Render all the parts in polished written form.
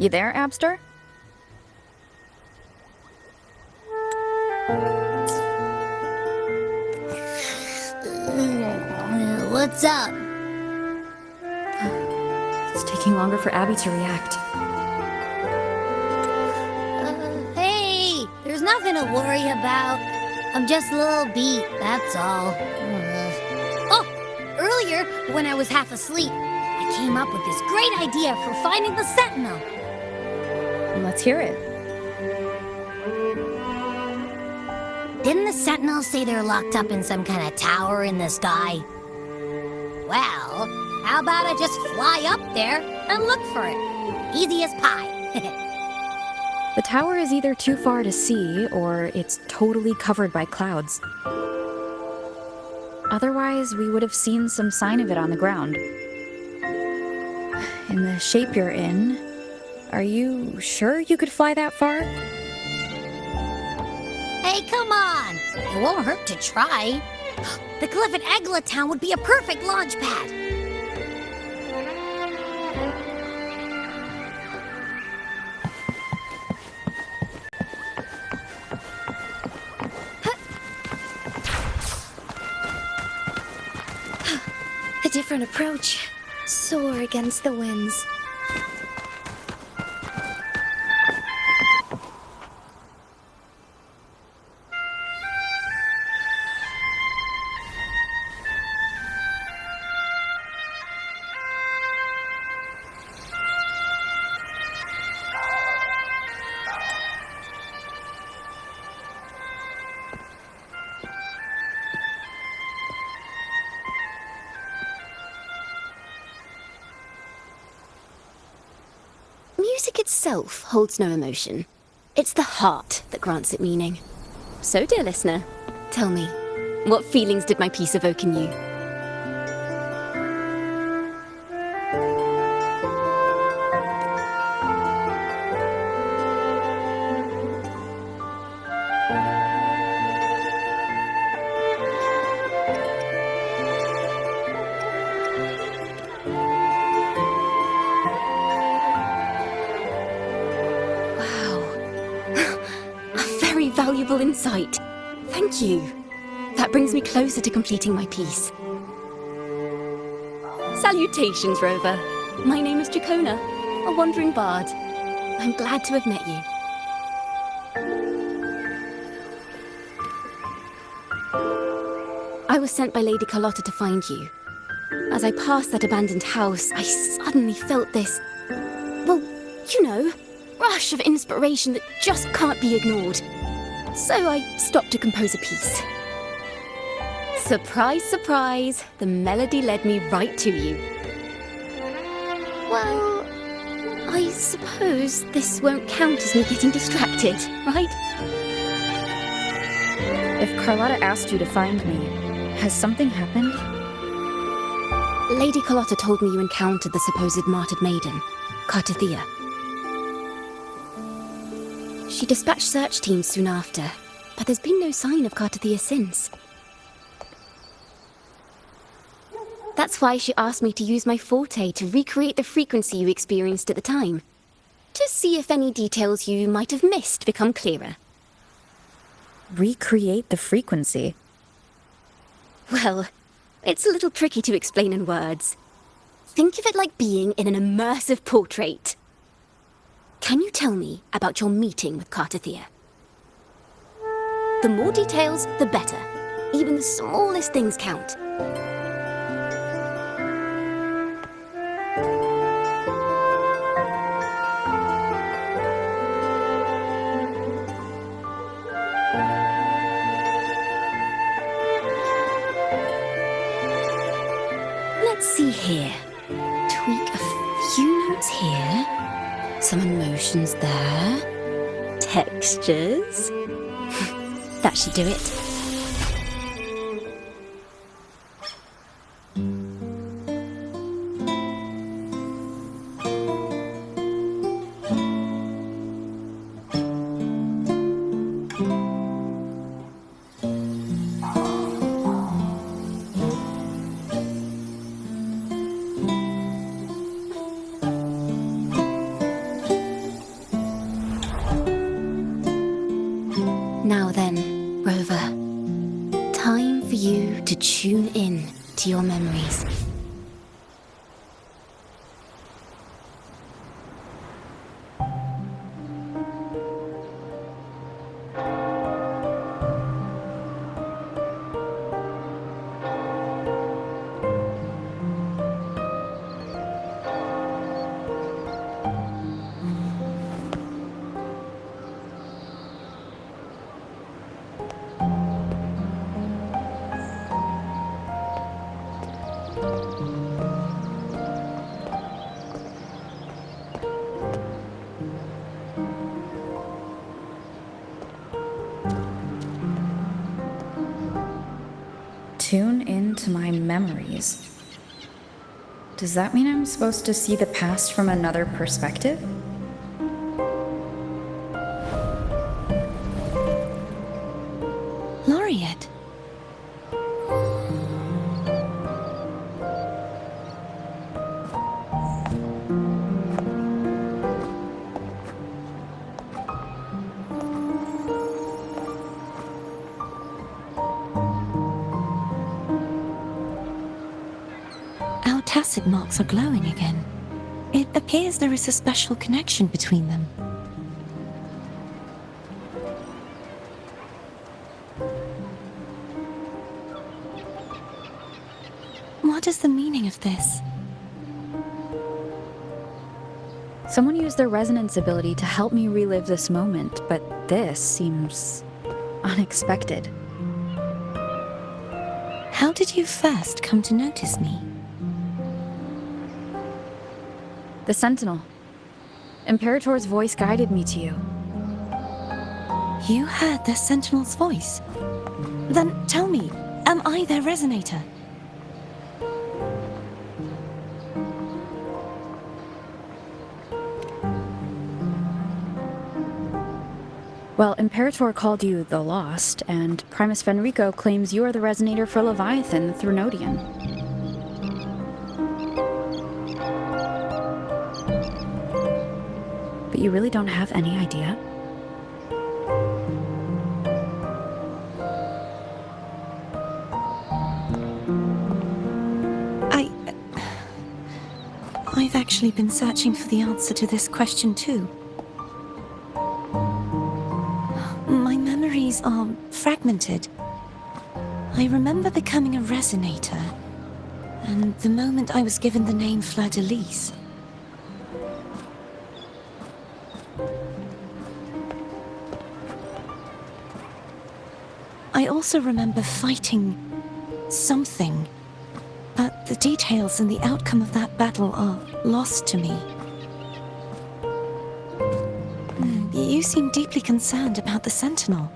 You there, Abster? What's up? It's taking longer for Abby to react. Hey, there's nothing to worry about. I'm just a little beat, that's all. Oh, earlier, when I was half asleep, I came up with this great idea for finding the Sentinel. Let's hear it. Didn't the Sentinels say they're locked up in some kind of tower in the sky? Well, how about I just fly up there and look for it? Easy as pie. The tower is either too far to see, or it's totally covered by clouds. Otherwise, we would have seen some sign of it on the ground. In the shape you're in, are you sure you could fly that far? Hey, come on! It won't hurt to try. The cliff at Egla Town would be a perfect launch pad. A different approach. Soar against the winds. Music itself holds no emotion. It's the heart that grants it meaning. So, dear listener, tell me, what feelings did my piece evoke in you? Valuable insight. Thank you. That brings me closer to completing my piece. Salutations, Rover. My name is Jacona, a wandering bard. I'm glad to have met you. I was sent by Lady Carlotta to find you. As I passed that abandoned house, I suddenly felt this, well, you know, rush of inspiration that just can't be ignored. So I stopped to compose a piece. Surprise, surprise, the melody led me right to you. Well, I suppose this won't count as me getting distracted, right? If Carlotta asked you to find me, has something happened? Lady Carlotta told me you encountered the supposed martyred maiden, Cartathea. She dispatched search teams soon after, but there's been no sign of Cartathea since. That's why she asked me to use my forte to recreate the frequency you experienced at the time, to see if any details you might have missed become clearer. Recreate the frequency? Well, it's a little tricky to explain in words. Think of it like being in an immersive portrait. Can you tell me about your meeting with Cartathea? The more details, the better. Even the smallest things count. Let's see here. Tweak a few notes here. Some emotions there. Textures. That should do it. into my memories. Does that mean I'm supposed to see the past from another perspective? Laureate. Our tacit marks are glowing again. It appears there is a special connection between them. What is the meaning of this? Someone used their resonance ability to help me relive this moment, but this seems unexpected. How did you first come to notice me? The Sentinel. Imperator's voice guided me to you. You heard the Sentinel's voice? Then tell me, am I their resonator? Well, Imperator called you the Lost, and Primus Fenrico claims you are the resonator for Leviathan through Nodian. But you really don't have any idea? I've actually been searching for the answer to this question too. My memories are fragmented. I remember becoming a resonator, and the moment I was given the name Fleur-de-Lis. I also remember fighting something, but the details and the outcome of that battle are lost to me. You seem deeply concerned about the Sentinel.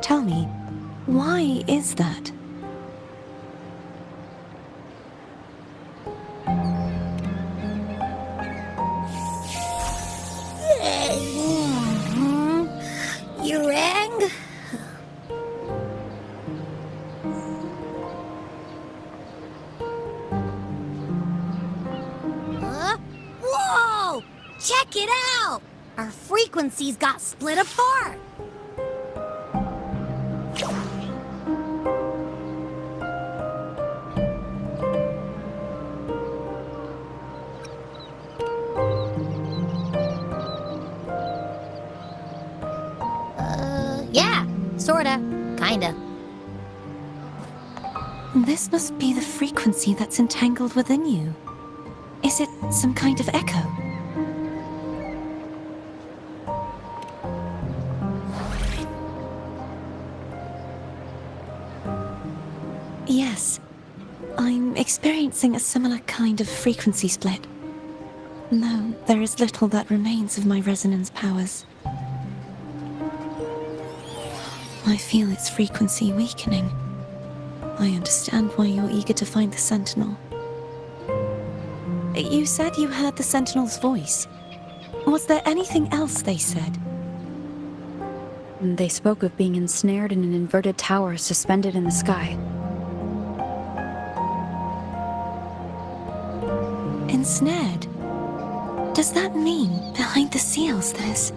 Tell me, why is that? You rang? Whoa! Check it out! Our frequencies got split apart! Yeah, sorta, kinda. This must be the frequency that's entangled within you. Is it some kind of echo? Yes, I'm experiencing a similar kind of frequency split. No, there is little that remains of my resonance powers. I feel its frequency weakening. I understand why you're eager to find the Sentinel. You said you heard the Sentinel's voice. Was there anything else they said? They spoke of being ensnared in an inverted tower suspended in the sky. Ensnared? Does that mean behind the seals there's...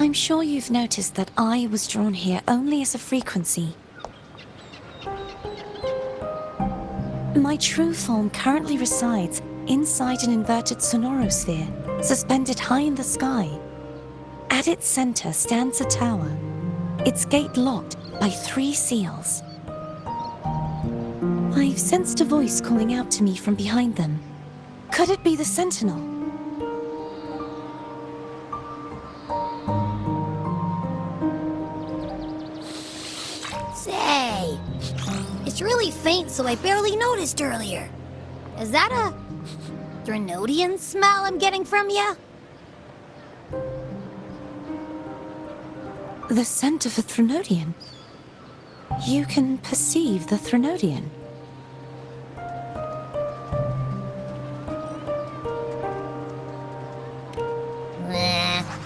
I'm sure you've noticed that I was drawn here only as a frequency. My true form currently resides inside an inverted sonorosphere, suspended high in the sky. At its center stands a tower, its gate locked by 3 seals. I've sensed a voice calling out to me from behind them. Could it be the Sentinel? Say, it's really faint, so I barely noticed earlier. Is that a Drenodian smell I'm getting from you? The scent of a Threnodian. You can perceive the Threnodian.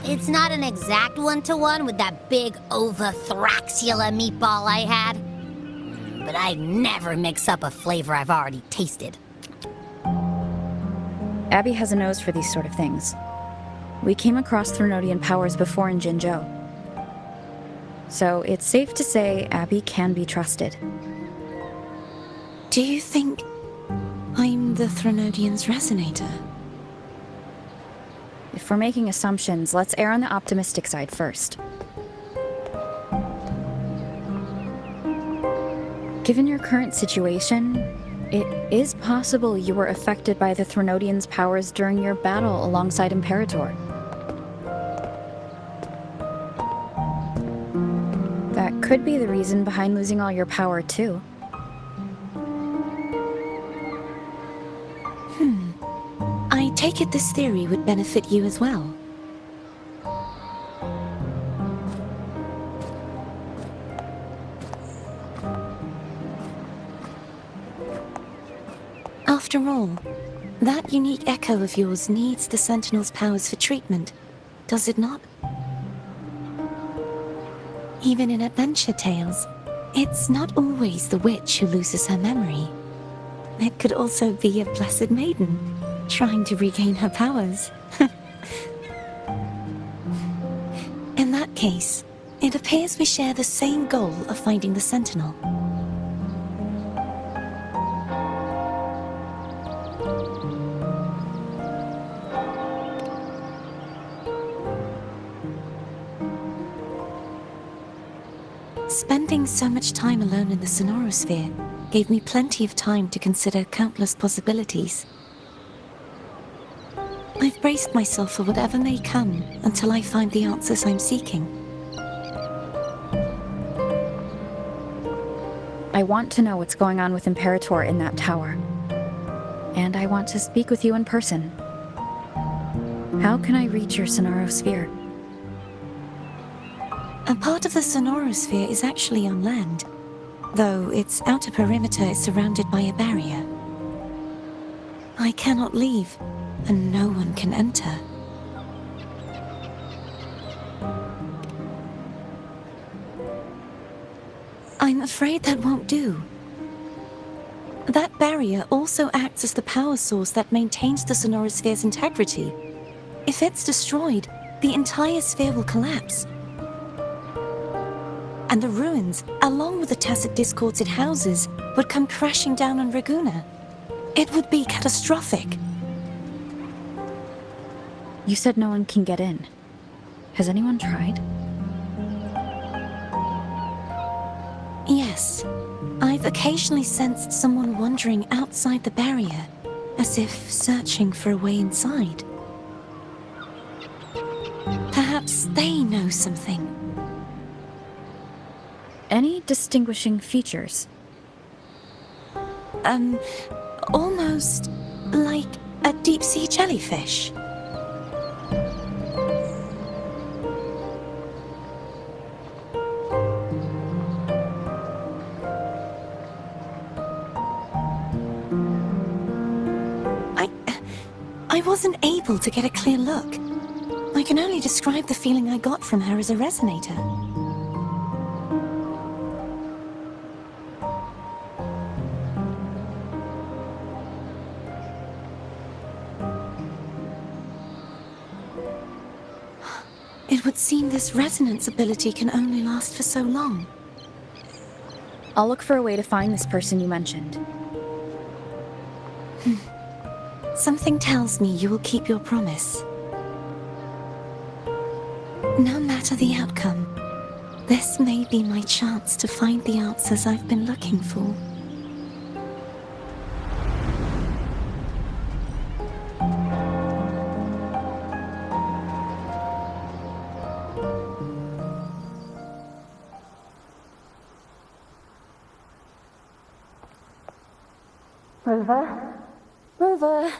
It's not an exact one-to-one with that big Ovathraxula meatball I had. But I'd never mix up a flavor I've already tasted. Abby has a nose for these sort of things. We came across Threnodian powers before in Jinzhou. So it's safe to say Abby can be trusted. Do you think I'm the Threnodian's resonator? If we're making assumptions, let's err on the optimistic side first. Given your current situation, it is possible you were affected by the Threnodian's powers during your battle alongside Imperator. That could be the reason behind losing all your power, too. I take it this theory would benefit you as well. After all, that unique echo of yours needs the Sentinel's powers for treatment, does it not? Even in adventure tales, it's not always the witch who loses her memory. It could also be a blessed maiden, trying to regain her powers. In that case, it appears we share the same goal of finding the Sentinel. Spending so much time alone in the Sonorosphere gave me plenty of time to consider countless possibilities. I've braced myself for whatever may come until I find the answers I'm seeking. I want to know what's going on with Imperator in that tower. And I want to speak with you in person. How can I reach your Sonorosphere? A part of the Sonorosphere is actually on land, though its outer perimeter is surrounded by a barrier. I cannot leave, and no one can enter. I'm afraid that won't do. That barrier also acts as the power source that maintains the Sonorosphere's integrity. If it's destroyed, the entire sphere will collapse. And the ruins, along with the tacit discords it houses, would come crashing down on Raguna. It would be catastrophic. You said no one can get in. Has anyone tried? Yes. I've occasionally sensed someone wandering outside the barrier, as if searching for a way inside. Perhaps they know something. Any distinguishing features? Almost like a deep-sea jellyfish. I wasn't able to get a clear look. I can only describe the feeling I got from her as a resonator. It would seem this resonance ability can only last for so long. I'll look for a way to find this person you mentioned. Something tells me you will keep your promise. No matter the outcome, this may be my chance to find the answers I've been looking for. Rover? Rover?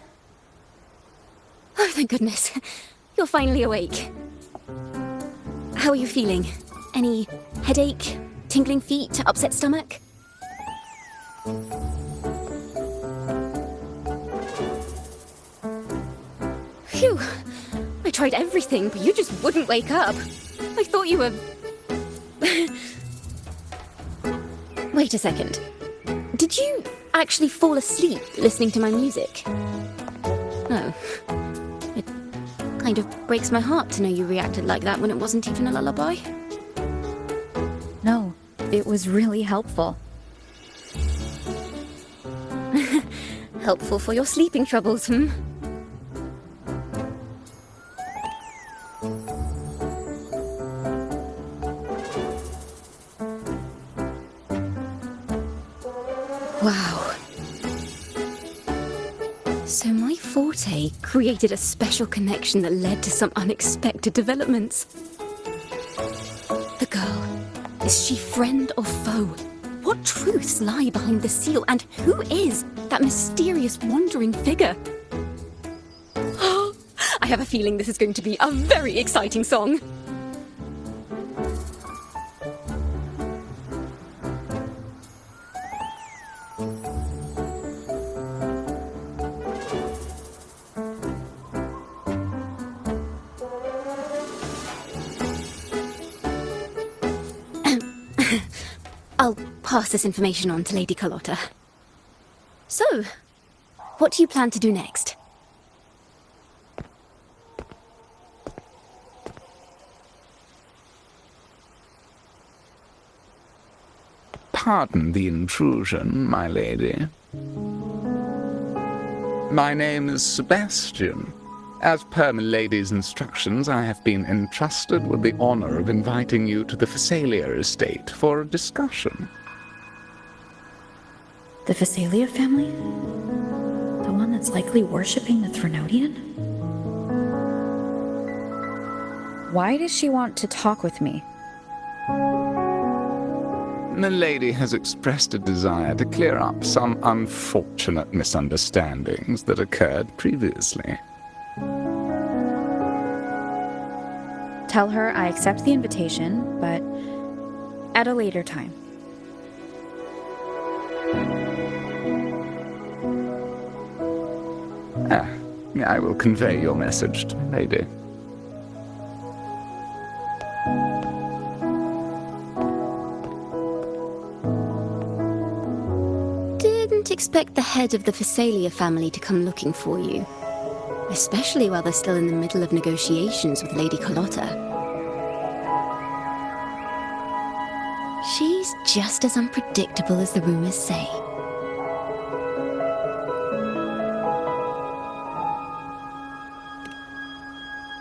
Oh, thank goodness. You're finally awake. How are you feeling? Any headache, tingling feet, upset stomach? Phew. I tried everything, but you just wouldn't wake up. I thought you were... Wait a second. Did you actually fall asleep listening to my music? Oh. It kind of breaks my heart to know you reacted like that when it wasn't even a lullaby. No, it was really helpful. Helpful for your sleeping troubles, hmm? Wow. So my forte created a special connection that led to some unexpected developments. The girl, is she friend or foe? What truths lie behind the seal, and who is that mysterious wandering figure? I have a feeling this is going to be a very exciting song. I'll pass this information on to Lady Carlotta. So, what do you plan to do next? Pardon the intrusion, my lady. My name is Sebastian. As per milady's instructions, I have been entrusted with the honor of inviting you to the Phasalia estate for a discussion. The Phasalia family? The one that's likely worshipping the Threnodian? Why does she want to talk with me? Milady has expressed a desire to clear up some unfortunate misunderstandings that occurred previously. Tell her I accept the invitation, but at a later time. I will convey your message to Milady. Didn't expect the head of the Phasalia family to come looking for you. Especially while they're still in the middle of negotiations with Lady Carlotta. She's just as unpredictable as the rumors say.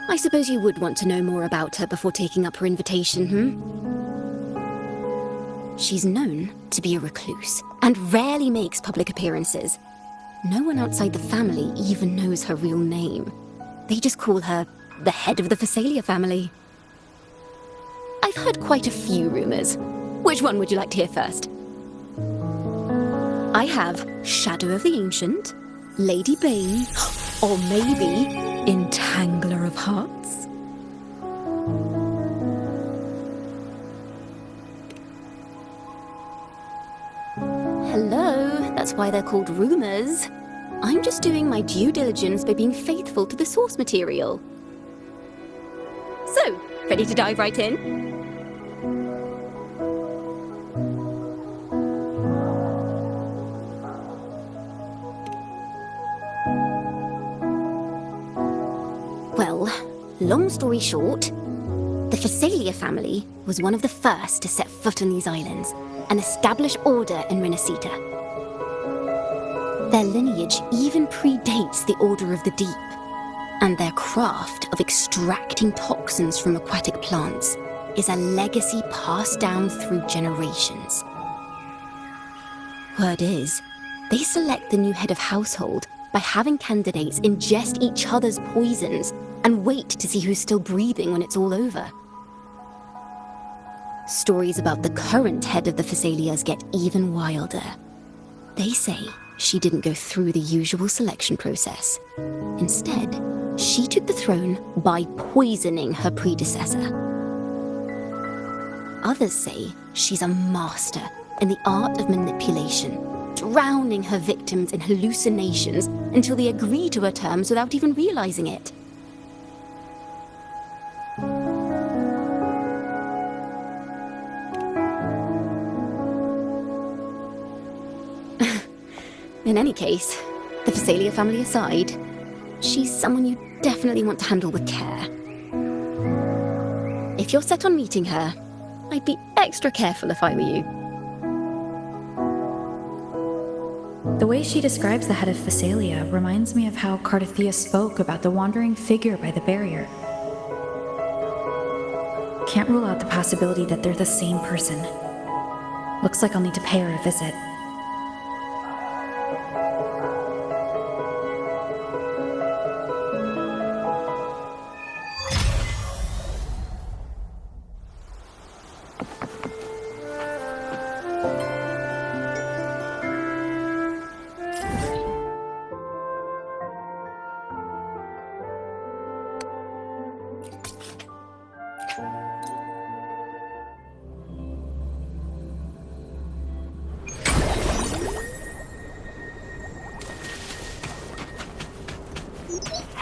I suppose you would want to know more about her before taking up her invitation, She's known to be a recluse, and rarely makes public appearances. No one outside the family even knows her real name. They just call her the head of the Phasalia family. I've heard quite a few rumors. Which one would you like to hear first? I have Shadow of the Ancient, Lady Bane, or maybe Entangler of Hearts. Hello, that's why they're called rumors. I'm just doing my due diligence by being faithful to the source material. So, ready to dive right in? Well, long story short, the Phasalia family was one of the first to set foot on these islands and establish order in Renacita. Their lineage even predates the Order of the Deep, and their craft of extracting toxins from aquatic plants is a legacy passed down through generations. Word is, they select the new head of household by having candidates ingest each other's poisons and wait to see who's still breathing when it's all over. Stories about the current head of the Phasalias get even wilder. They say she didn't go through the usual selection process. Instead, she took the throne by poisoning her predecessor. Others say she's a master in the art of manipulation, drowning her victims in hallucinations until they agree to her terms without even realizing it. In any case, the Phasalia family aside, she's someone you definitely want to handle with care. If you're set on meeting her, I'd be extra careful if I were you. The way she describes the head of Phasalia reminds me of how Cardathea spoke about the wandering figure by the barrier. Can't rule out the possibility that they're the same person. Looks like I'll need to pay her a visit.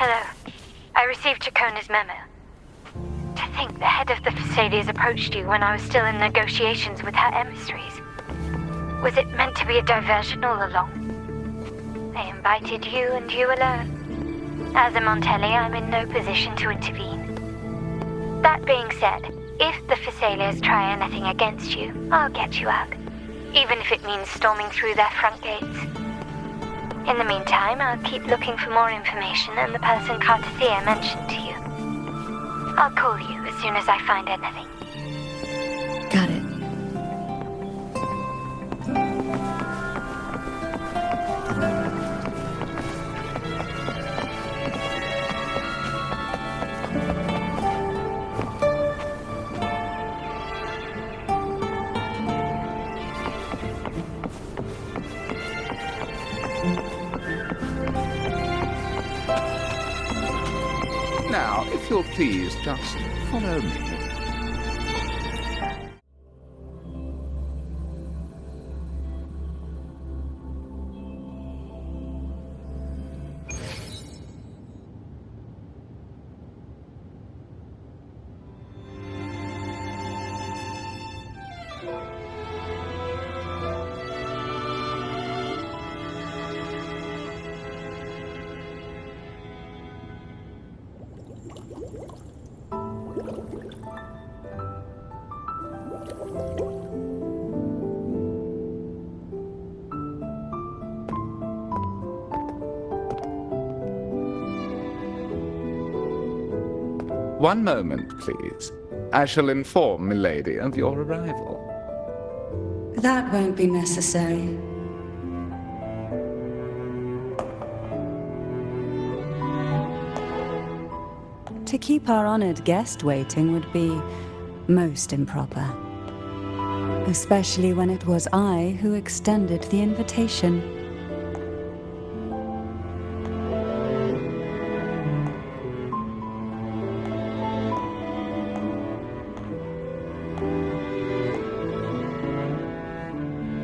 Hello. I received Chacona's memo. To think the head of the Phasalias approached you when I was still in negotiations with her emissaries. Was it meant to be a diversion all along? They invited you and you alone. As a Montelli, I'm in no position to intervene. That being said, if the Phasalias try anything against you, I'll get you out. Even if it means storming through their front gates. In the meantime, I'll keep looking for more information and the person Cardathea mentioned to you. I'll call you as soon as I find anything. Got it. Now, if you'll please just follow me. One moment, please. I shall inform Milady of your arrival. That won't be necessary. To keep our honored guest waiting would be most improper. Especially when it was I who extended the invitation.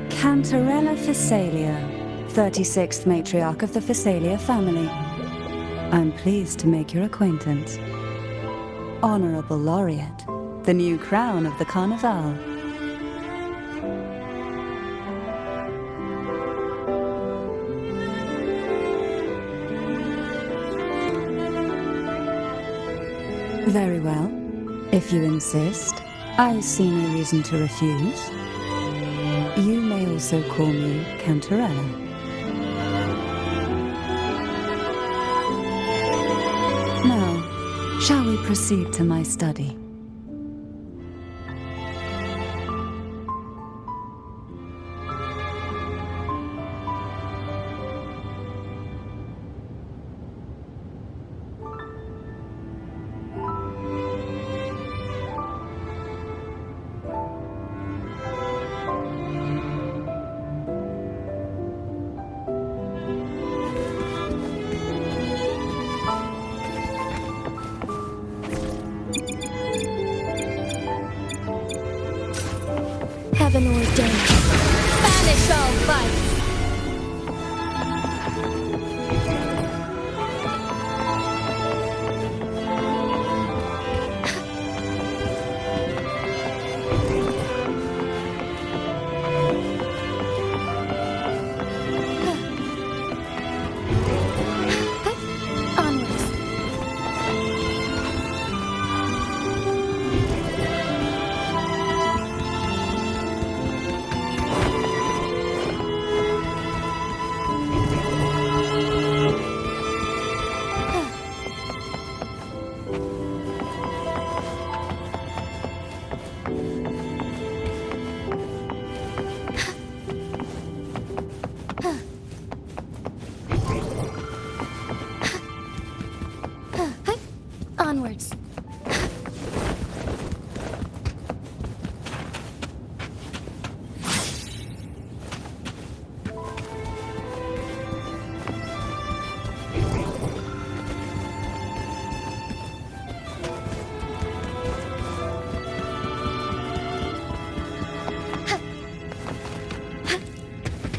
Cantarella Phasalia, 36th matriarch of the Phasalia family. I'm pleased to make your acquaintance. Honorable Laureate, the new crown of the Carnival. Very well. If you insist, I see no reason to refuse. You may also call me Cantarella. Now, shall we proceed to my study? Finish all fights! Onwards. Onwards.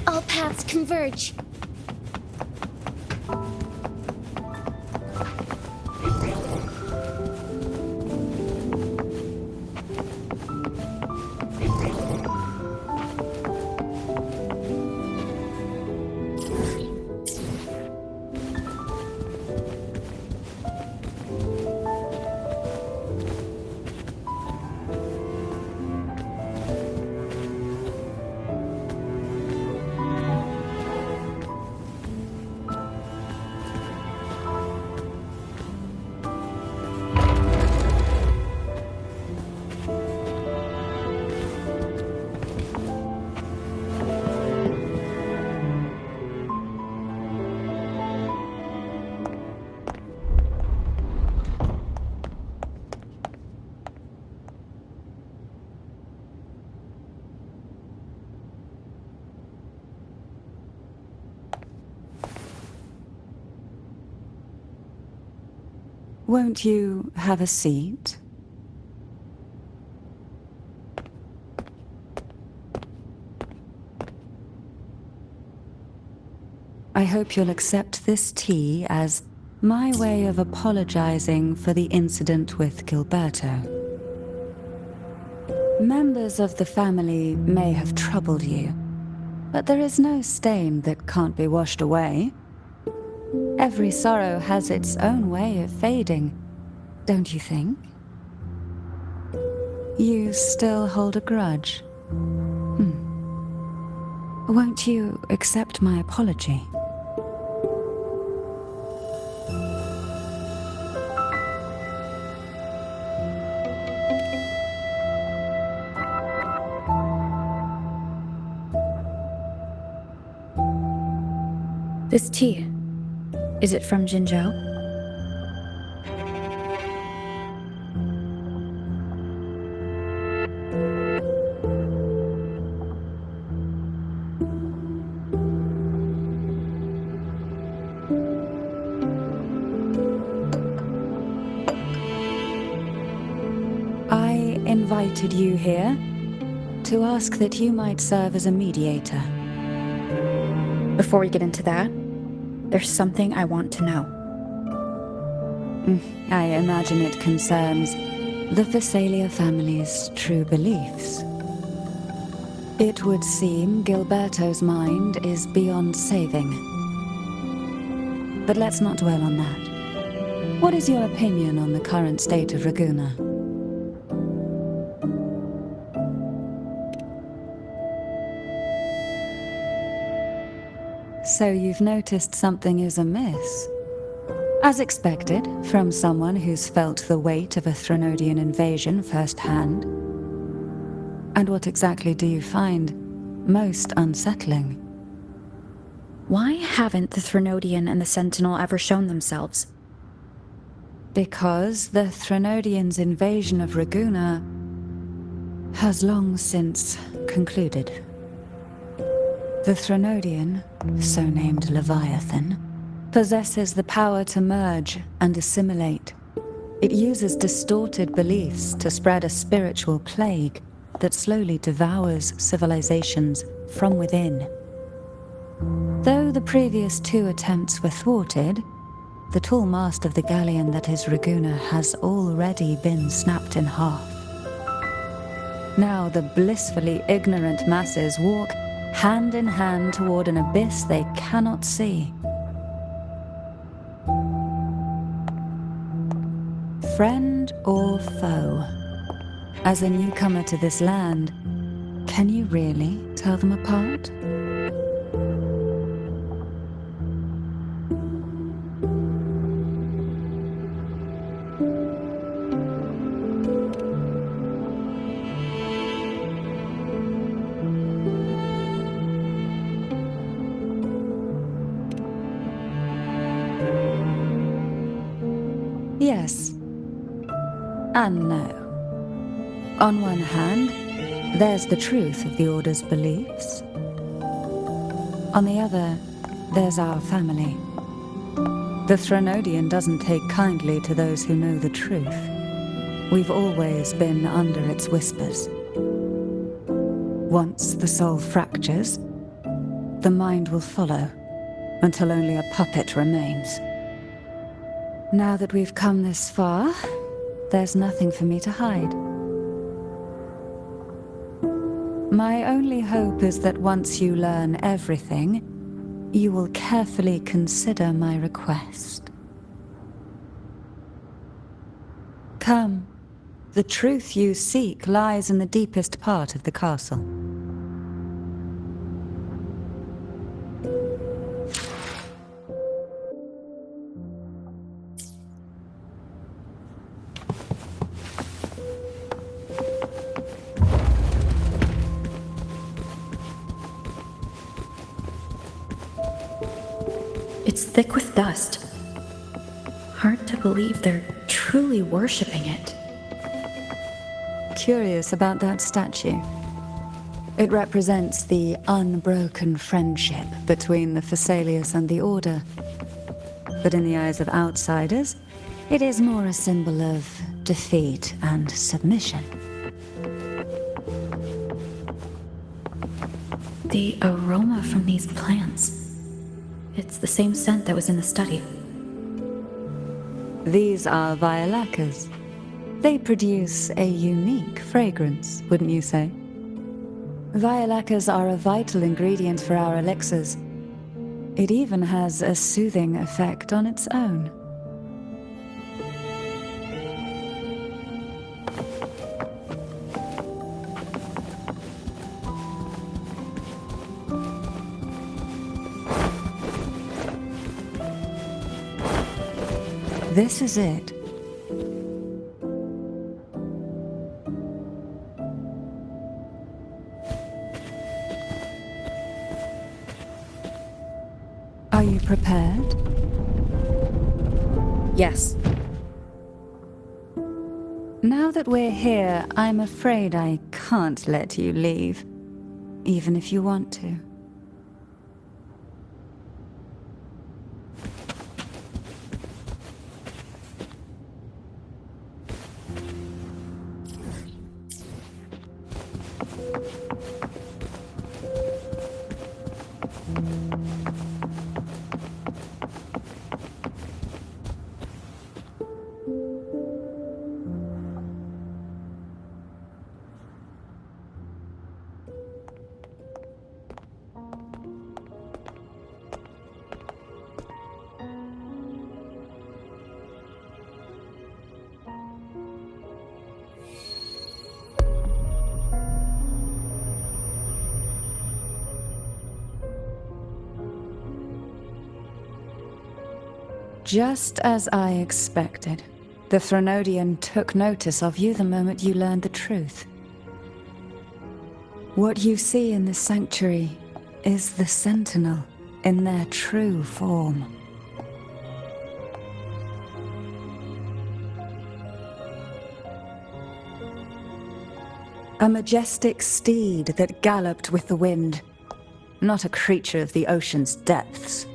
All paths converge. Won't you have a seat? I hope you'll accept this tea as my way of apologizing for the incident with Gilberto. Members of the family may have troubled you, but there is no stain that can't be washed away. Every sorrow has its own way of fading, don't you think? You still hold a grudge? Won't you accept my apology? This tea, is it from Jinzhou? I invited you here to ask that you might serve as a mediator. Before we get into that, there's something I want to know. I imagine it concerns the Visalia family's true beliefs. It would seem Gilberto's mind is beyond saving. But let's not dwell on that. What is your opinion on the current state of Raguna? So you've noticed something is amiss. As expected, from someone who's felt the weight of a Threnodian invasion firsthand. And what exactly do you find most unsettling? Why haven't the Threnodian and the Sentinel ever shown themselves? Because the Threnodians' invasion of Raguna has long since concluded. The Threnodian, so named Leviathan, possesses the power to merge and assimilate. It uses distorted beliefs to spread a spiritual plague, that slowly devours civilizations from within. Though the previous 2 attempts were thwarted, the tall mast of the galleon that is Raguna has already been snapped in half. Now the blissfully ignorant masses walk hand in hand toward an abyss they cannot see. Friend or foe? As a newcomer to this land, can you really tell them apart? Yes and no. On one hand, there's the truth of the Order's beliefs. On the other, there's our family. The Threnodian doesn't take kindly to those who know the truth. We've always been under its whispers. Once the soul fractures, the mind will follow, until only a puppet remains. Now that we've come this far, there's nothing for me to hide. My only hope is that once you learn everything, you will carefully consider my request. Come, the truth you seek lies in the deepest part of the castle. It's thick with dust. Hard to believe they're truly worshipping it. Curious about that statue. It represents the unbroken friendship between the Phasaelius and the Order. But in the eyes of outsiders, it is more a symbol of defeat and submission. The aroma from these plants. It's the same scent that was in the study. These are violacas. They produce a unique fragrance, wouldn't you say? Violacas are a vital ingredient for our elixirs. It even has a soothing effect on its own. This is it. Are you prepared? Yes. Now that we're here, I'm afraid I can't let you leave, even if you want to. Just as I expected, the Threnodian took notice of you the moment you learned the truth. What you see in this sanctuary is the Sentinel in their true form. A majestic steed that galloped with the wind, not a creature of the ocean's depths.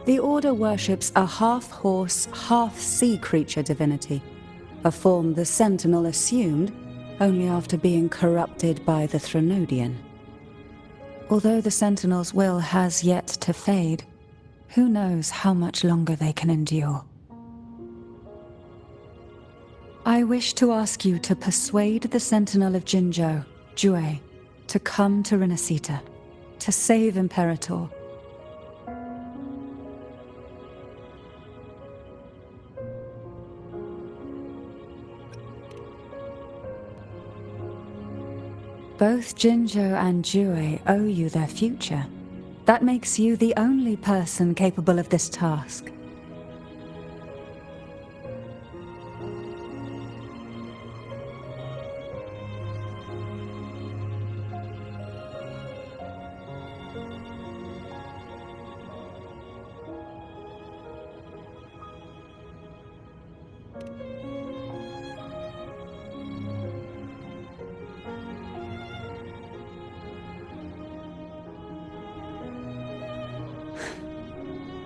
The Order worships a half-horse, half-sea creature divinity, a form the Sentinel assumed only after being corrupted by the Threnodian. Although the Sentinel's will has yet to fade, who knows how much longer they can endure. I wish to ask you to persuade the Sentinel of Jinzhou, Jue, to come to Rina Sita, to save Imperator. Both Jinzhou and Jue owe you their future. That makes you the only person capable of this task.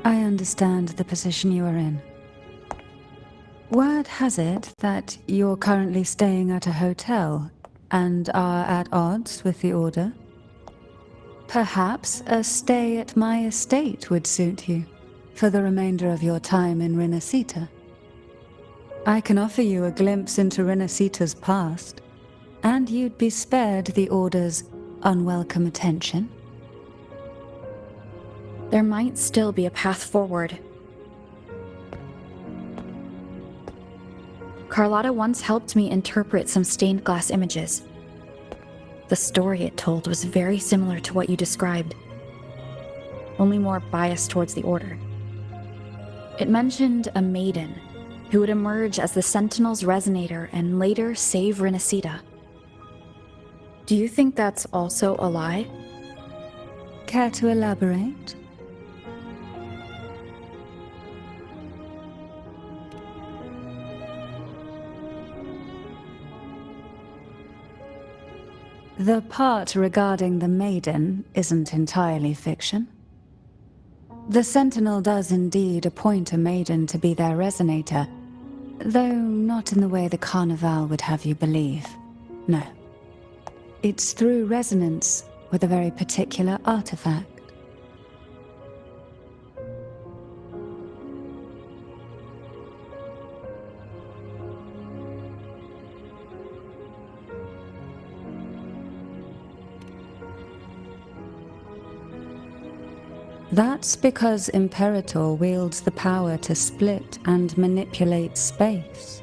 I understand the position you are in. Word has it that you're currently staying at a hotel and are at odds with the Order. Perhaps a stay at my estate would suit you for the remainder of your time in Rina Sita. I can offer you a glimpse into Rina Sita's past, and you'd be spared the Order's unwelcome attention. There might still be a path forward. Carlotta once helped me interpret some stained glass images. The story it told was very similar to what you described, only more biased towards the Order. It mentioned a maiden who would emerge as the Sentinel's resonator and later save Rina Sita. Do you think that's also a lie? Care to elaborate? The part regarding the maiden isn't entirely fiction. The Sentinel does indeed appoint a maiden to be their resonator, though not in the way the Carnival would have you believe. No. It's through resonance with a very particular artifact. That's because Imperator wields the power to split and manipulate space.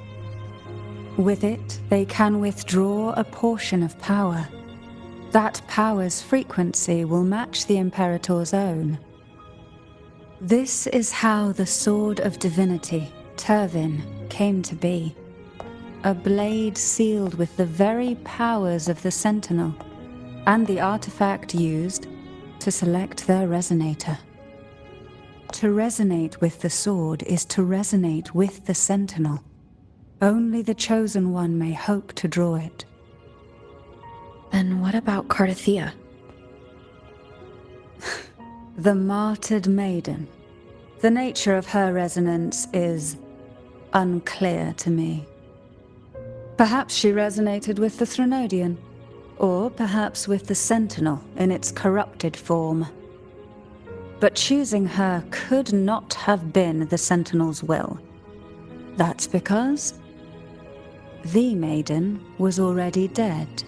With it, they can withdraw a portion of power. That power's frequency will match the Imperator's own. This is how the Sword of Divinity, Turvin, came to be. A blade sealed with the very powers of the Sentinel, and the artifact used to select their resonator. To resonate with the sword is to resonate with the Sentinel. Only the Chosen One may hope to draw it. Then what about Cardathea? The martyred maiden. The nature of her resonance is unclear to me. Perhaps she resonated with the Threnodian, or perhaps with the Sentinel in its corrupted form. But choosing her could not have been the Sentinel's will. That's because the maiden was already dead.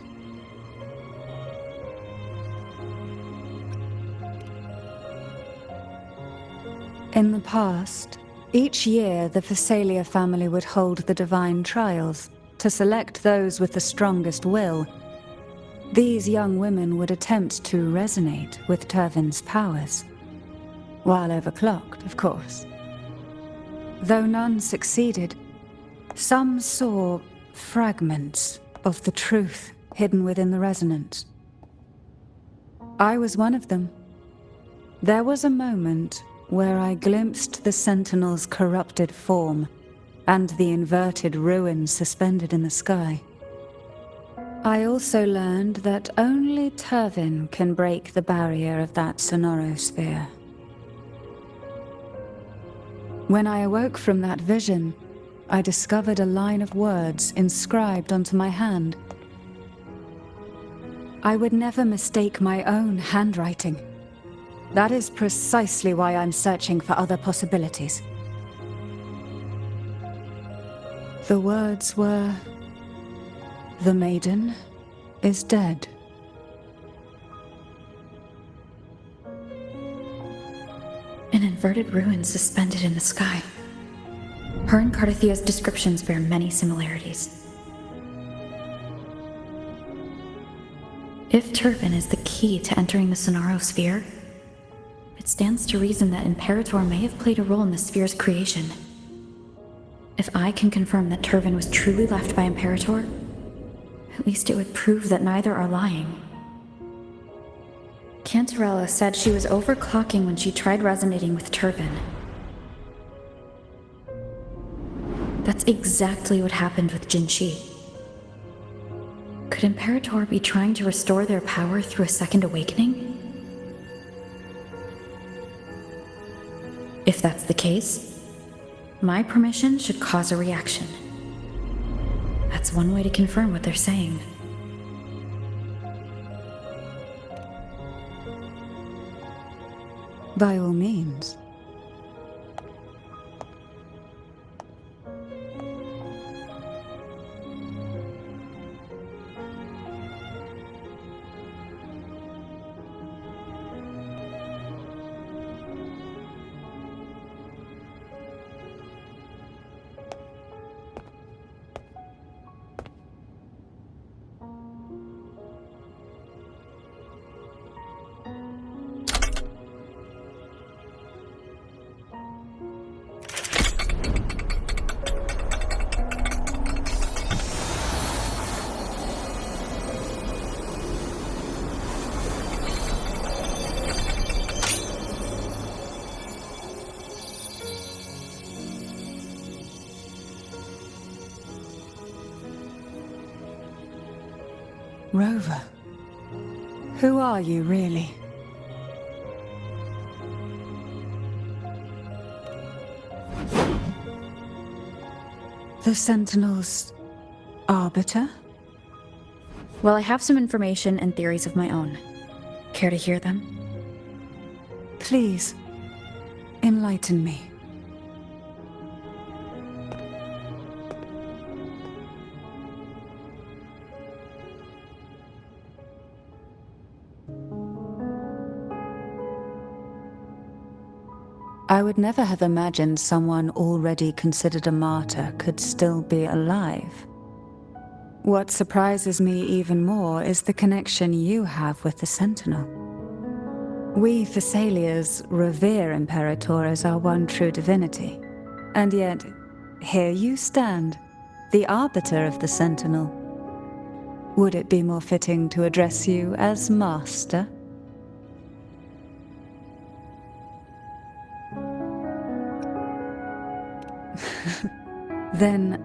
In the past, each year the Phasalia family would hold the divine trials to select those with the strongest will. These young women would attempt to resonate with Turvin's powers, while overclocked, of course. Though none succeeded, some saw fragments of the truth hidden within the resonance. I was one of them. There was a moment where I glimpsed the Sentinel's corrupted form and the inverted ruins suspended in the sky. I also learned that only Turvin can break the barrier of that sonorosphere. When I awoke from that vision, I discovered a line of words inscribed onto my hand, I would never mistake my own handwriting. That is precisely why I'm searching for other possibilities. The words were, "The maiden is dead." An inverted ruin suspended in the sky. Her and Cardathia's descriptions bear many similarities. If Turpin is the key to entering the Sonaro sphere, it stands to reason that Imperator may have played a role in the sphere's creation. If I can confirm that Turpin was truly left by Imperator, at least it would prove that neither are lying. Cantarella said she was overclocking when she tried resonating with Turpin. That's exactly what happened with Jinshi. Could Imperator be trying to restore their power through a second awakening? If that's the case, my permission should cause a reaction. That's one way to confirm what they're saying. By all means. Rover, who are you really? The Sentinel's arbiter? Well, I have some information and theories of my own. Care to hear them? Please, enlighten me. I would never have imagined someone already considered a martyr could still be alive. What surprises me even more is the connection you have with the Sentinel. We Thessalians revere Imperator as our one true divinity, and yet, here you stand, the arbiter of the Sentinel. Would it be more fitting to address you as Master? Then,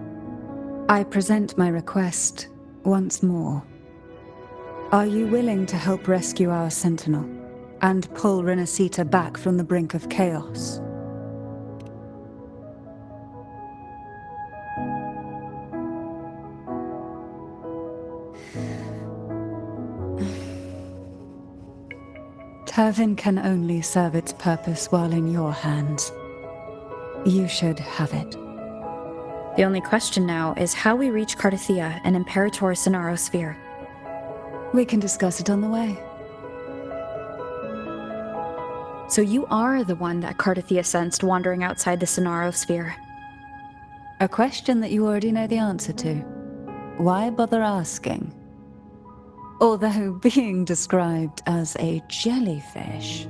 I present my request once more. Are you willing to help rescue our Sentinel and pull Rina Sita back from the brink of chaos? Turvin can only serve its purpose while in your hands. You should have it. The only question now is how we reach Cardathia and Imperator's Sonaro sphere. We can discuss it on the way. So you are the one that Cardathia sensed wandering outside the Sonaro sphere. A question that you already know the answer to. Why bother asking? Although being described as a jellyfish.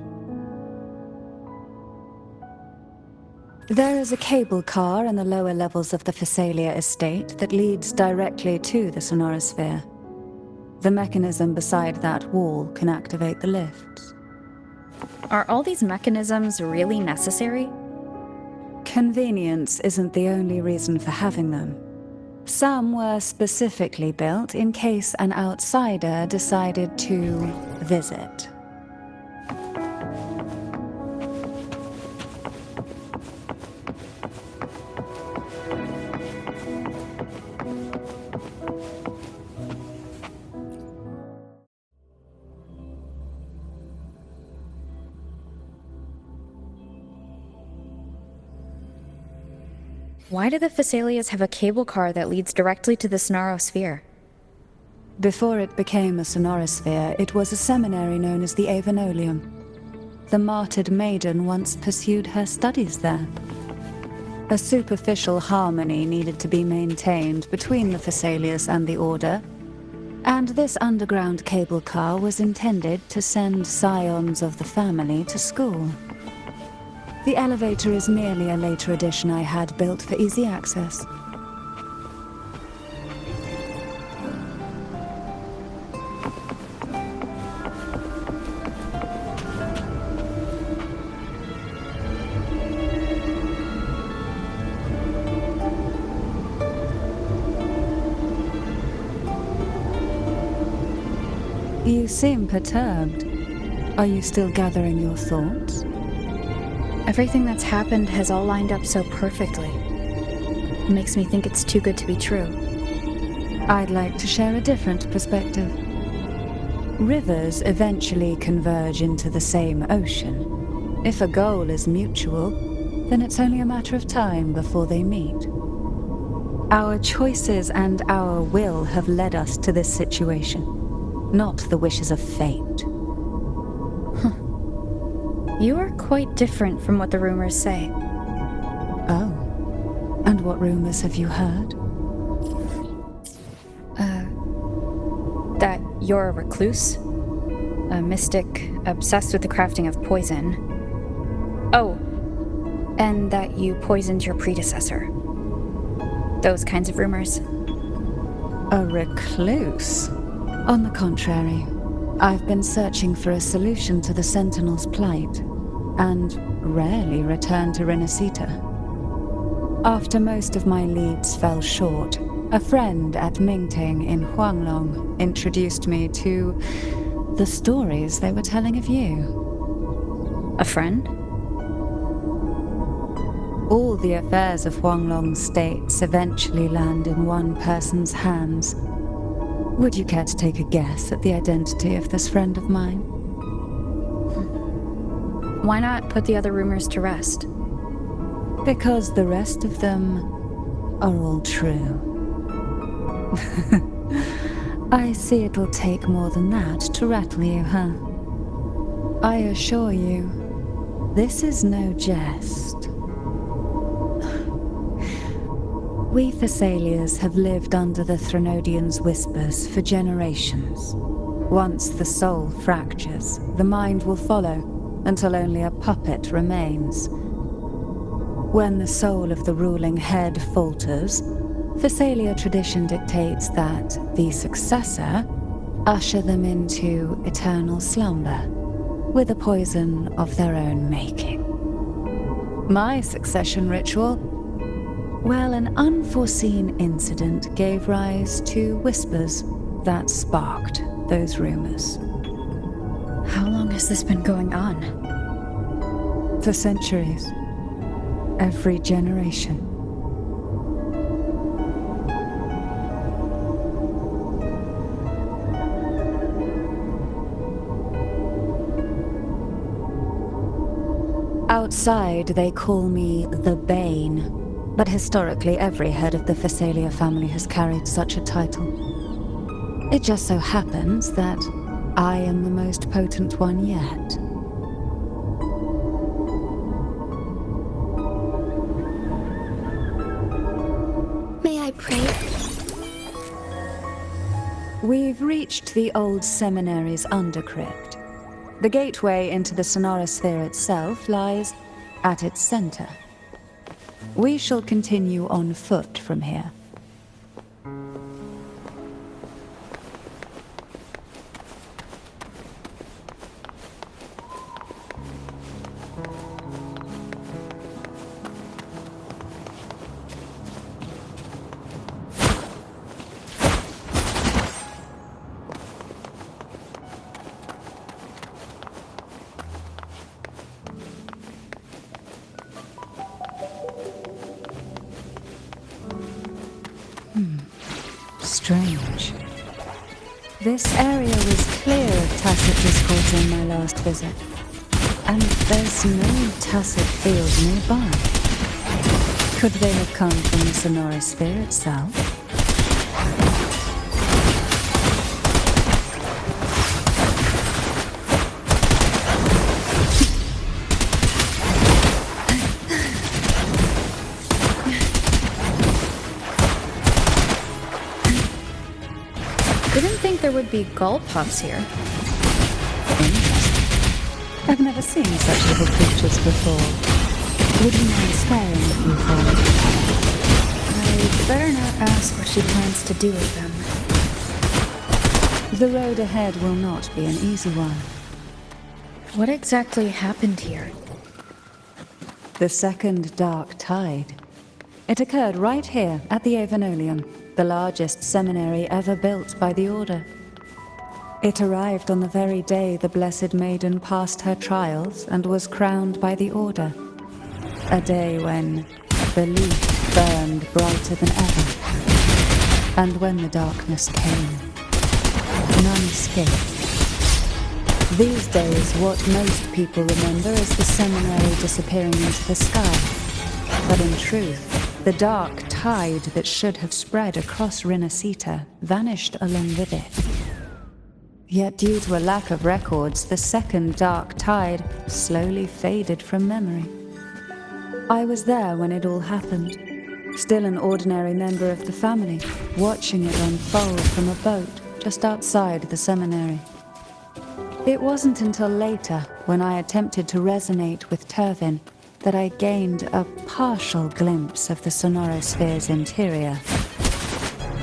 There is a cable car in the lower levels of the Thessalia estate that leads directly to the Sonorasphere. The mechanism beside that wall can activate the lifts. Are all these mechanisms really necessary? Convenience isn't the only reason for having them. Some were specifically built in case an outsider decided to visit. Why do the Phasalias have a cable car that leads directly to the Sonaro Sphere? Before it became a sonorosphere, it was a seminary known as the Avenolium. The martyred maiden once pursued her studies there. A superficial harmony needed to be maintained between the Phasalias and the Order, and this underground cable car was intended to send scions of the family to school. The elevator is merely a later addition I had built for easy access. You seem perturbed. Are you still gathering your thoughts? Everything that's happened has all lined up so perfectly. It makes me think it's too good to be true. I'd like to share a different perspective. Rivers eventually converge into the same ocean. If a goal is mutual, then it's only a matter of time before they meet. Our choices and our will have led us to this situation, not the wishes of fate. You are quite different from what the rumors say. Oh. And what rumors have you heard? That you're a recluse, a mystic obsessed with the crafting of poison. Oh, and that you poisoned your predecessor. Those kinds of rumors. A recluse? On the contrary, I've been searching for a solution to the Sentinel's plight, and rarely return to Renasita. After most of my leads fell short, a friend at Mingting in Huanglong introduced me to the stories they were telling of you. A friend? All the affairs of Huanglong states eventually land in one person's hands. Would you care to take a guess at the identity of this friend of mine? Why not put the other rumors to rest? Because the rest of them are all true. I see it'll take more than that to rattle you, huh? I assure you, this is no jest. We Thessalians have lived under the Threnodians' whispers for generations. Once the soul fractures, the mind will follow, until only a puppet remains. When the soul of the ruling head falters, Thessalia tradition dictates that the successor usher them into eternal slumber, with a poison of their own making. My succession ritual? Well, an unforeseen incident gave rise to whispers that sparked those rumors. How long has this been going on? For centuries. Every generation. Outside, they call me the Bane, but historically every head of the Thessalia family has carried such a title. It just so happens that I am the most potent one yet. May I pray? We've reached the old seminary's undercrypt. The gateway into the sonorosphere itself lies at its center. We shall continue on foot from here. Strange. This area was clear of tacit discourse in my last visit, and there's no tacit field nearby. Could they have come from the sonorosphere itself? Didn't think there would be gull pups here. Interesting. I've never seen such little creatures before. Would you mind sparing a few for me? I'd better not ask what she plans to do with them. The road ahead will not be an easy one. What exactly happened here? The second dark tide. It occurred right here at the Avenolium, the largest seminary ever built by the Order. It arrived on the very day the Blessed Maiden passed her trials and was crowned by the Order. A day when belief burned brighter than ever. And when the darkness came, none escaped. These days, what most people remember is the seminary disappearing into the sky. But in truth, the dark tide that should have spread across黎那汐塔vanished along with it. Yet due to a lack of records, the second dark tide slowly faded from memory. I was there when it all happened, still an ordinary member of the family, watching it unfold from a boat just outside the seminary. It wasn't until later, when I attempted to resonate with Turvin, that I gained a partial glimpse of the sonorosphere's interior.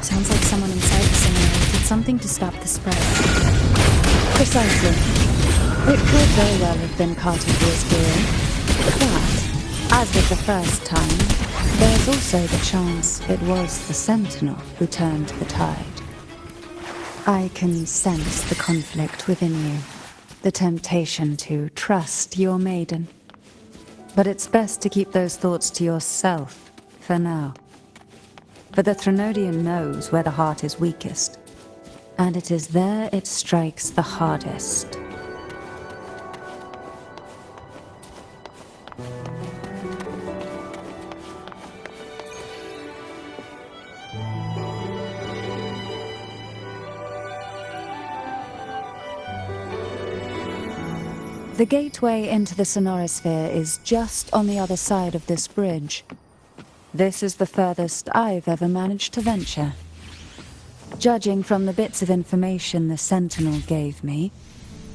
Sounds like someone inside the seminary did something to stop the spread. Precisely. It could very well have been Cartier's doing, but as with the first time, there's also the chance it was the Sentinel who turned the tide. I can sense the conflict within you, the temptation to trust your maiden. But it's best to keep those thoughts to yourself for now. For the Threnodian knows where the heart is weakest, and it is there it strikes the hardest. The gateway into the sonorosphere is just on the other side of this bridge. This is the furthest I've ever managed to venture. Judging from the bits of information the Sentinel gave me,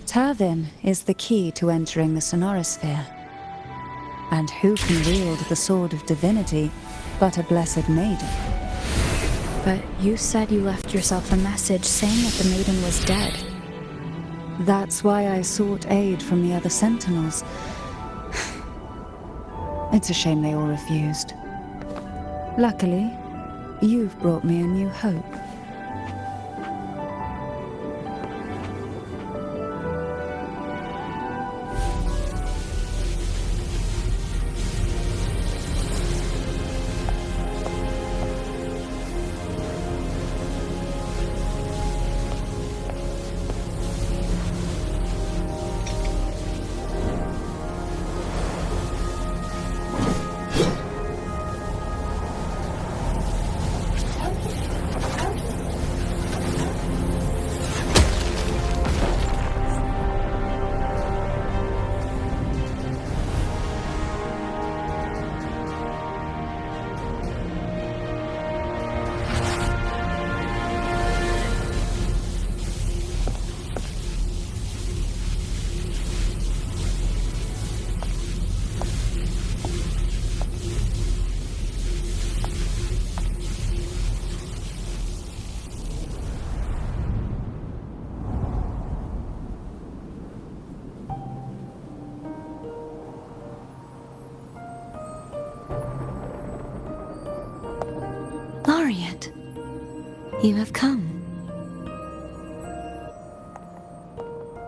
Turvin is the key to entering the sonorosphere. And who can wield the Sword of Divinity but a Blessed Maiden? But you said you left yourself a message saying that the maiden was dead. That's why I sought aid from the other Sentinels. It's a shame they all refused. Luckily, you've brought me a new hope. Laureate, you have come.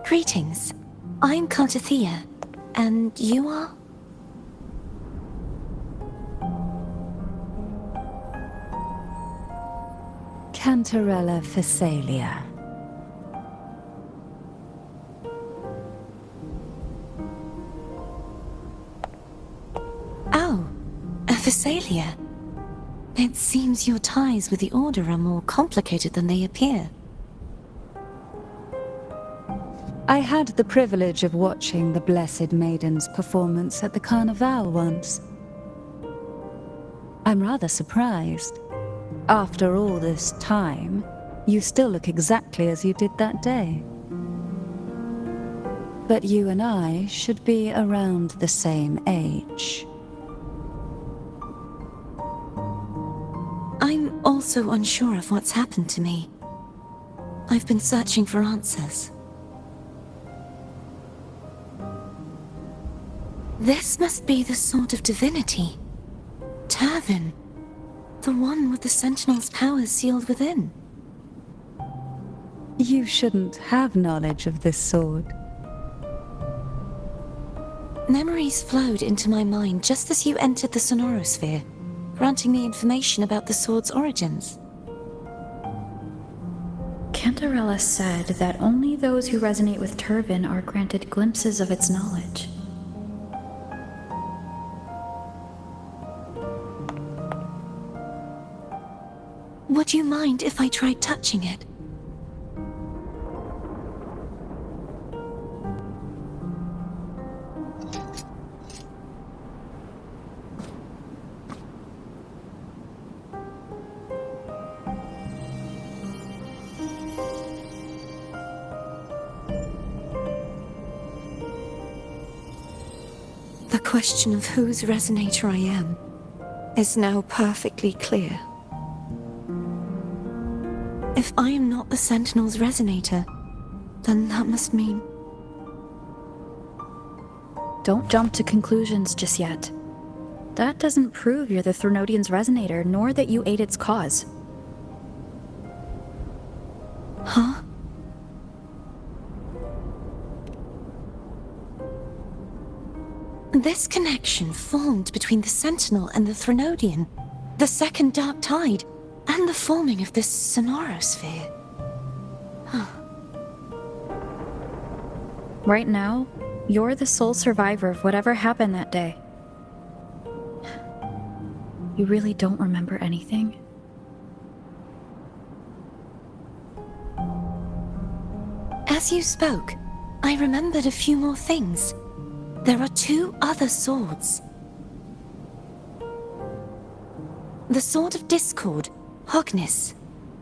Greetings. I'm Cartithea, and you are? Cantarella Phasalia. Oh, a Phasalia. It seems your ties with the Order are more complicated than they appear. I had the privilege of watching the Blessed Maiden's performance at the Carnival once. I'm rather surprised. After all this time, you still look exactly as you did that day. But you and I should be around the same age. I'm also unsure of what's happened to me. I've been searching for answers. This must be the sword of divinity. Turvin. The one with the Sentinel's powers sealed within. You shouldn't have knowledge of this sword. Memories flowed into my mind just as you entered the Sonorosphere, granting me information about the sword's origins. Cantarella said that only those who resonate with Turvin are granted glimpses of its knowledge. Would you mind if I tried touching it? The question of whose resonator I am is now perfectly clear. If I am not the Sentinel's resonator, then that must mean... Don't jump to conclusions just yet. That doesn't prove you're the Threnodian's resonator, nor that you ate its cause. Huh? This connection formed between the Sentinel and the Threnodian, the second Dark Tide, and the forming of this Sonorosphere. Right now, you're the sole survivor of whatever happened that day. You really don't remember anything? As you spoke, I remembered a few more things. There are 2 other swords. The Sword of Discord, Hognis,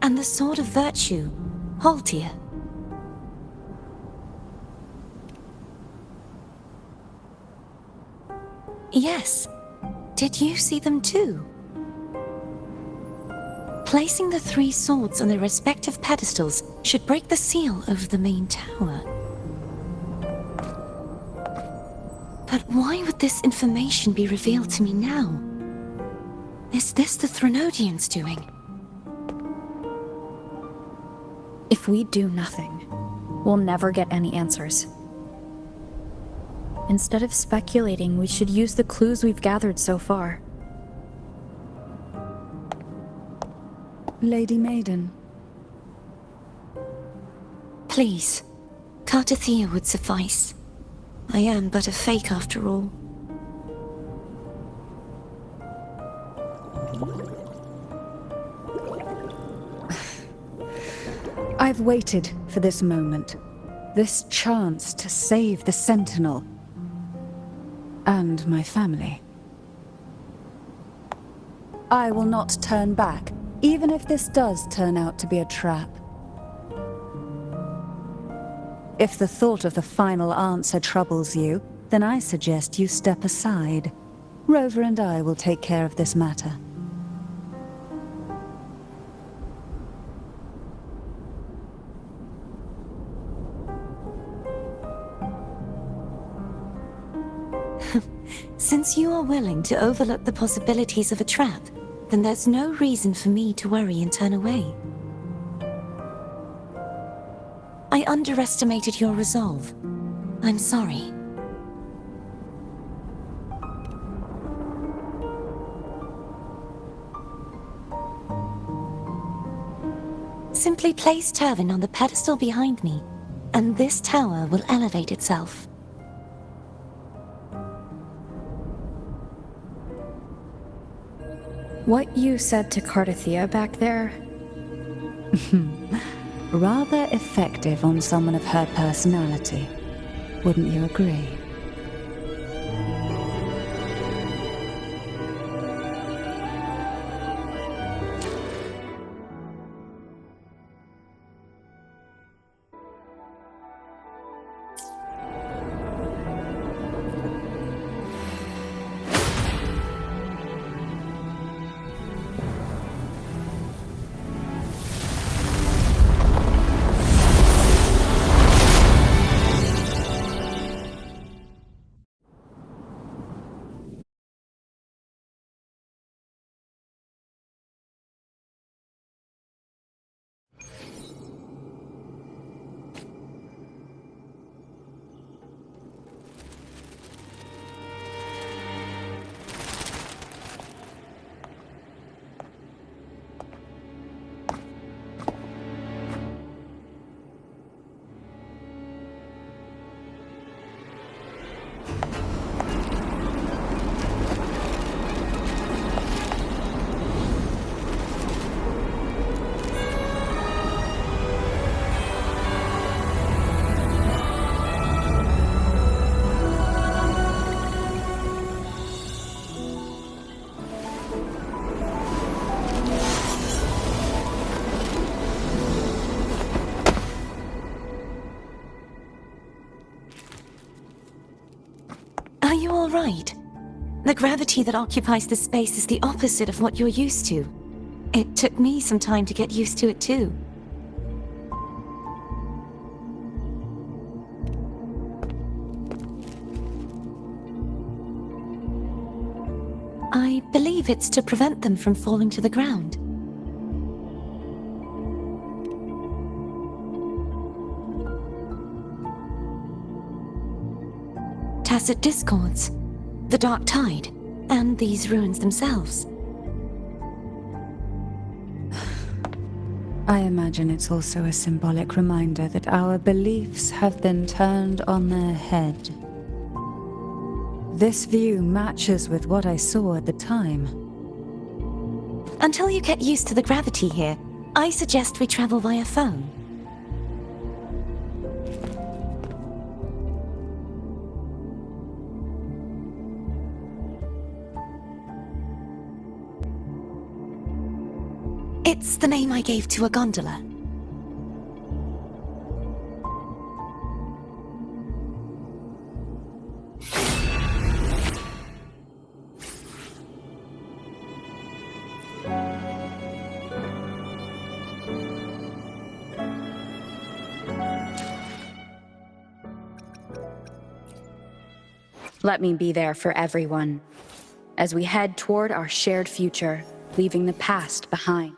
and the Sword of Virtue, Haltia. Yes. Did you see them too? Placing the 3 swords on their respective pedestals should break the seal over the main tower. But why would this information be revealed to me now? Is this the Threnodians' doing? If we do nothing, we'll never get any answers. Instead of speculating, we should use the clues we've gathered so far. Lady Maiden. Please, Cartathea would suffice. I am but a fake after all. I've waited for this moment. This chance to save the Sentinel. And my family. I will not turn back, even if this does turn out to be a trap. If the thought of the final answer troubles you, then I suggest you step aside. Rover and I will take care of this matter. Since you are willing to overlook the possibilities of a trap, then there's no reason for me to worry and turn away. I underestimated your resolve. I'm sorry. Simply place Turvin on the pedestal behind me, and this tower will elevate itself. What you said to Cardathea back there? Rather effective on someone of her personality. Wouldn't you agree? Are you all right? The gravity that occupies this space is the opposite of what you're used to. It took me some time to get used to it too. I believe it's to prevent them from falling to the ground. Tacit discords, the dark tide, and these ruins themselves. I imagine it's also a symbolic reminder that our beliefs have been turned on their head. This view matches with what I saw at the time. Until you get used to the gravity here, I suggest we travel via phone. It's the name I gave to a gondola. Let me be there for everyone, as we head toward our shared future, leaving the past behind.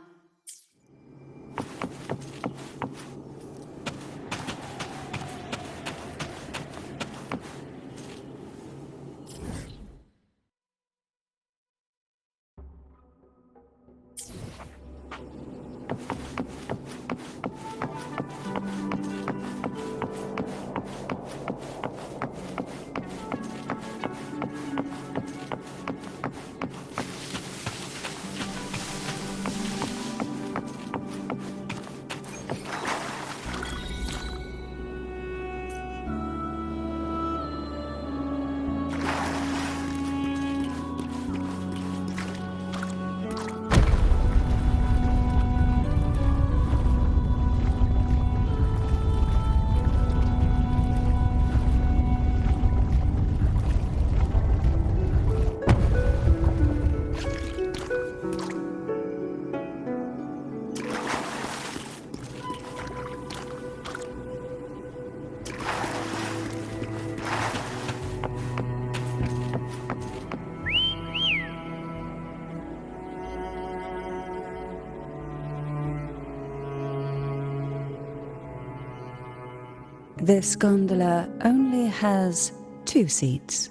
This gondola only has 2 seats.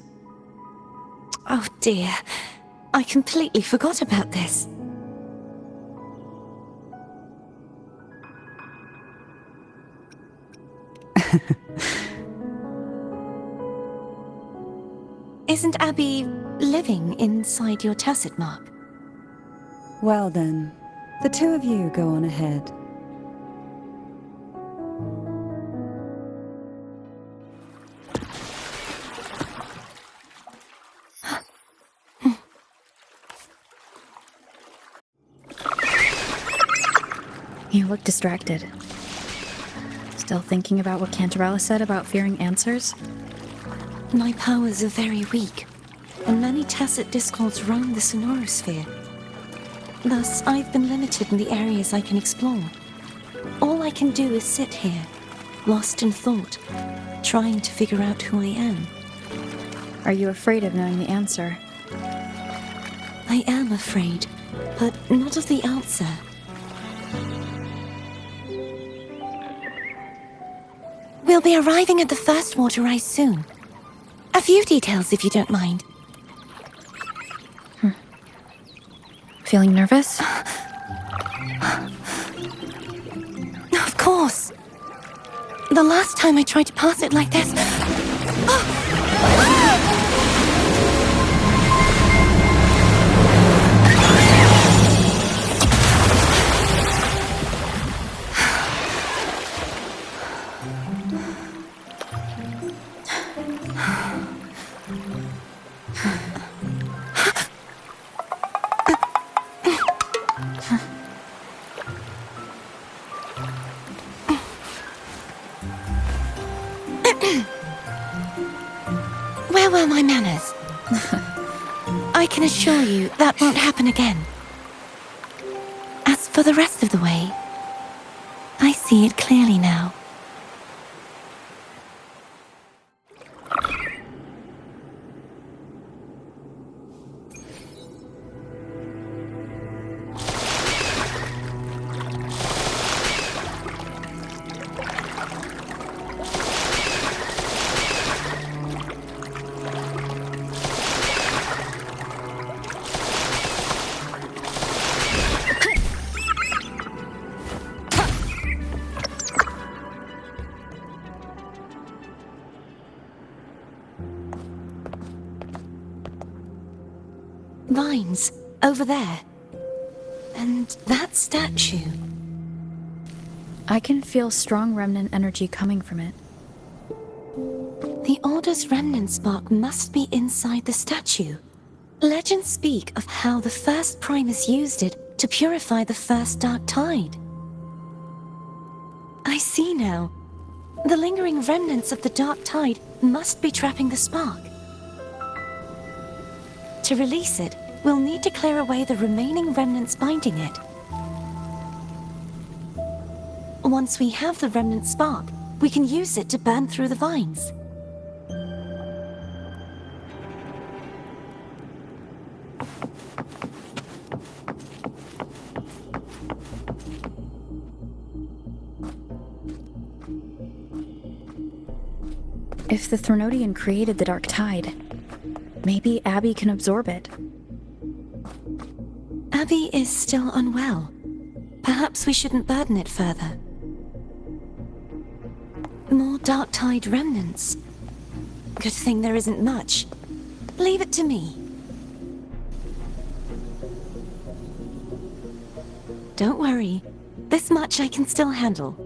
Oh dear, I completely forgot about this. Isn't Abby living inside your tacit mark? Well then, the two of you go on ahead. You look distracted. Still thinking about what Cantarella said about fearing answers? My powers are very weak, and many tacit discords roam the sonorosphere. Thus, I've been limited in the areas I can explore. All I can do is sit here, lost in thought, trying to figure out who I am. Are you afraid of knowing the answer? I am afraid, but not of the answer. We'll be arriving at the first water rise soon. A few details, if you don't mind. Feeling nervous? Of course. The last time I tried to pass it like this... Where were my manners? I can assure you that won't happen again. As for the rest of the way, I see it clearly now. Vines, over there. And that statue. I can feel strong remnant energy coming from it. The Order's remnant spark must be inside the statue. Legends speak of how the first Primus used it to purify the first Dark Tide. I see now. The lingering remnants of the Dark Tide must be trapping the spark. To release it, we'll need to clear away the remaining remnants binding it. Once we have the remnant spark, we can use it to burn through the vines. If the Threnodian created the Dark Tide, maybe Abby can absorb it. Abby is still unwell. Perhaps we shouldn't burden it further. More Dark Tide remnants. Good thing there isn't much. Leave it to me. Don't worry. This much I can still handle.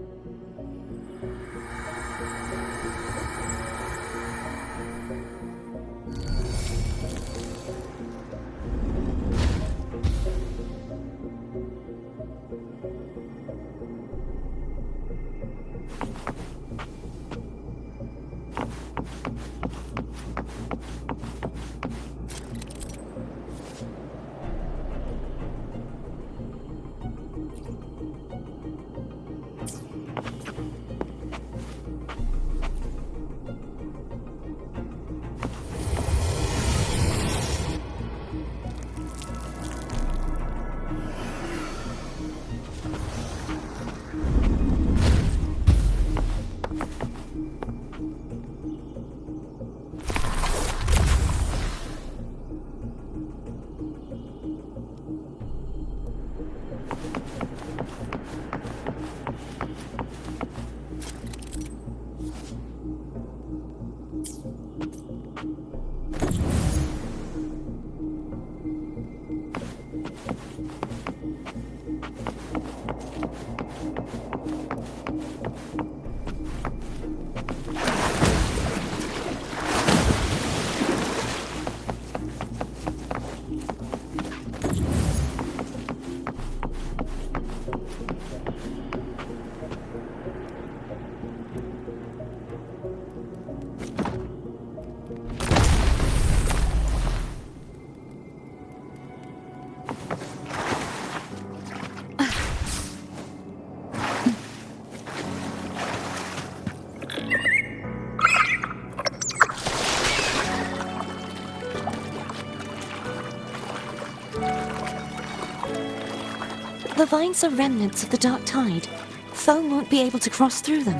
The vines are remnants of the dark tide. Foam won't be able to cross through them.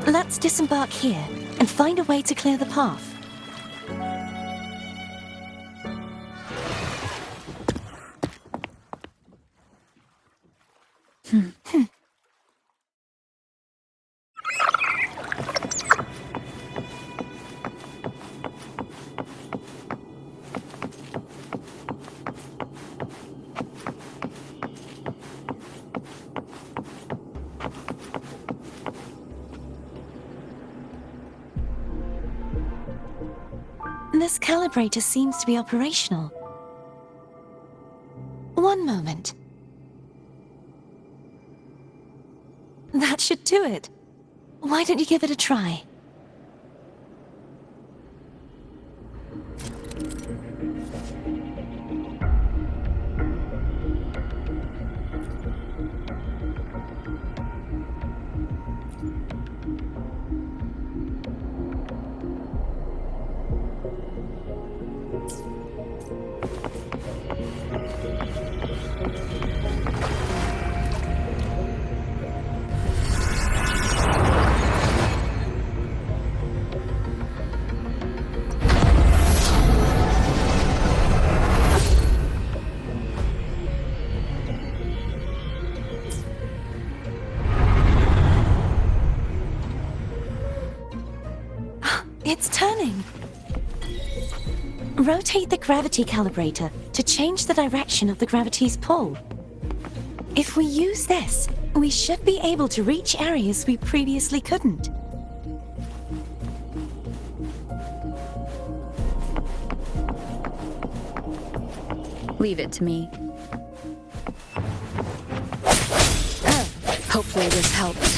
Let's disembark here and find a way to clear the path. This calibrator seems to be operational. One moment. That should do it. Why don't you give it a try? It's turning. Rotate the gravity calibrator to change the direction of the gravity's pull. If we use this, we should be able to reach areas we previously couldn't. Leave it to me. Hopefully this helps.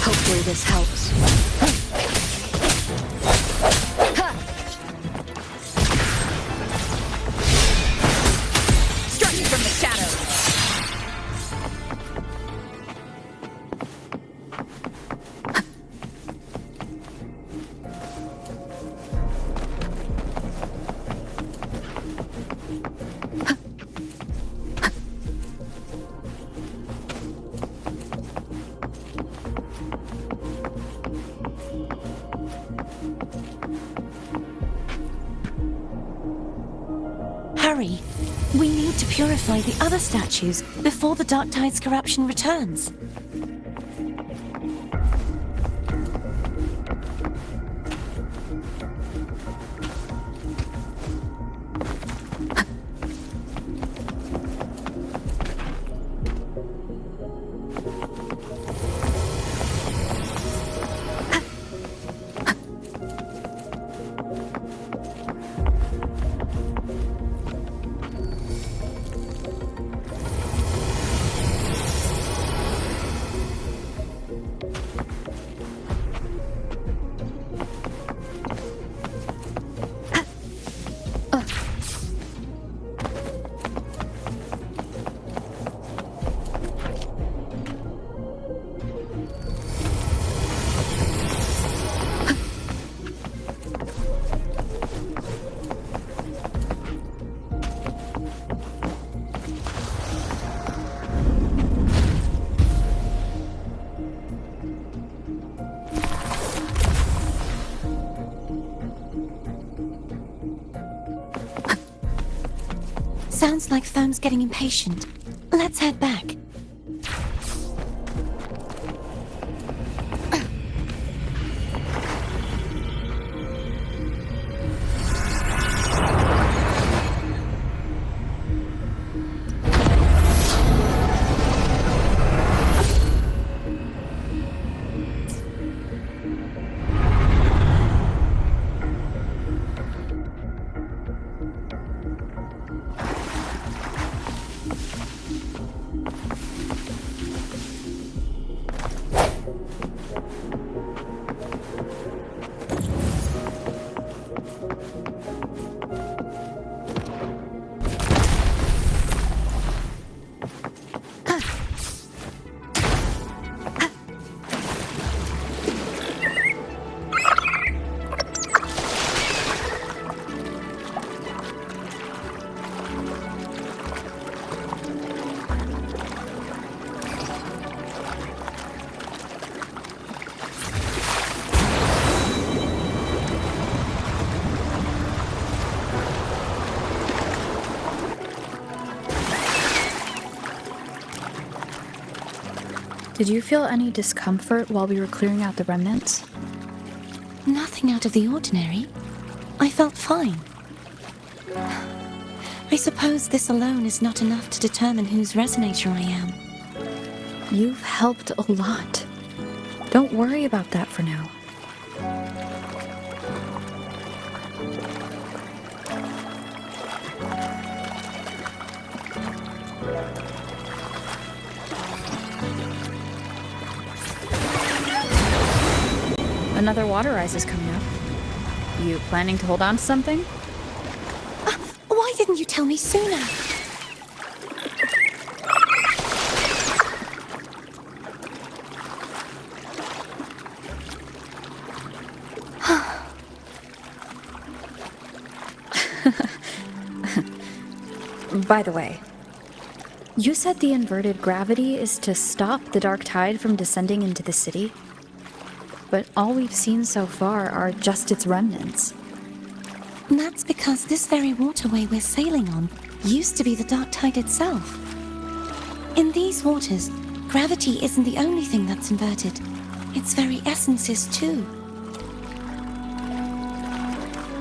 Hopefully this helps. Striking from the shadows. Hurry! We need to purify the other statues before the Dark Tide's corruption returns. Sounds like Foam's getting impatient. Let's head back. Did you feel any discomfort while we were clearing out the remnants? Nothing out of the ordinary. I felt fine. I suppose this alone is not enough to determine whose resonator I am. You've helped a lot. Don't worry about that for now. Another water rise is coming up. You planning to hold on to something? Why didn't you tell me sooner? By the way, you said the inverted gravity is to stop the dark tide from descending into the city? But all we've seen so far are just its remnants. That's because this very waterway we're sailing on used to be the dark tide itself. In these waters, gravity isn't the only thing that's inverted. Its very essence is too.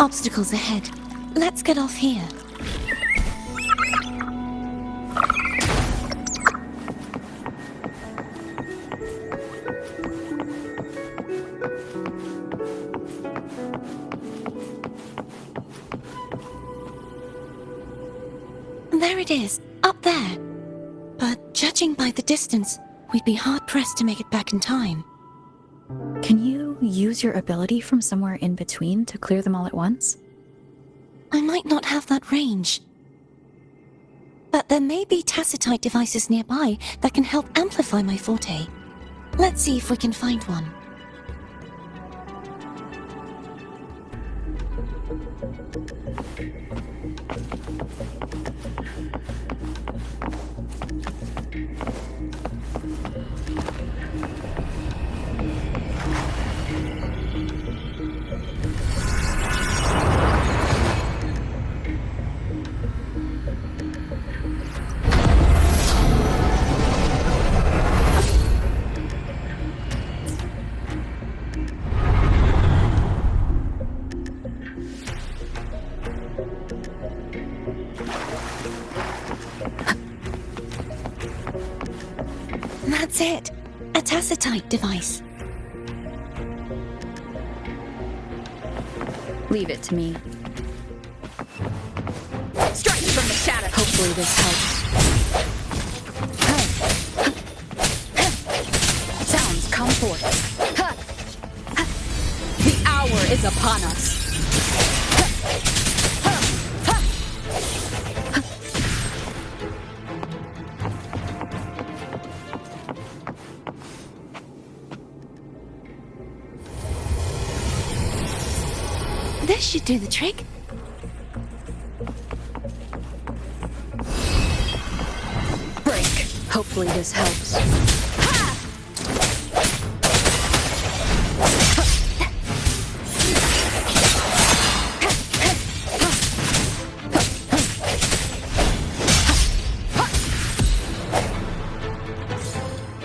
Obstacles ahead. Let's get off here. There it is, up there. But judging by the distance, we'd be hard-pressed to make it back in time. Can you use your ability from somewhere in between to clear them all at once? I might not have that range. But there may be tacitite devices nearby that can help amplify my forte. Let's see if we can find one. That's it. A tacitite device. Leave it to me. Strike from the shadow. Hopefully this helps. Sounds come forth. The hour is upon us. This should do the trick. Break. Hopefully this helps.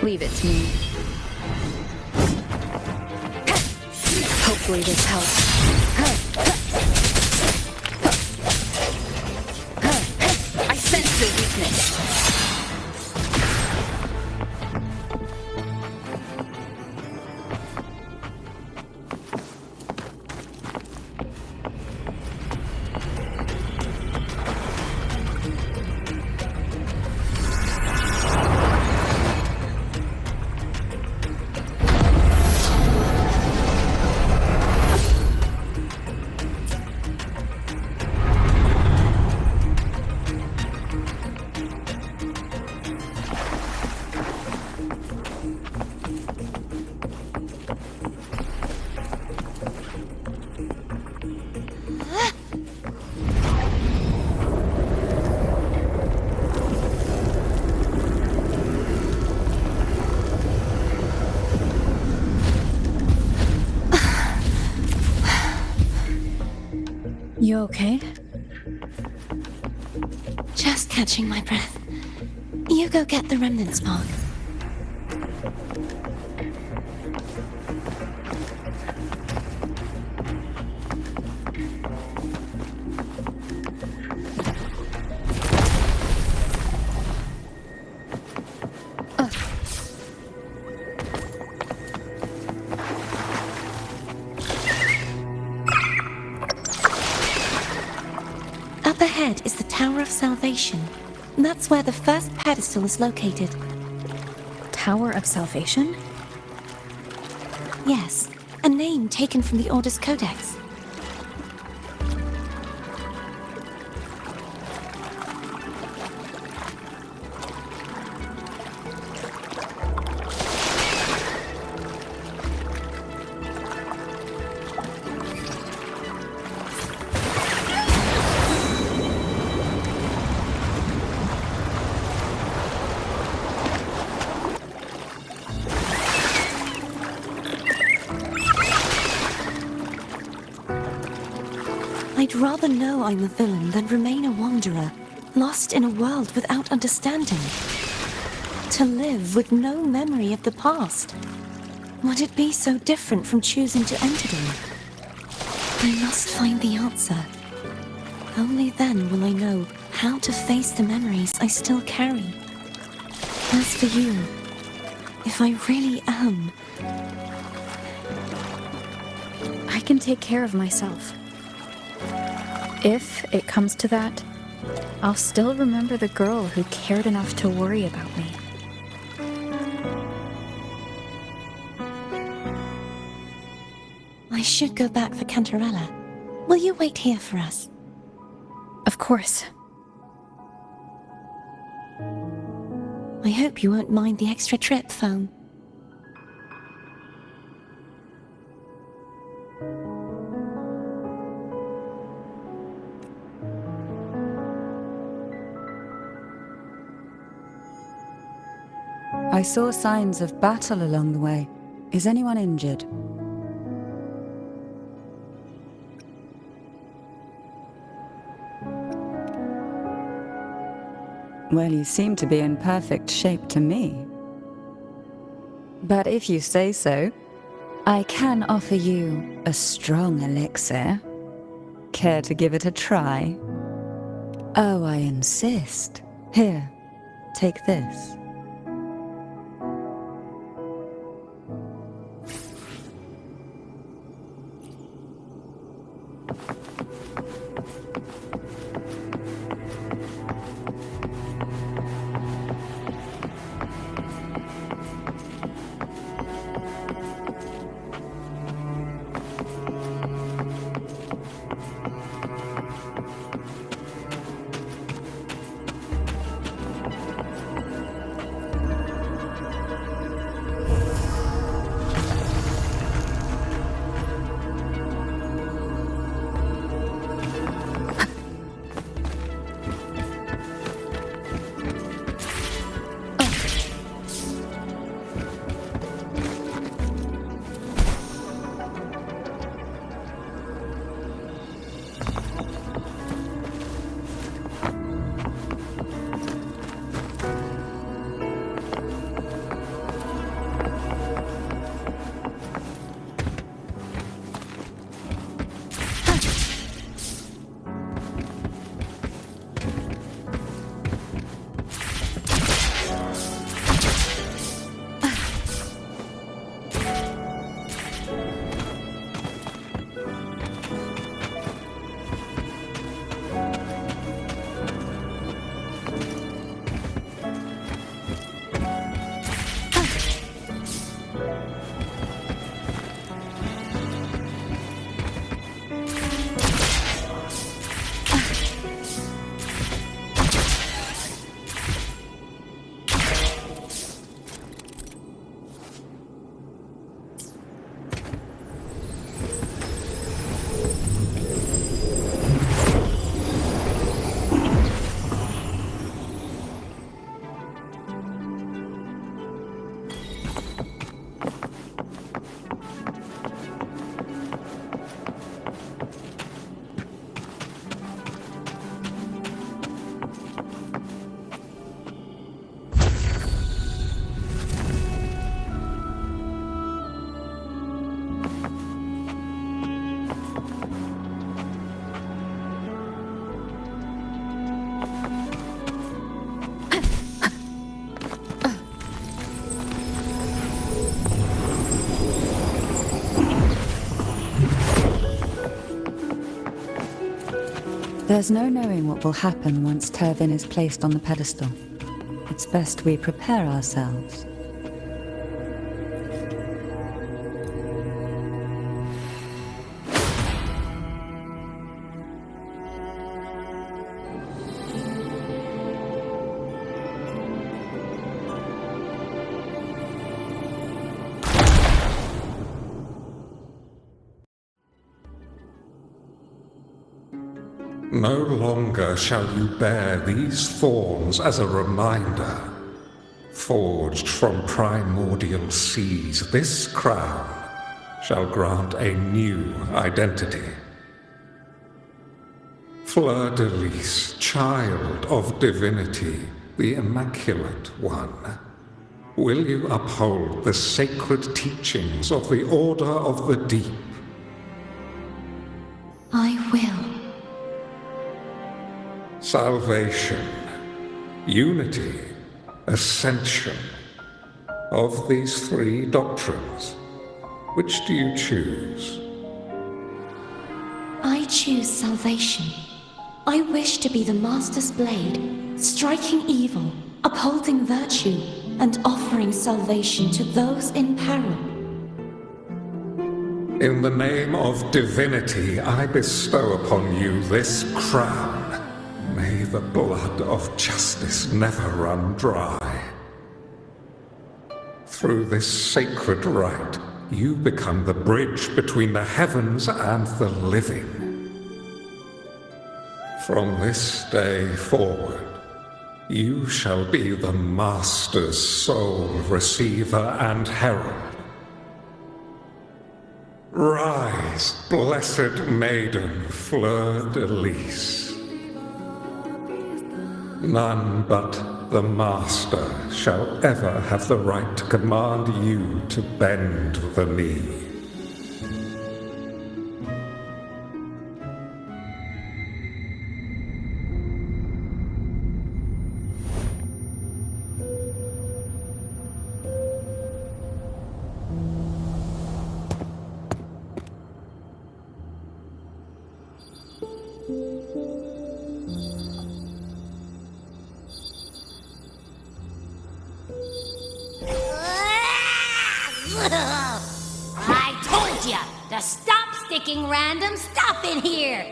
Leave it to me. Hopefully this helps. I sense your weakness. You okay? Just catching my breath. You go get the remnant spark. ahead is the Tower of Salvation. That's where the first pedestal is located. Tower of Salvation? Yes, a name taken from the Order's Codex. I'd rather know I'm a villain than remain a wanderer, lost in a world without understanding. To live with no memory of the past. Would it be so different from choosing to enter them? I must find the answer. Only then will I know how to face the memories I still carry. As for you, if I really am... I can take care of myself. If it comes to that, I'll still remember the girl who cared enough to worry about me. I should go back for Cantarella. Will you wait here for us? Of course. I hope you won't mind the extra trip, Foam. I saw signs of battle along the way. Is anyone injured? Well, you seem to be in perfect shape to me. But if you say so, I can offer you a strong elixir. Care to give it a try? Oh, I insist. Here, take this. There's no knowing what will happen once Turvin is placed on the pedestal. It's best we prepare ourselves. No longer shall you bear these thorns as a reminder. Forged from primordial seas, this crown shall grant a new identity. Fleur-de-Lis, child of divinity, the Immaculate One, will you uphold the sacred teachings of the Order of the Deep? I will. Salvation, unity, ascension. Of these three doctrines, which do you choose? I choose salvation. I wish to be the Master's blade, striking evil, upholding virtue, and offering salvation to those in peril. In the name of divinity, I bestow upon you this crown. May the blood of justice never run dry. Through this sacred rite, you become the bridge between the heavens and the living. From this day forward, you shall be the Master's sole receiver and herald. Rise, blessed maiden Fleur-de-Lis. None but the Master shall ever have the right to command you to bend the knee. I told ya to stop sticking random stuff in here!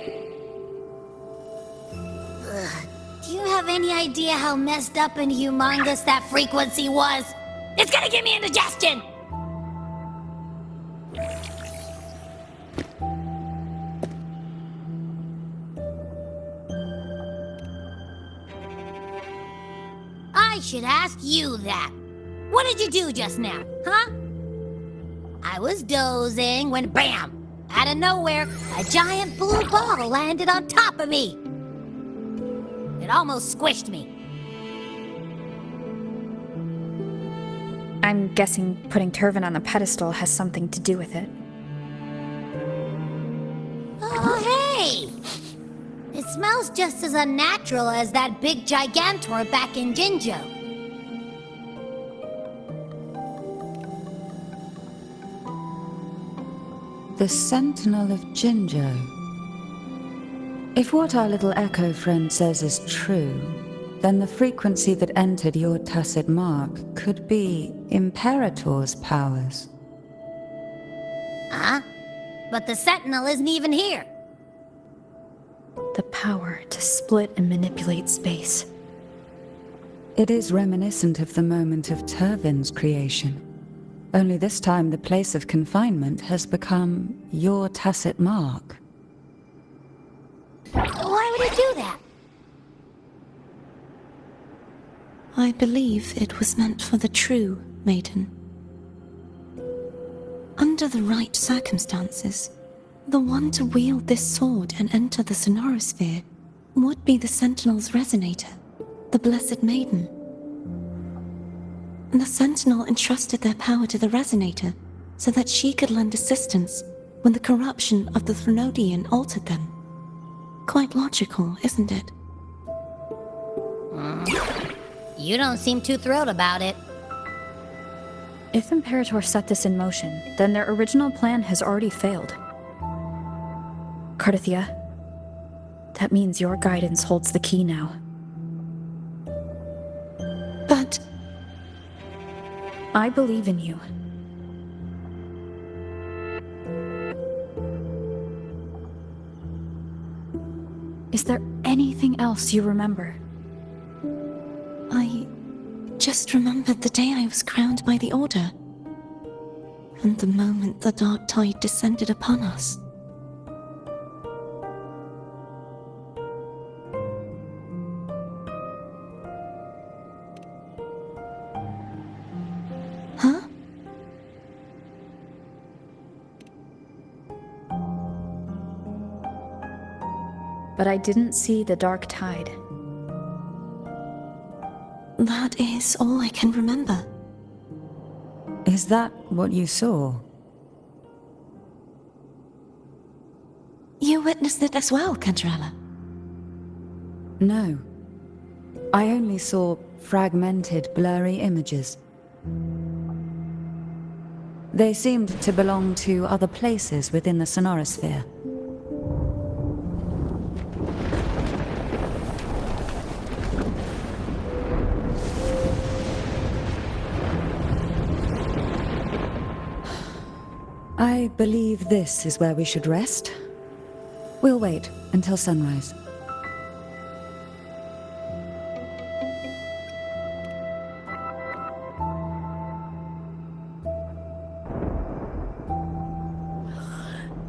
Do you have any idea how messed up and humongous that frequency was? It's gonna give me indigestion! I should ask you that. What did you do just now, huh? I was dozing when BAM! Out of nowhere, a giant blue ball landed on top of me. It almost squished me. I'm guessing putting Turvin on the pedestal has something to do with it. Oh, hey! It smells just as unnatural as that big gigantor back in Jinzhou. The Sentinel of Jinzhou. If what our little echo friend says is true, then the frequency that entered your tacit mark could be Imperator's powers. Huh? But the Sentinel isn't even here. The power to split and manipulate space. It is reminiscent of the moment of Turvin's creation. Only this time the place of confinement has become your tacit mark. Why would it do that? I believe it was meant for the true maiden. Under the right circumstances, the one to wield this sword and enter the sonorosphere would be the Sentinel's resonator, the Blessed Maiden. The Sentinel entrusted their power to the resonator so that she could lend assistance when the corruption of the Threnodian altered them. Quite logical, isn't it? You don't seem too thrilled about it. If Imperator set this in motion, then their original plan has already failed. Cardothea, That means your guidance holds the key now. But I believe in you. Is there anything else you remember? I just remembered the day I was crowned by the Order, and the moment the dark tide descended upon us. Huh? But I didn't see the dark tide. That is all I can remember. Is that what you saw? You witnessed it as well, Cantarella. No. I only saw fragmented, blurry images. They seemed to belong to other places within the sonorosphere. I believe this is where we should rest. We'll wait until sunrise.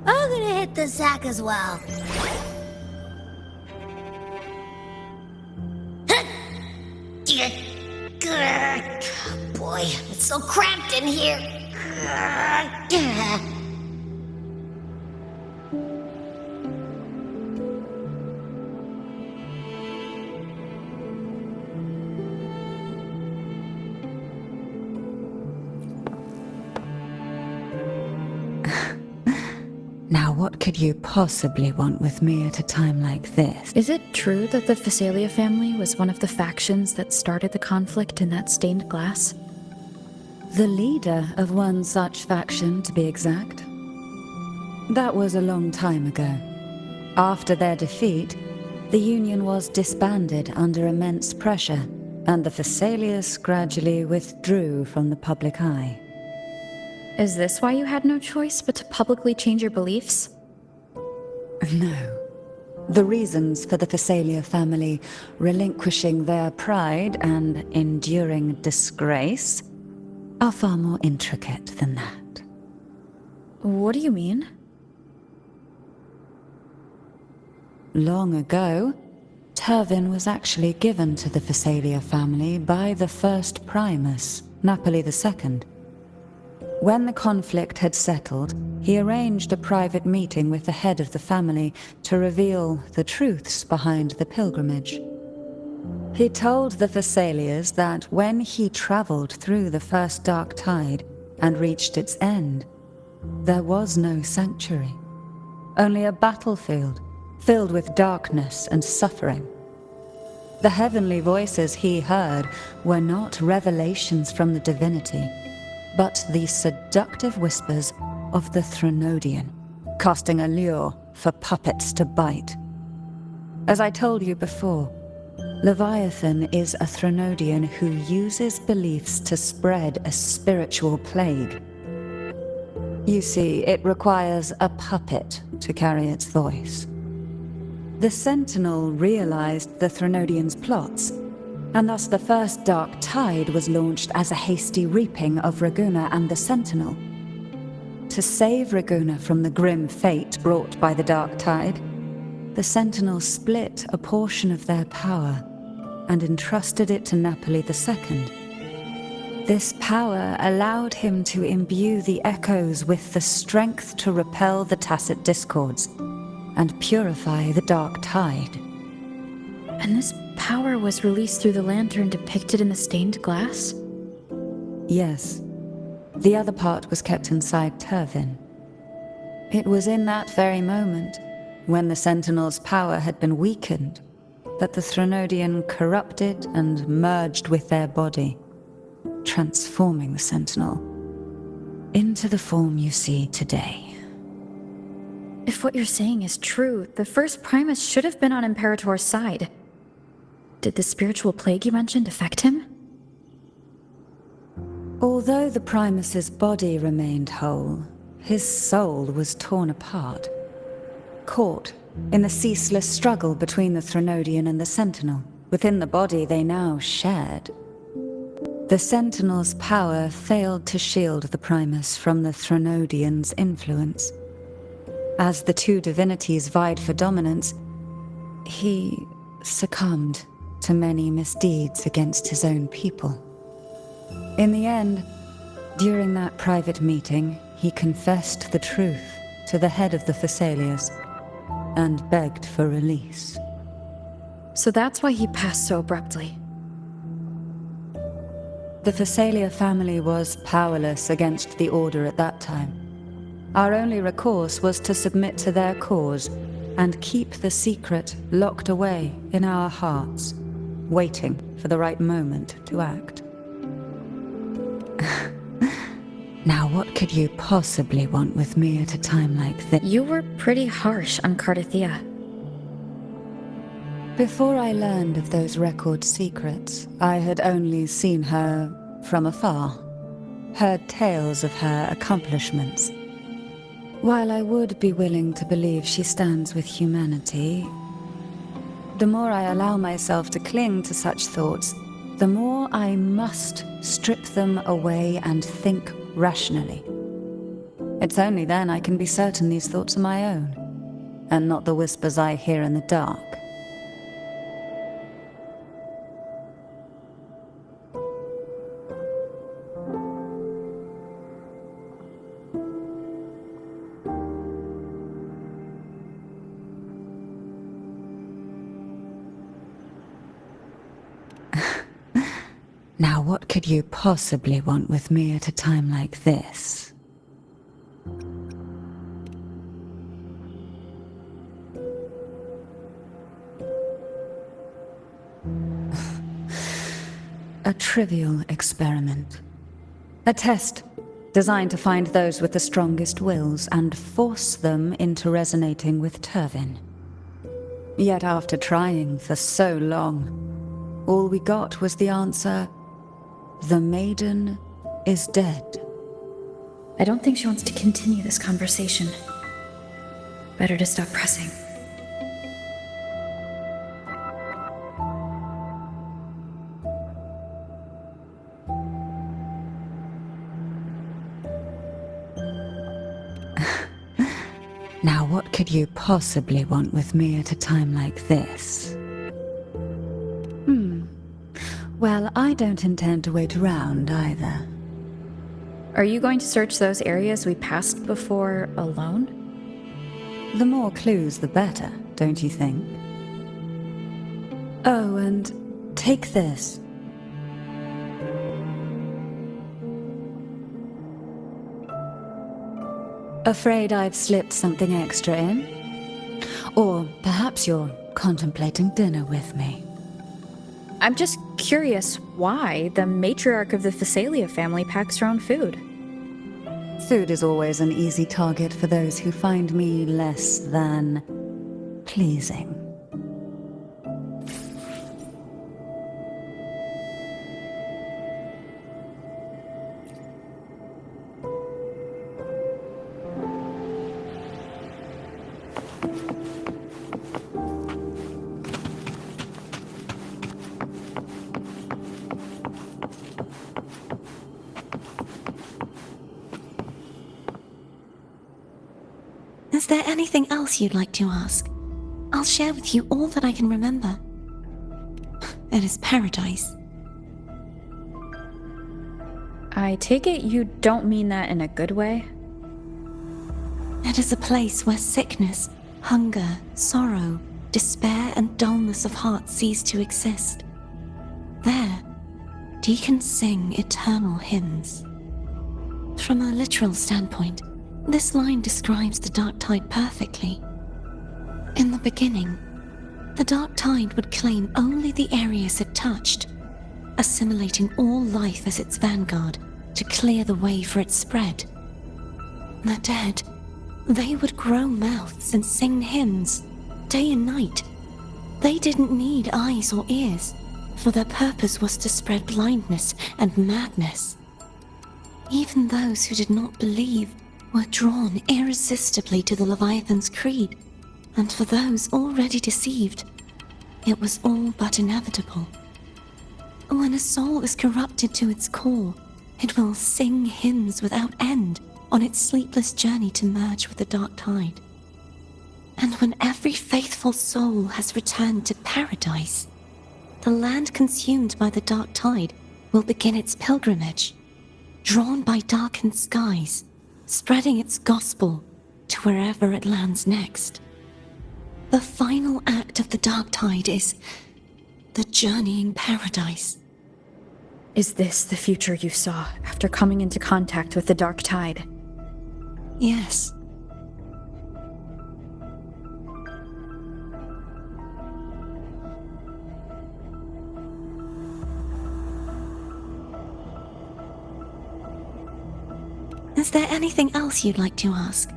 I'm gonna hit the sack as well. Boy, it's so cramped in here. Now, what could you possibly want with me at a time like this? Is it true that the Phasalia family was one of the factions that started the conflict in that stained glass? The leader of one such faction, to be exact. That was a long time ago. After their defeat, the Union was disbanded under immense pressure, and the Phasalias gradually withdrew from the public eye. Is this why you had no choice but to publicly change your beliefs? No. The reasons for the Phasalia family relinquishing their pride and enduring disgrace are far more intricate than that. What do you mean? Long ago, Turvin was actually given to the Phasalia family by the first Primus, Napoli II. When the conflict had settled, he arranged a private meeting with the head of the family to reveal the truths behind the pilgrimage. He told the Phasalias that when he traveled through the first dark tide and reached its end, there was no sanctuary, only a battlefield filled with darkness and suffering. The heavenly voices he heard were not revelations from the divinity, but the seductive whispers of the Threnodian, casting a lure for puppets to bite. As I told you before, Leviathan is a Threnodian who uses beliefs to spread a spiritual plague. You see, it requires a puppet to carry its voice. The Sentinel realized the Threnodian's plots, and thus the first dark tide was launched as a hasty reaping of Raguna and the Sentinel. To save Raguna from the grim fate brought by the dark tide, the Sentinel split a portion of their power and entrusted it to Napoli II. This power allowed him to imbue the echoes with the strength to repel the tacit discords and purify the dark tide. And this power was released through the lantern depicted in the stained glass? Yes. The other part was kept inside Turvin. It was in that very moment, when the Sentinel's power had been weakened, that the Threnodian corrupted and merged with their body, transforming the Sentinel into the form you see today. If what you're saying is true, the first Primus should have been on Imperator's side. Did the spiritual plague you mentioned affect him? Although the Primus's body remained whole, his soul was torn apart, caught in the ceaseless struggle between the Threnodian and the Sentinel. Within the body they now shared. The Sentinel's power failed to shield the Primus from the Threnodian's influence. As the two divinities vied for dominance, he succumbed to many misdeeds against his own people. In the end, during that private meeting, he confessed the truth to the head of the Thessalians and begged for release. So that's why he passed so abruptly. The Thessalia family was powerless against the Order at that time. Our only recourse was to submit to their cause and keep the secret locked away in our hearts, waiting for the right moment to act. Now what could you possibly want with me at a time like this? You were pretty harsh on Cardathea. Before I learned of those record secrets, I had only seen her from afar, heard tales of her accomplishments. While I would be willing to believe she stands with humanity, the more I allow myself to cling to such thoughts, the more I must strip them away and think rationally. It's only then I can be certain these thoughts are my own, and not the whispers I hear in the dark. Now what could you possibly want with me at a time like this? A trivial experiment. A test designed to find those with the strongest wills and force them into resonating with Turvin. Yet after trying for so long, all we got was the answer, "The maiden is dead." I don't think she wants to continue this conversation. Better to stop pressing. Now what could you possibly want with me at a time like this? Well, I don't intend to wait around either. Are you going to search those areas we passed before alone? The more clues, the better, don't you think? Oh, and take this. Afraid I've slipped something extra in? Or perhaps you're contemplating dinner with me. I'm just curious why the matriarch of the Thessalia family packs her own food. Food is always an easy target for those who find me less than pleasing. Is there anything else you'd like to ask? I'll share with you all that I can remember. It is paradise. I take it you don't mean that in a good way? It is a place where sickness, hunger, sorrow, despair, and dullness of heart cease to exist. There, deacons sing eternal hymns. From a literal standpoint, this line describes the dark tide perfectly. In the beginning, the dark tide would claim only the areas it touched, assimilating all life as its vanguard to clear the way for its spread. The dead, They would grow mouths and sing hymns, day and night. They didn't need eyes or ears, for their purpose was to spread blindness and madness. Even those who did not believe were drawn irresistibly to the Leviathan's creed, and for those already deceived, it was all but inevitable. When a soul is corrupted to its core, it will sing hymns without end on its sleepless journey to merge with the dark tide. And when every faithful soul has returned to paradise, the land consumed by the dark tide will begin its pilgrimage, drawn by darkened skies, spreading its gospel to wherever it lands next. The final act of the dark tide is the journeying paradise. Is this the future you saw after coming into contact with the dark tide? Yes. Is there anything else you'd like to ask?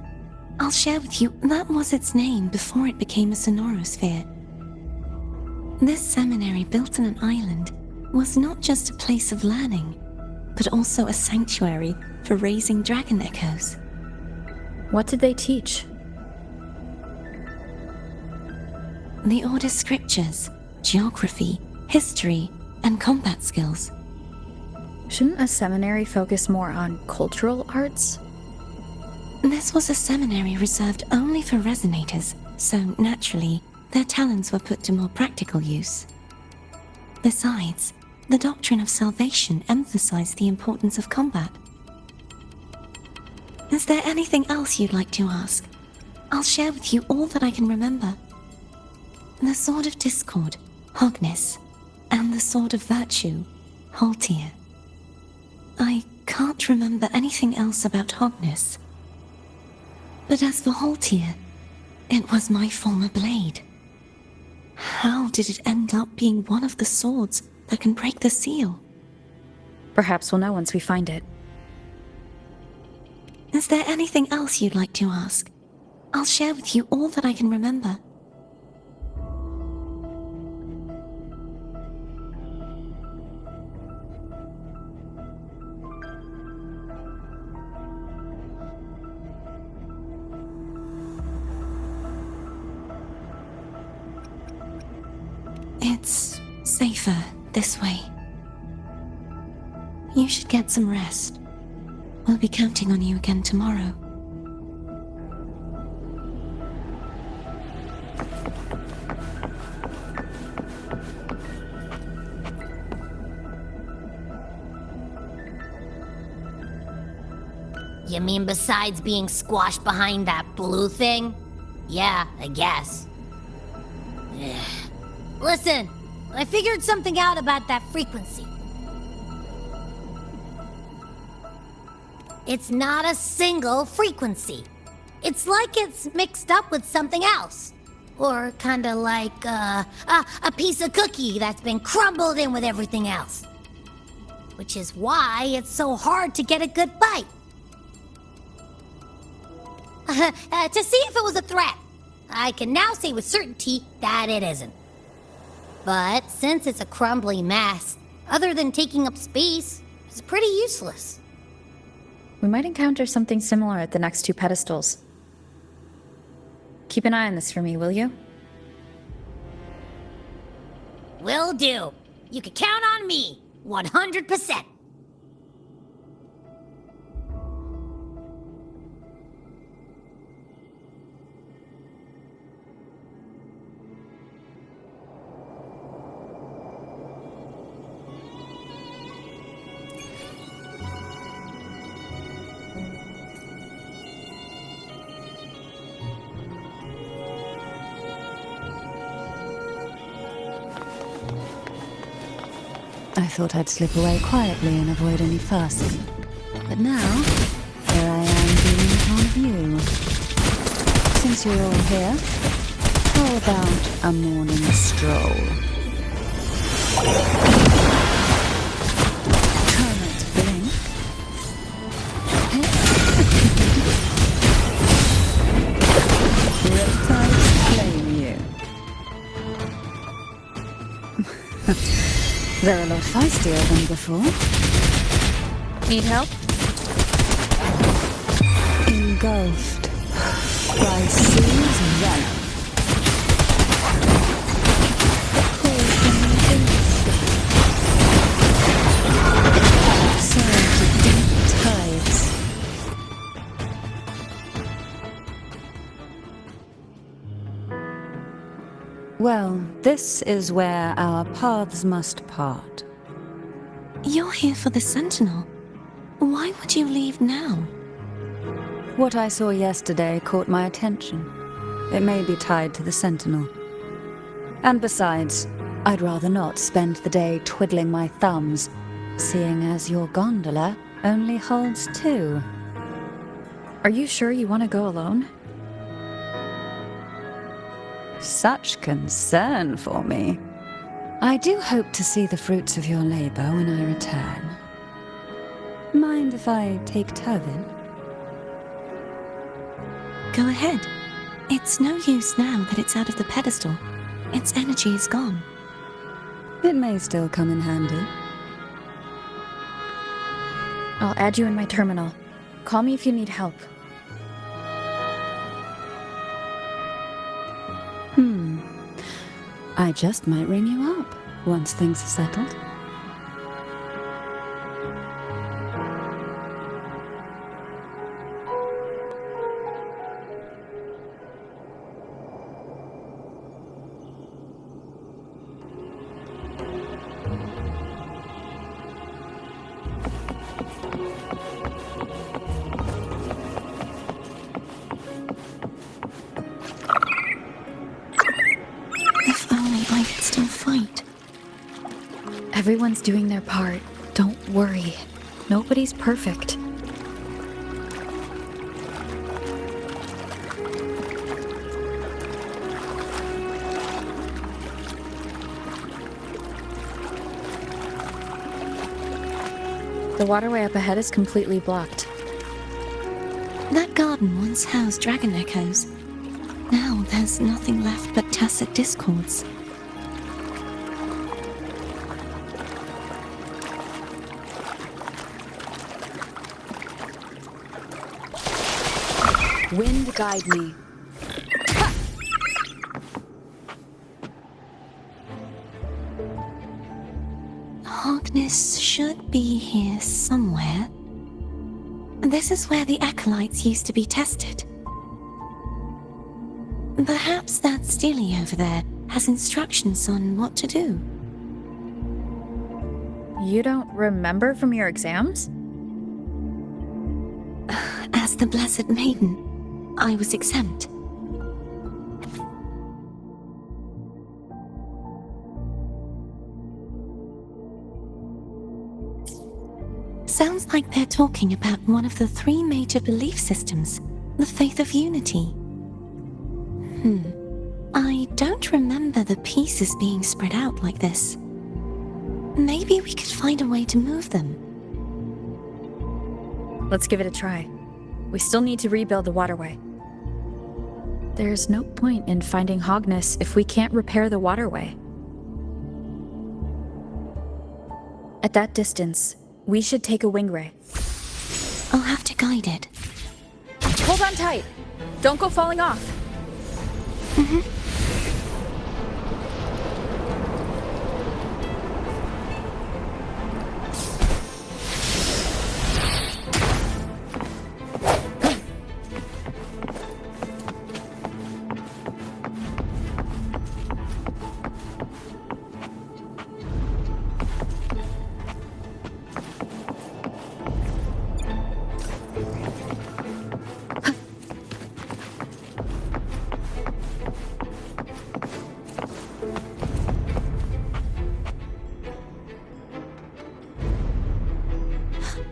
I'll share with you that was its name before it became a sonorosphere. This seminary, built on an island, was not just a place of learning, but also a sanctuary for raising dragon echoes. What did they teach? The Order's scriptures, geography, history, and combat skills. Shouldn't a seminary focus more on cultural arts? This was a seminary reserved only for resonators, so naturally, their talents were put to more practical use. Besides, the doctrine of salvation emphasized the importance of combat. Is there anything else you'd like to ask? I'll share with you all that I can remember. The Sword of Discord, Hogness, and the Sword of Virtue, Haltir. I can't remember anything else about Hogness. But as for Haltir, it was my former blade. How did it end up being one of the swords that can break the seal? Perhaps we'll know once we find it. Is there anything else you'd like to ask? I'll share with you all that I can remember. It's safer this way. You should get some rest. We'll be counting on you again tomorrow. You mean besides being squashed behind that blue thing? Yeah, I guess. Listen, I figured something out about that frequency. It's not a single frequency. It's like it's mixed up with something else. Or kinda like a piece of cookie that's been crumbled in with everything else. Which is why it's so hard to get a good bite. To see if it was a threat, I can now say with certainty that it isn't. But since it's a crumbly mess, other than taking up space, it's pretty useless. We might encounter something similar at the next two pedestals. Keep an eye on this for me, will you? Will do. You can count on me, 100%. I thought I'd slip away quietly and avoid any fuss. But now, here I am dealing with one of you. Since you're all here, how about a morning stroll? Try not to blink. They're a lot feistier than before. Need help? Engulfed by seas venom. Surge of deep tides. Well, this is where our paths must part. You're here for the Sentinel. Why would you leave now? What I saw yesterday caught my attention. It may be tied to the Sentinel. And besides, I'd rather not spend the day twiddling my thumbs, seeing as your gondola only holds 2. Are you sure you want to go alone? Such concern for me. I do hope to see the fruits of your labor when I return. Mind if I take Turvin? Go ahead. It's no use now that it's out of the pedestal. Its energy is gone. It may still come in handy. I'll add you in my terminal. Call me if you need help. I just might ring you up once things are settled. If only I could still fight. Everyone's doing their part. Don't worry. Nobody's perfect. The waterway up ahead is completely blocked. That garden once housed dragon echoes. Now there's nothing left but tacit discords. Wind guide me. Harkness should be here somewhere. This is where the acolytes used to be tested. Perhaps that Steely over there has instructions on what to do. You don't remember from your exams? As the Blessed Maiden, I was exempt. Sounds like they're talking about one of the 3 major belief systems, the faith of unity. I don't remember the pieces being spread out like this. Maybe we could find a way to move them. Let's give it a try. We still need to rebuild the waterway. There's no point in finding Hogness if we can't repair the waterway. At that distance, we should take a wing ray. I'll have to guide it. Hold on tight! Don't go falling off!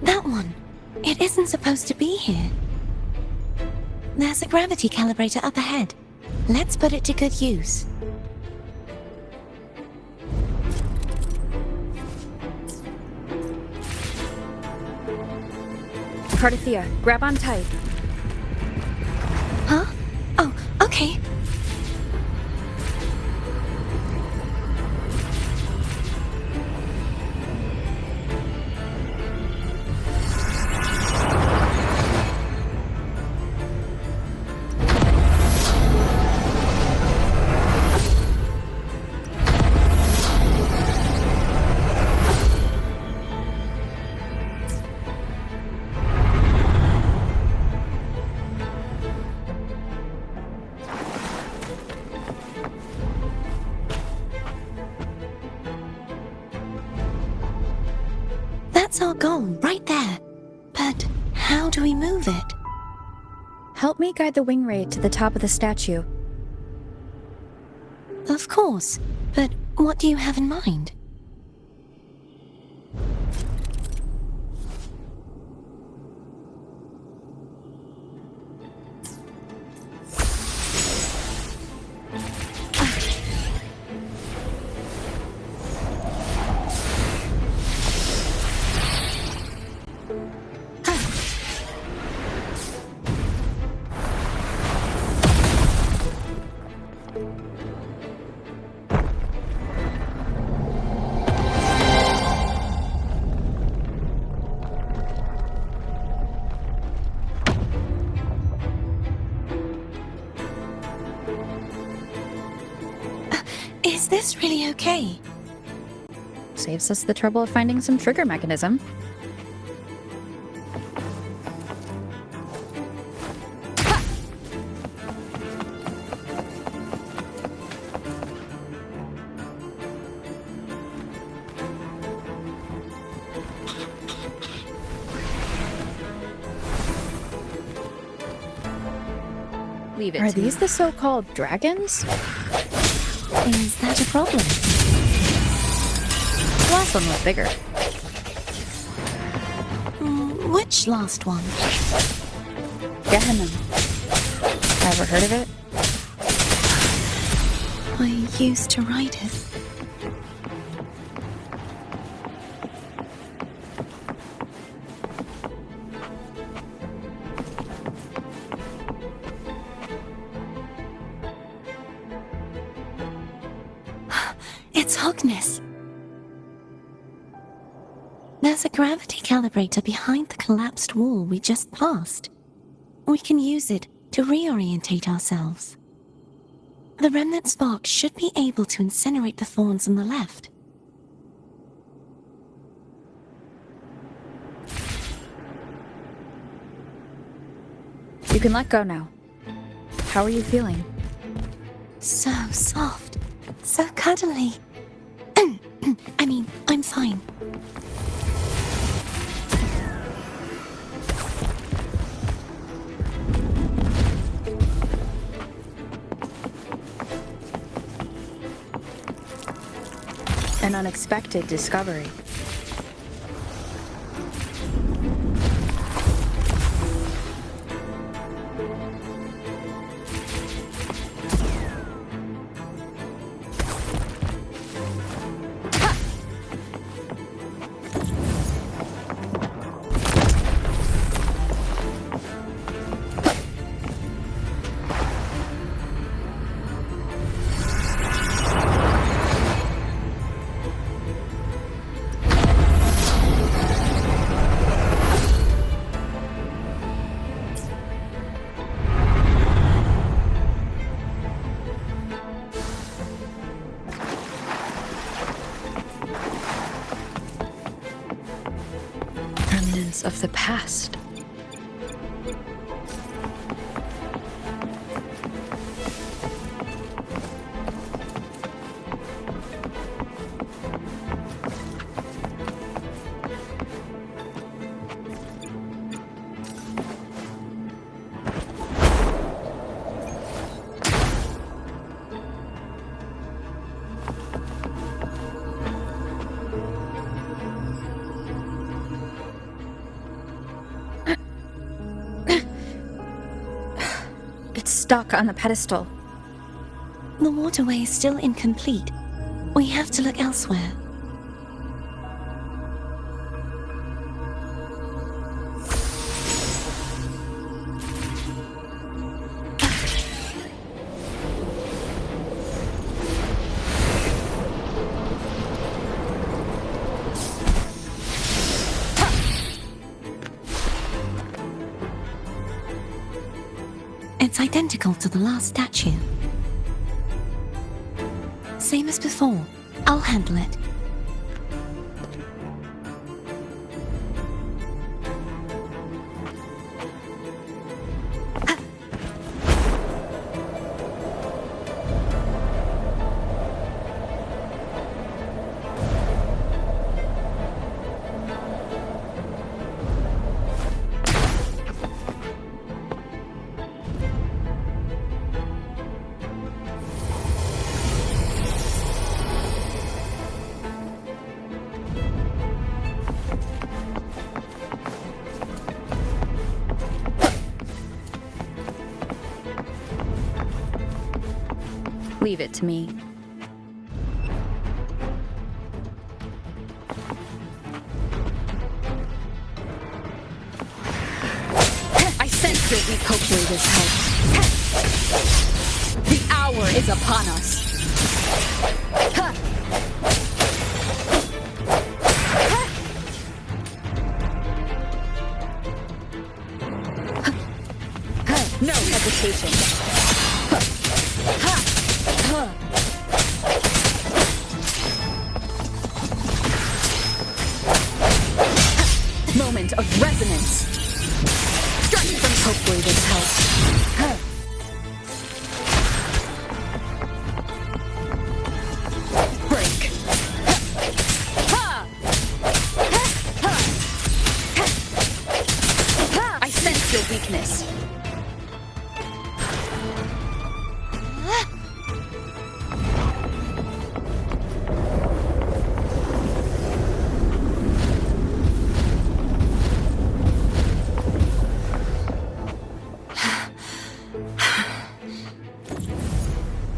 That one. It isn't supposed to be here. There's a gravity calibrator up ahead. Let's put it to good use. Cardathea, grab on tight. Huh? Oh, okay. our goal, right there. But how do we move it? Help me guide the wing ray to the top of the statue. Of course, but what do you have in mind? Is this really okay? Saves us the trouble of finding some trigger mechanism. Leave it Are to these the so-called dragons? Is that a problem? The last one was bigger. Which last one? Gehenna. Ever heard of it? I used to ride it. It's Hogness. There's a gravity calibrator behind the collapsed wall we just passed. We can use it to reorientate ourselves. The remnant spark should be able to incinerate the thorns on the left. You can let go now. How are you feeling? So soft, so cuddly. I mean, I'm fine. An unexpected discovery. Remnants of the past. It's stuck on the pedestal. The waterway is still incomplete. We have to look elsewhere. It's identical to the last statue. Same as before. I'll handle it. Leave it to me. I sense your weak. Hopefully this helps. The hour is upon us. No hesitation. Moment of resonance. Strike from. Hopefully this helps. Break. I sense your weakness.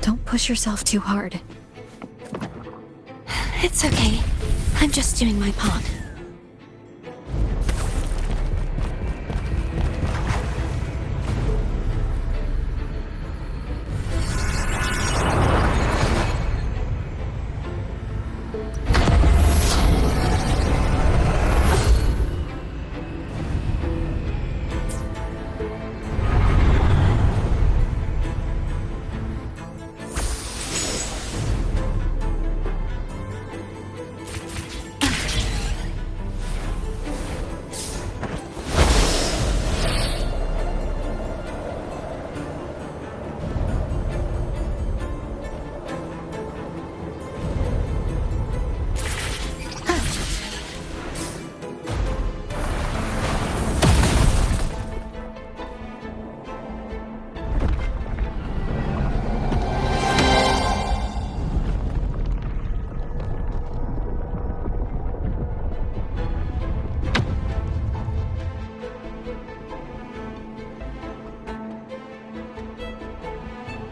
Don't push yourself too hard. It's okay. I'm just doing my part.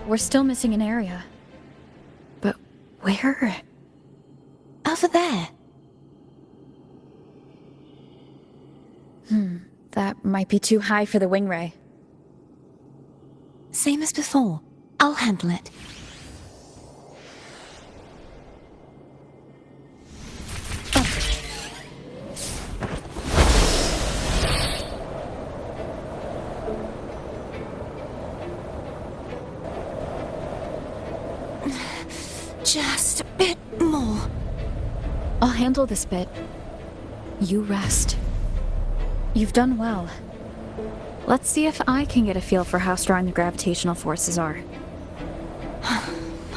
We're still missing an area. But where? Over there. That might be too high for the wing ray. Same as before. I'll handle it. Just a bit more. I'll handle this bit. You rest. You've done well. Let's see if I can get a feel for how strong the gravitational forces are.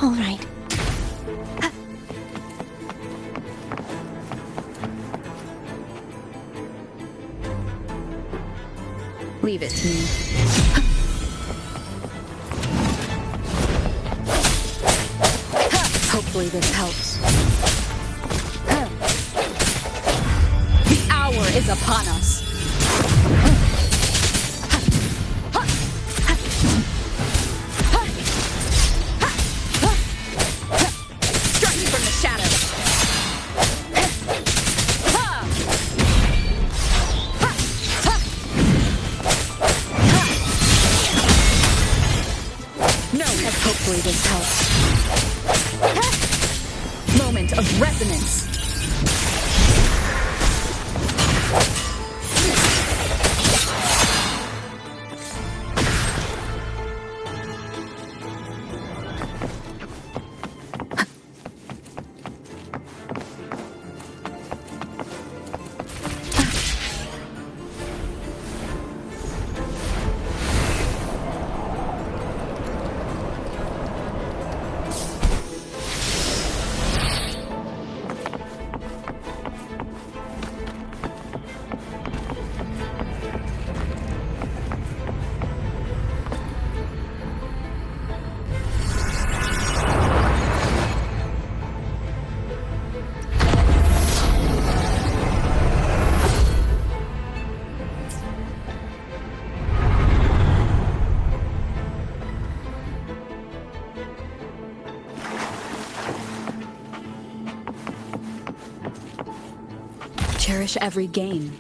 All right. Leave it to me. Hopefully this helps. The hour is upon us. Strike from the shadows. No, hopefully this helps. Moment of resonance. Cherish every gain.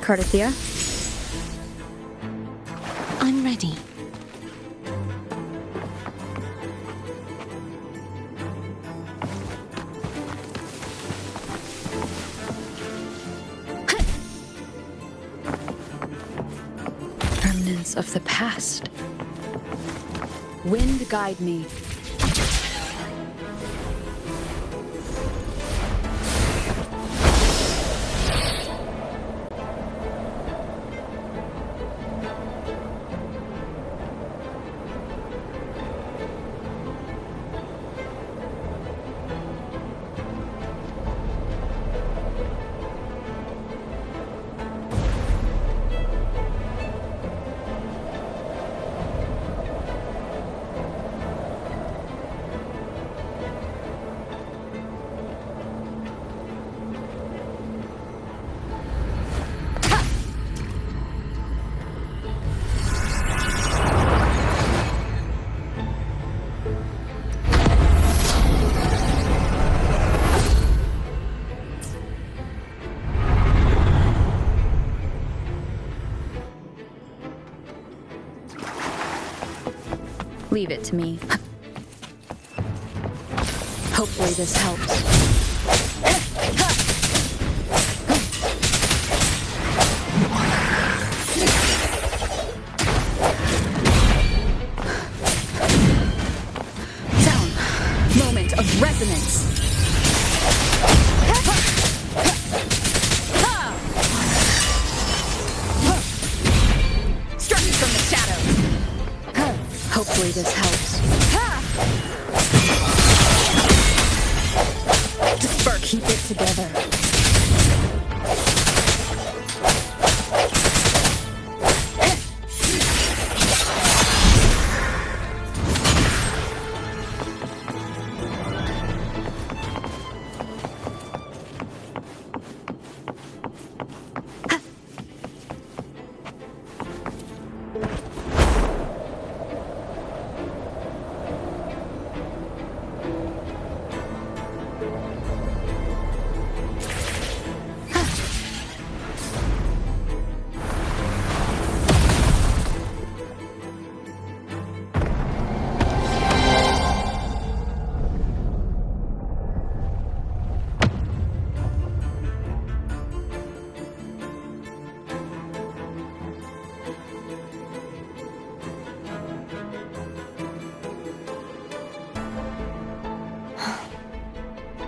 Cardathia? I'm ready. Remnants of the past. Wind guide me. Leave it to me. Hopefully this helps. Sound. Moment of resonance. Struck from the shadows. Hopefully this helps. Disper, keep it together.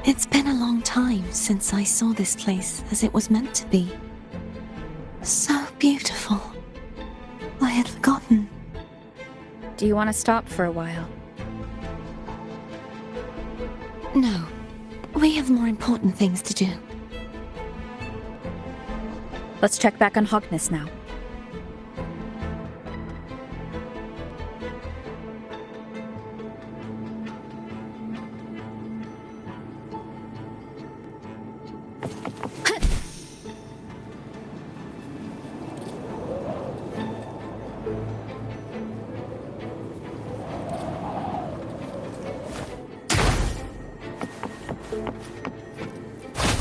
It's been a long time since I saw this place as it was meant to be. So beautiful. I had forgotten. Do you want to stop for a while? No. We have more important things to do. Let's check back on Hogness now.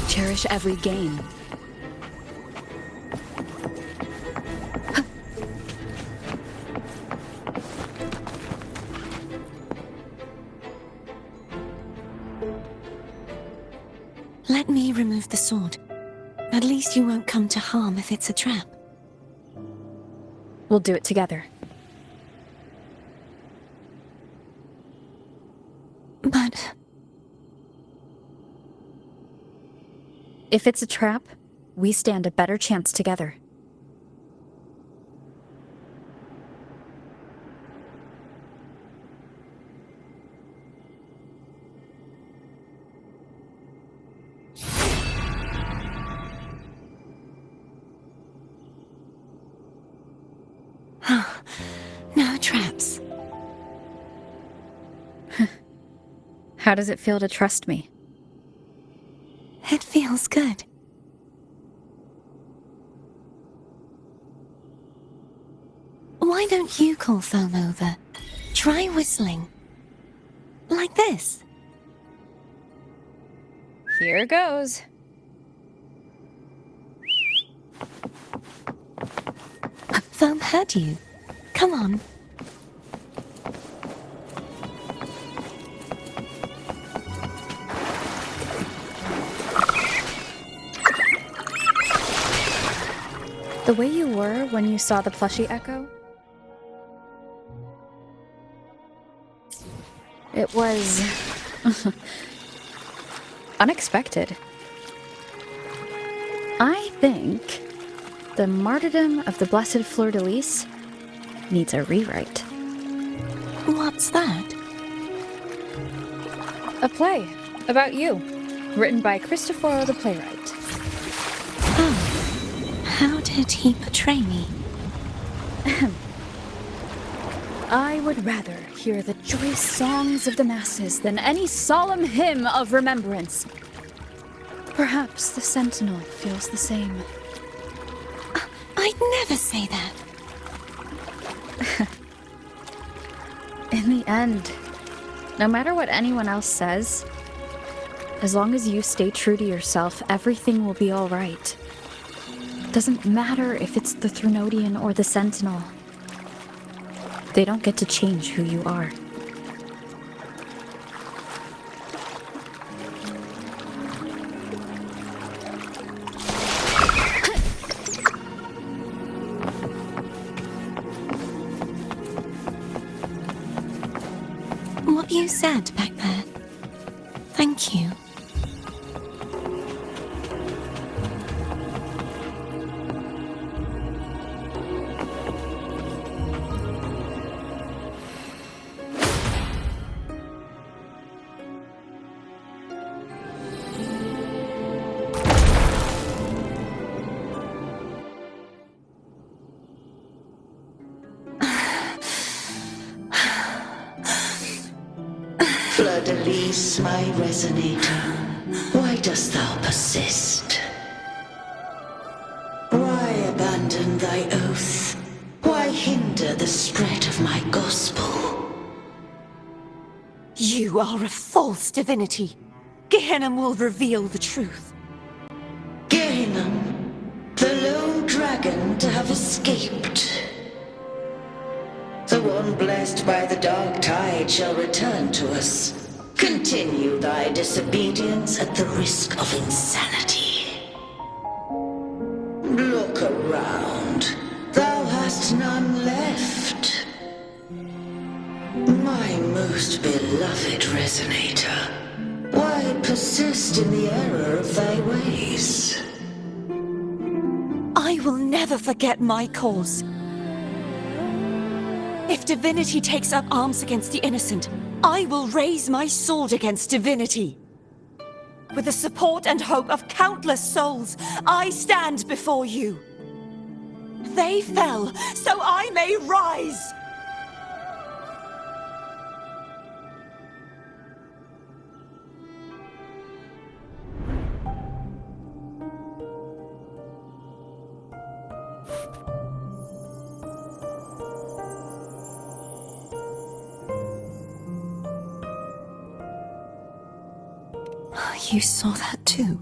Cherish every gain. Let me remove the sword. At least you won't come to harm if it's a trap. We'll do it together. But if it's a trap, we stand a better chance together. No traps. How does it feel to trust me? It feels good. Why don't you call Foam over? Try whistling. Like this. Here goes. Foam heard you. Come on. The way you were when you saw the plushie Echo? It was... unexpected. I think the martyrdom of the Blessed Fleur-de-Lis needs a rewrite. What's that? A play about you, written by Cristoforo the playwright. Oh, how did he portray me? I would rather hear the joyous songs of the masses than any solemn hymn of remembrance. Perhaps the Sentinel feels the same. I'd never say that. In the end, no matter what anyone else says, as long as you stay true to yourself, everything will be all right. Doesn't matter if it's the Threnodian or the Sentinel. They don't get to change who you are. What you said back there. Thank you. Fleur-de-Lis, my resonator, why dost thou persist? Why abandon thy oath? Why hinder the spread of my gospel? You are a false divinity. Gehenna will reveal the truth. Gehenna, the lone dragon to have escaped. The one blessed by the dark tide shall return to us. Continue thy disobedience at the risk of insanity. Look around. Thou hast none left. My most beloved resonator, why persist in the error of thy ways? I will never forget my cause. If divinity takes up arms against the innocent, I will raise my sword against divinity. With the support and hope of countless souls, I stand before you. They fell, so I may rise! You saw that too?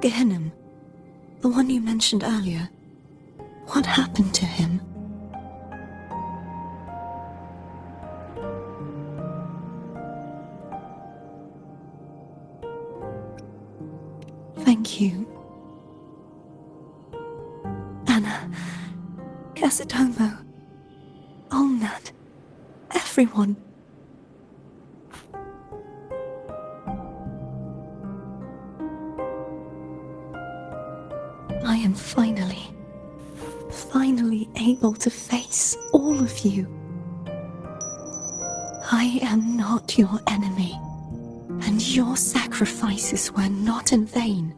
Gehenna, the one you mentioned earlier. What happened to him? Thank you. Anna, Casatomo, Olnat, everyone. I am finally able to face all of you. I am not your enemy, and your sacrifices were not in vain.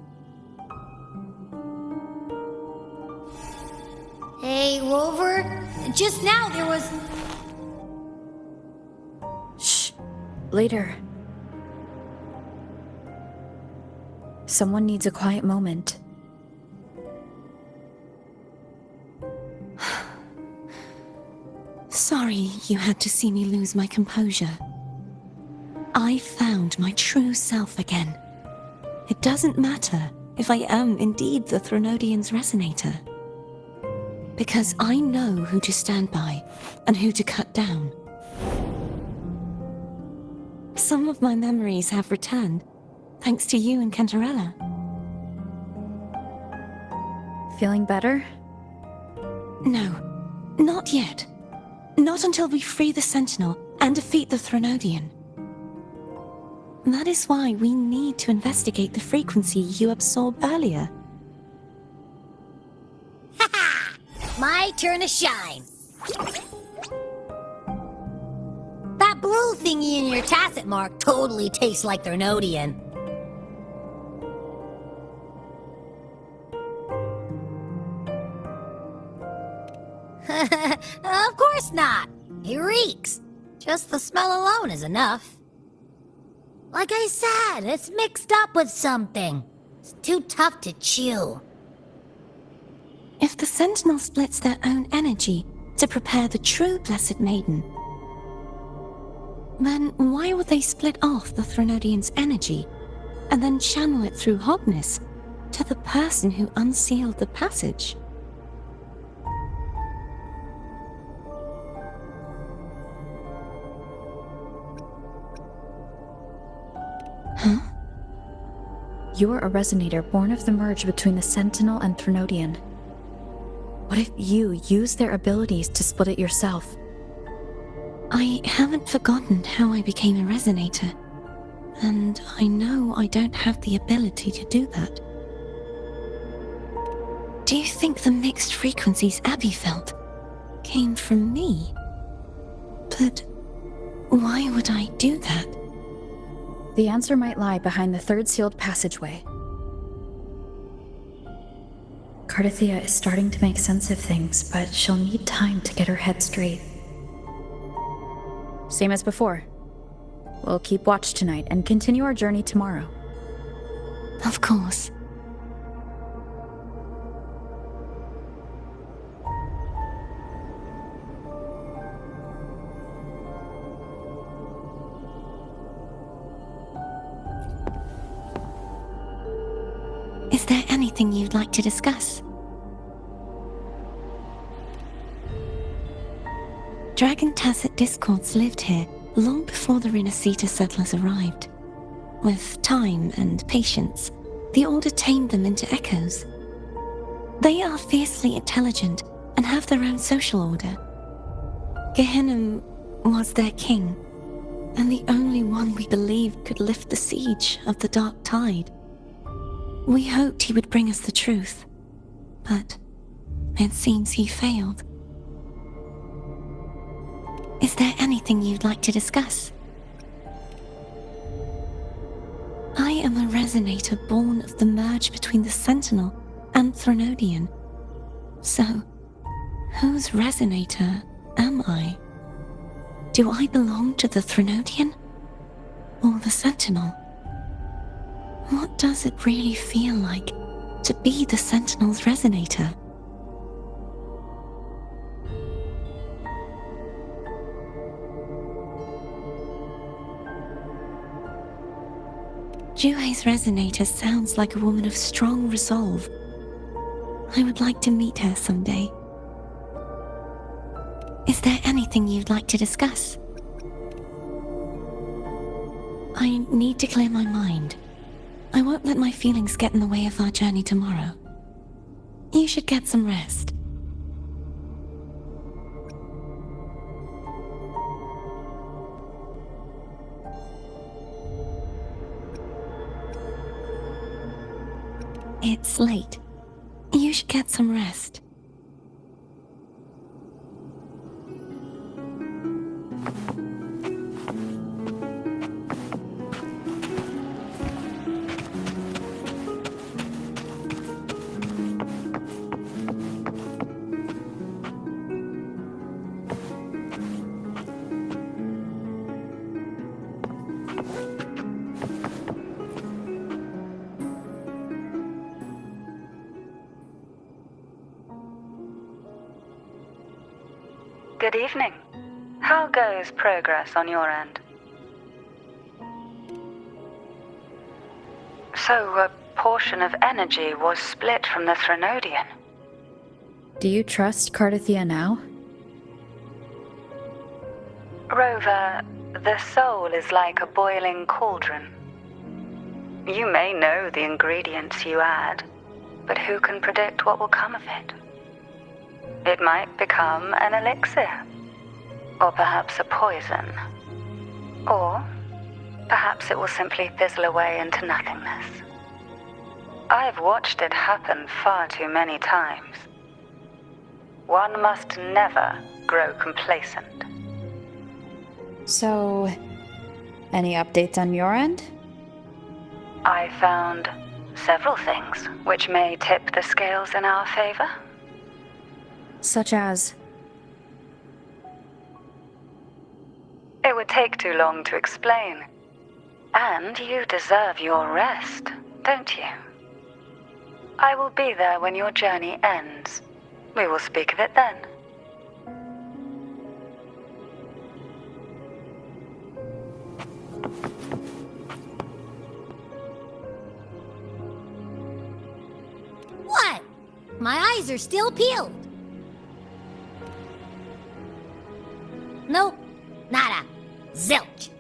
Hey, Rover, just now there was... Shh. Later. Someone needs a quiet moment. Sorry you had to see me lose my composure. I found my true self again. It doesn't matter if I am indeed the Threnodian's resonator. Because I know who to stand by and who to cut down. Some of my memories have returned, thanks to you and Cantarella. Feeling better? No, not yet. Not until we free the Sentinel and defeat the Threnodian. That is why we need to investigate the frequency you absorbed earlier. My turn to shine. That blue thingy in your tacit mark totally tastes like Threnodian. Of course not. He reeks. Just the smell alone is enough. Like I said, it's mixed up with something. It's too tough to chew. If the Sentinel splits their own energy to prepare the true Blessed Maiden, then why would they split off the Threnodian's energy and then channel it through Hognis to the person who unsealed the passage? Huh? You're a resonator born of the merge between the Sentinel and Threnodian. What if you use their abilities to split it yourself? I haven't forgotten how I became a resonator, and I know I don't have the ability to do that. Do you think the mixed frequencies Abby felt came from me? But why would I do that? The answer might lie behind the third sealed passageway. Cardathia is starting to make sense of things, but she'll need time to get her head straight. Same as before. We'll keep watch tonight and continue our journey tomorrow. Of course. Is there anything you'd like to discuss? Dragon Tacet discords lived here long before the Rinasita settlers arrived. With time and patience, the Order tamed them into echoes. They are fiercely intelligent and have their own social order. Gehinnom was their king, and the only one we believed could lift the siege of the Dark Tide. We hoped he would bring us the truth, but it seems he failed. Is there anything you'd like to discuss? I am a resonator born of the merge between the Sentinel and Threnodian. So, whose resonator am I? Do I belong to the Threnodian or the Sentinel? What does it really feel like to be the Sentinel's resonator? Juhe's resonator sounds like a woman of strong resolve. I would like to meet her someday. Is there anything you'd like to discuss? I need to clear my mind. I won't let my feelings get in the way of our journey tomorrow. You should get some rest. It's late. You should get some rest. Good evening. How goes progress on your end? So, a portion of energy was split from the Threnodian. Do you trust Cardathia now? Rover, the soul is like a boiling cauldron. You may know the ingredients you add, but who can predict what will come of it? It might become an elixir, or perhaps a poison, or perhaps it will simply fizzle away into nothingness. I've watched it happen far too many times. One must never grow complacent. So, any updates on your end? I found several things which may tip the scales in our favor. Such as? It would take too long to explain. And you deserve your rest, don't you? I will be there when your journey ends. We will speak of it then. What? My eyes are still peeled. Nope. Nada. Zilch.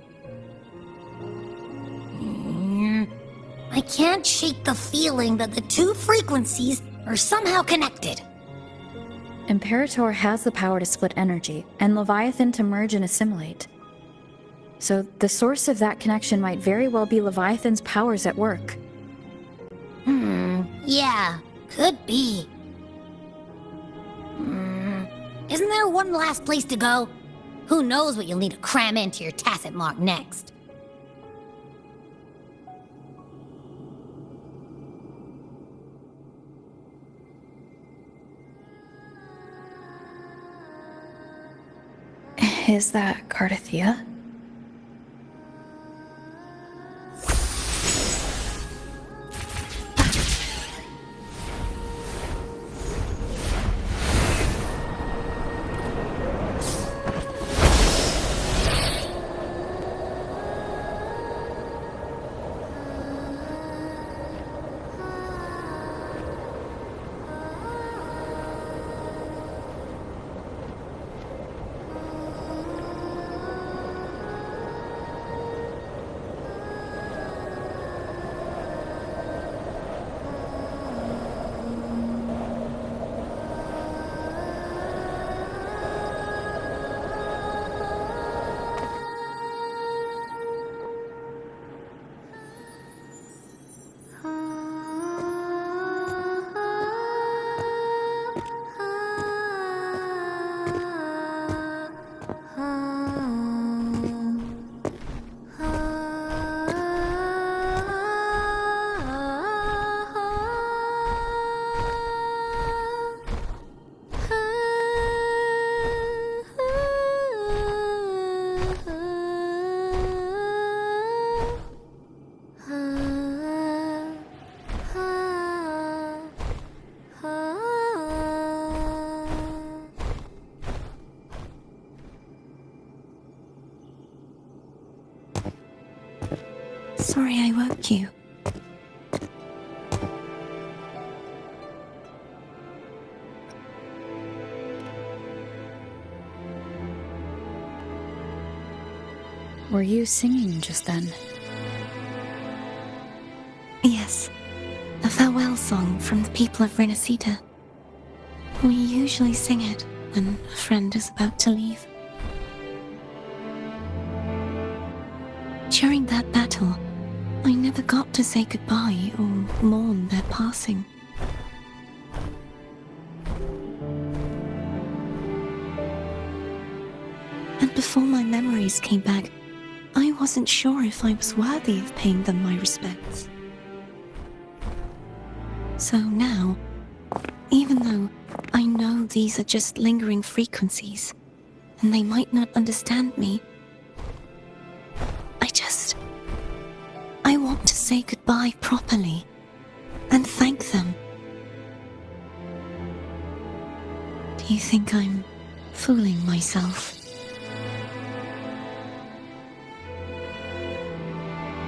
I can't shake the feeling that the two frequencies are somehow connected. Imperator has the power to split energy, and Leviathan to merge and assimilate. So the source of that connection might very well be Leviathan's powers at work. Yeah, could be. Isn't there one last place to go? Who knows what you'll need to cram into your tacit mark next? Is that Cardathia? Sorry I woke you. Were you singing just then? Yes, a farewell song from the people of Rina Sita. We usually sing it when a friend is about to leave. During that battle, I never got to say goodbye or mourn their passing. And before my memories came back, I wasn't sure if I was worthy of paying them my respects. So now, even though I know these are just lingering frequencies, and they might not understand me, I want to say goodbye properly and thank them. Do you think I'm fooling myself.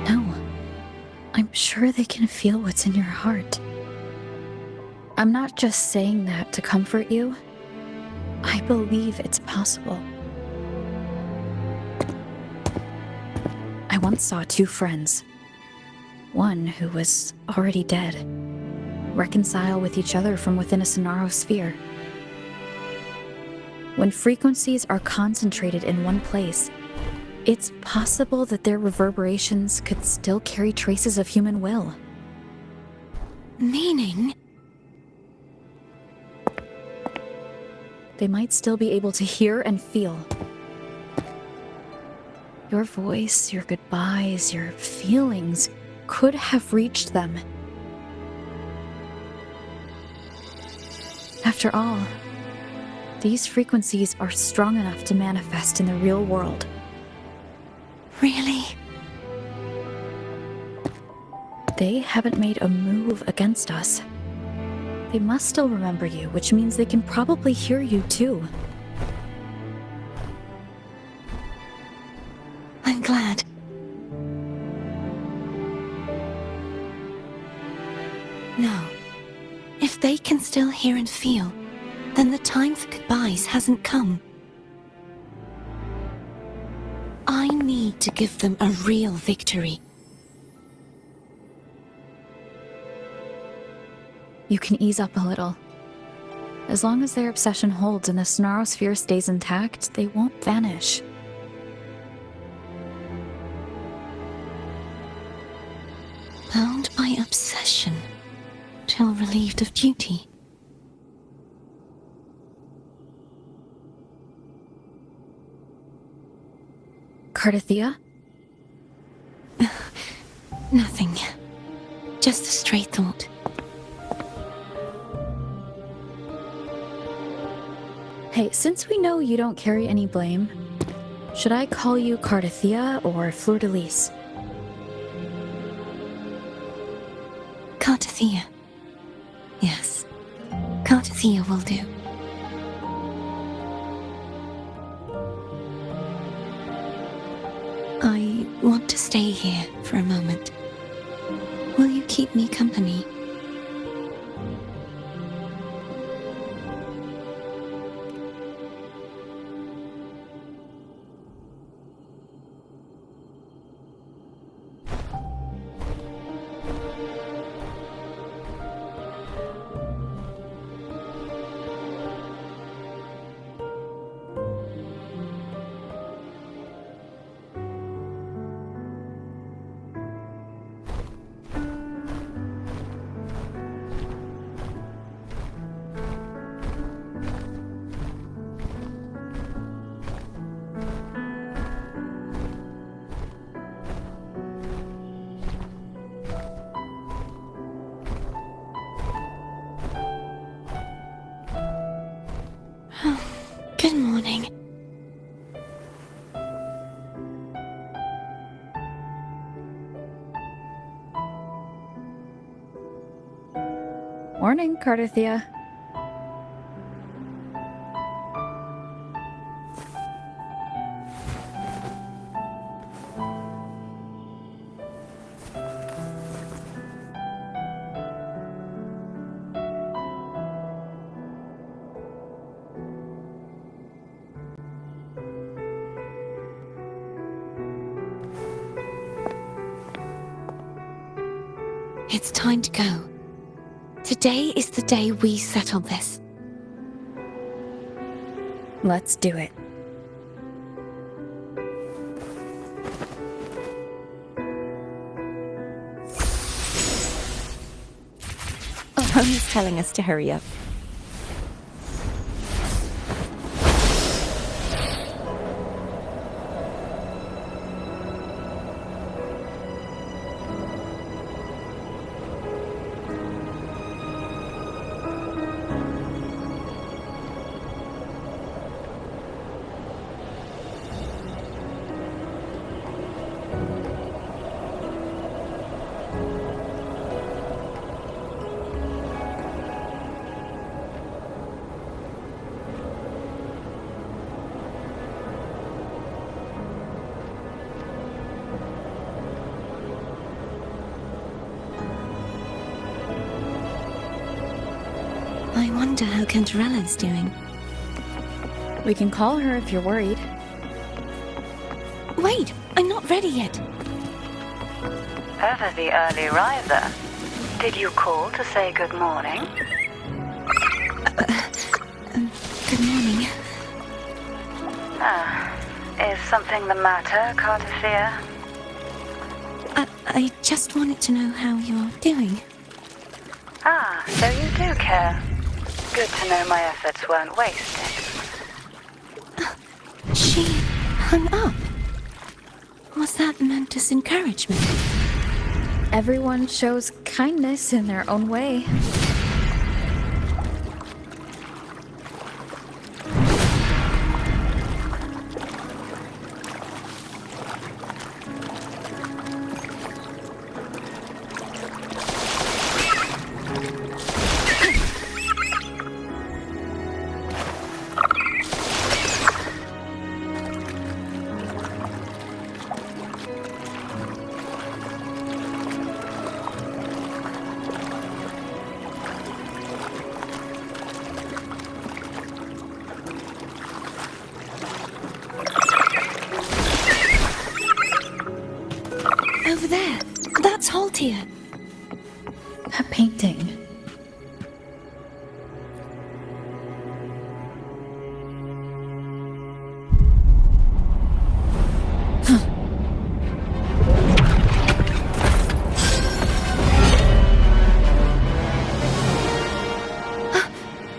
No. I'm sure they can feel what's in your heart. I'm not just saying that to comfort you. I believe it's possible. I once saw two friends. One who was already dead reconcile with each other from within a Sonaro sphere. When frequencies are concentrated in one place, it's possible that their reverberations could still carry traces of human will. Meaning? They might still be able to hear and feel. Your voice, your goodbyes, your feelings could have reached them. After all, these frequencies are strong enough to manifest in the real world. Really? They haven't made a move against us. They must still remember you, which means they can probably hear you too. I'm glad. No. If they can still hear and feel, then the time for goodbyes hasn't come. I need to give them a real victory. You can ease up a little. As long as their obsession holds and the Sonaro sphere stays intact, they won't vanish. Bound by obsession, till relieved of duty. Cardathia? Nothing. Just a stray thought. Hey, since we know you don't carry any blame, should I call you Cardathia or Fleur-de-Lis? Cardathia. Yes. Cardathia will do. I want to stay here for a moment. Will you keep me company? Good morning. Morning, Cardathia. It's time to go. Today is the day we settle this. Let's do it. Pony's telling us to hurry up. wonder how Cantarella's doing. We can call her if you're worried. Wait, I'm not ready yet. Ever the early riser. Did you call to say good morning? Good morning. Is something the matter, Cartafia? I just wanted to know how you're doing. So you do care. Good to know my efforts weren't wasted. She hung up. Was that meant as encouragement? Everyone shows kindness in their own way. Over there. That's Haltia. That painting.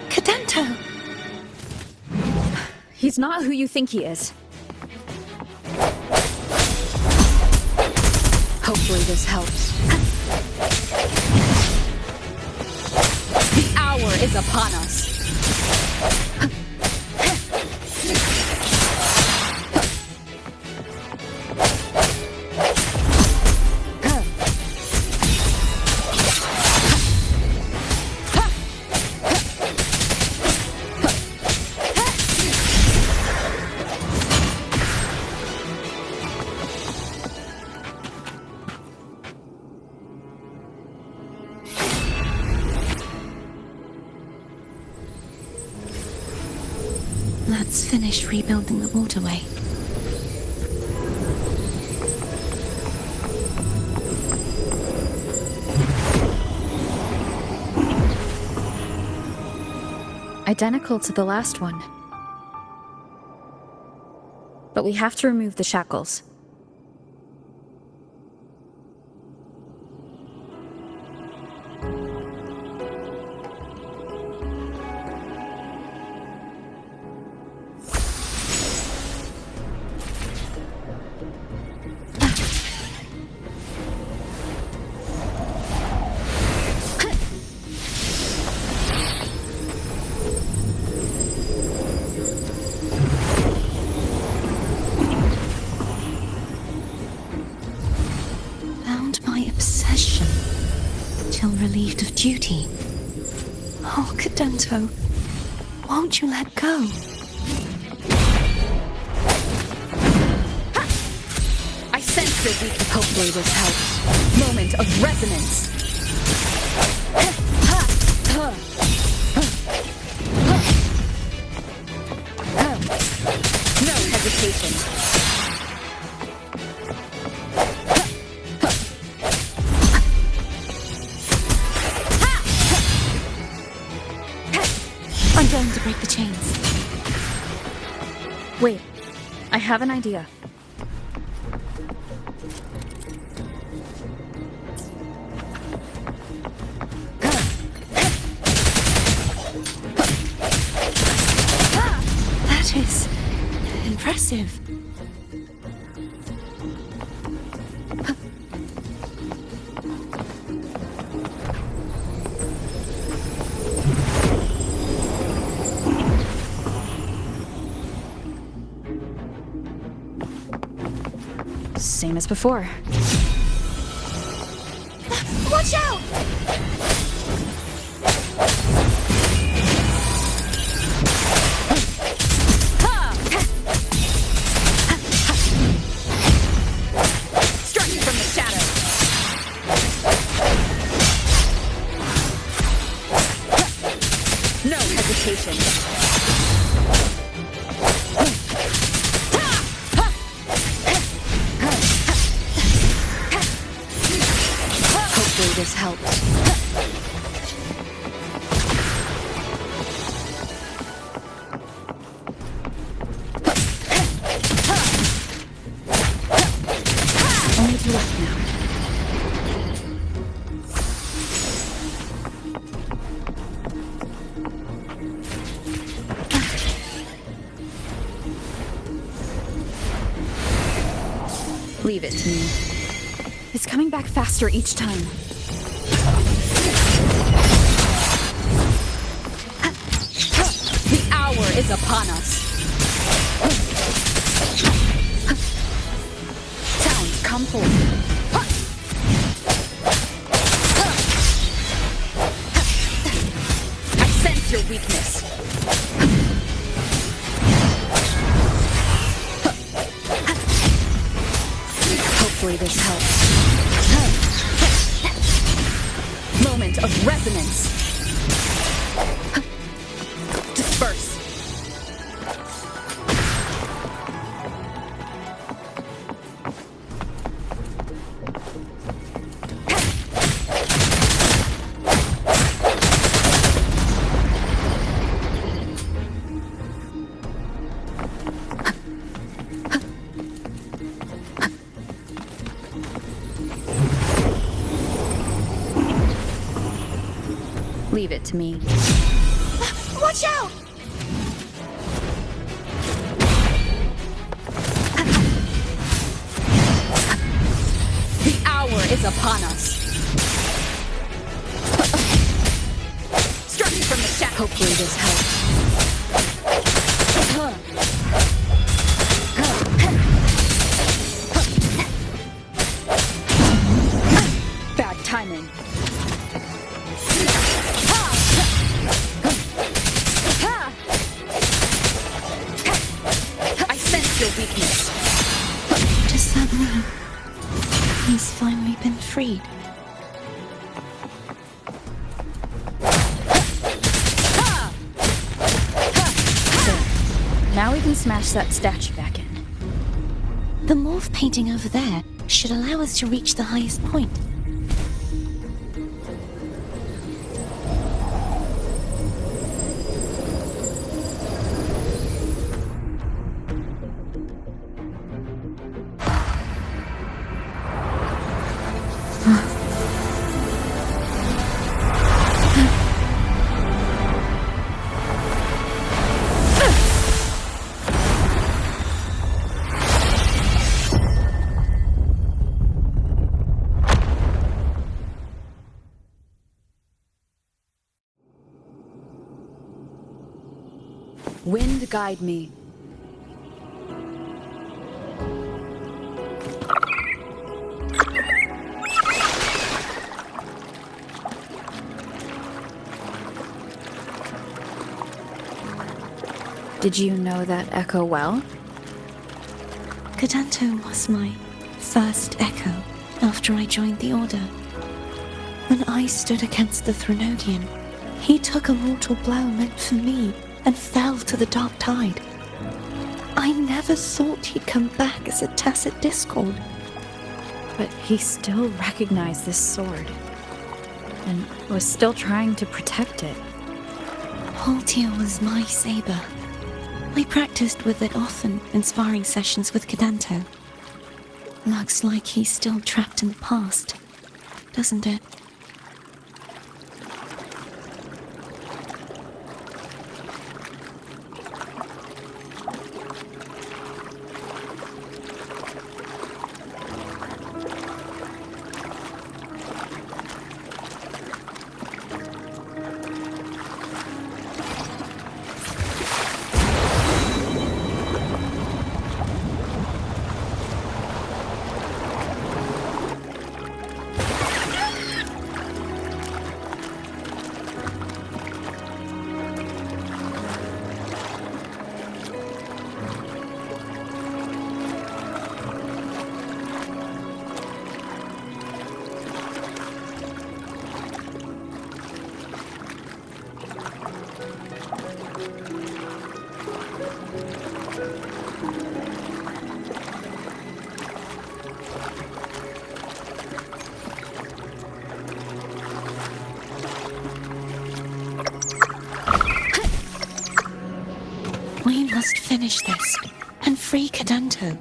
Cadento! He's not who you think he is. Hopefully this helps. The hour is upon us. Let's finish rebuilding the waterway. Identical to the last one. But we have to remove the shackles. Relieved of duty. Oh, Cadento, won't you let go? I sense your weak. Hopefully this helps. Moment of resonance. No hesitation. I'm going to break the chains. Wait, I have an idea. That is impressive. Same as before. Watch out! Strike from the shadow. No Hopefully this helps. Only two left now. Leave it to me. It's coming back faster each time. The hour is upon us. Sounds come forth. I sense your weakness. Hopefully this helps. Moment of resonance. Disperse. Leave it to me. Watch out! The hour is upon us. Striking from the shadow. Hopefully this helps. Bad timing. I sense your weakness. Does that mean he's finally been freed? There. Now we can smash that statue back in. The morph painting over there should allow us to reach the highest point. Wind guide me. Did you know that echo well? Cadanto was my first echo after I joined the Order. When I stood against the Threnodian, he took a mortal blow meant for me and fell to the dark tide. I never thought he'd come back as a tacit discord. But he still recognized this sword, and was still trying to protect it. Haltia was my saber. I practiced with it often in sparring sessions with Cadanto. Looks like he's still trapped in the past, doesn't it? We must finish this and free Cadanto.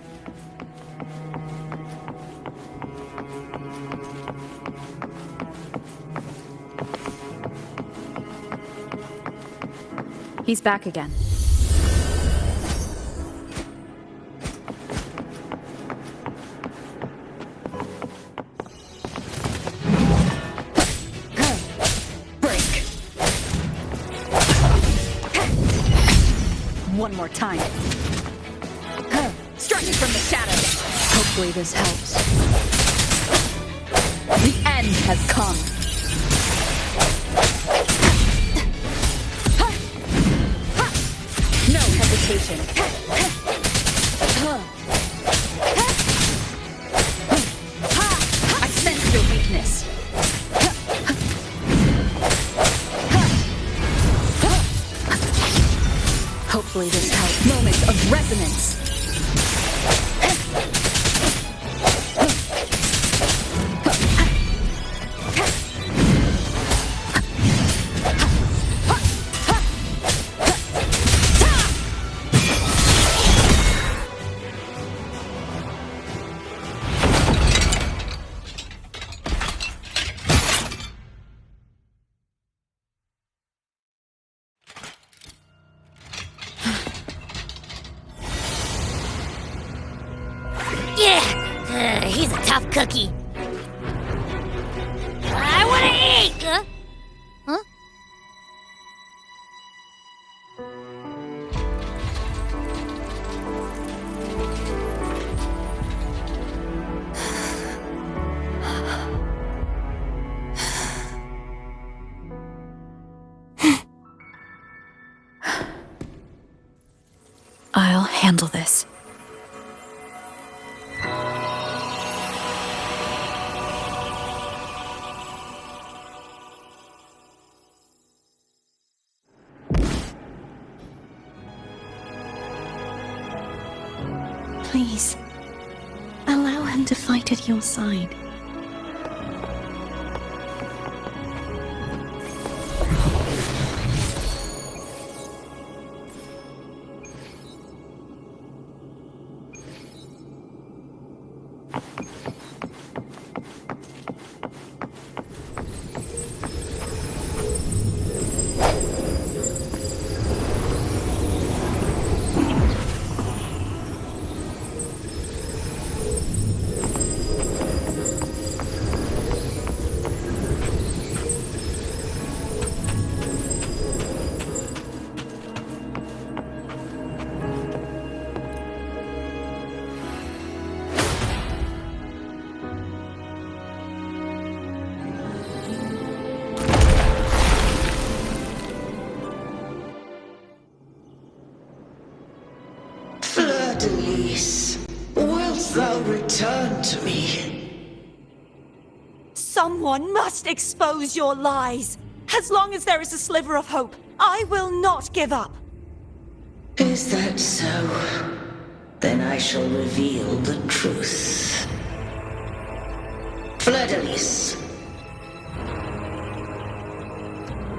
He's back again. Break. One more time. Striking from the shadows. Hopefully this helps. The end has come. No hesitation. I sense your weakness. Hopefully this helps. Moment of resonance. Yeah, he's a tough cookie. I wanna eat! Huh? I'll handle this. Please, allow him to fight at your side. Denise, wilt thou return to me? Someone must expose your lies. As long as there is a sliver of hope, I will not give up. Is that so? Then I shall reveal the truth. Fleur-de-Lis,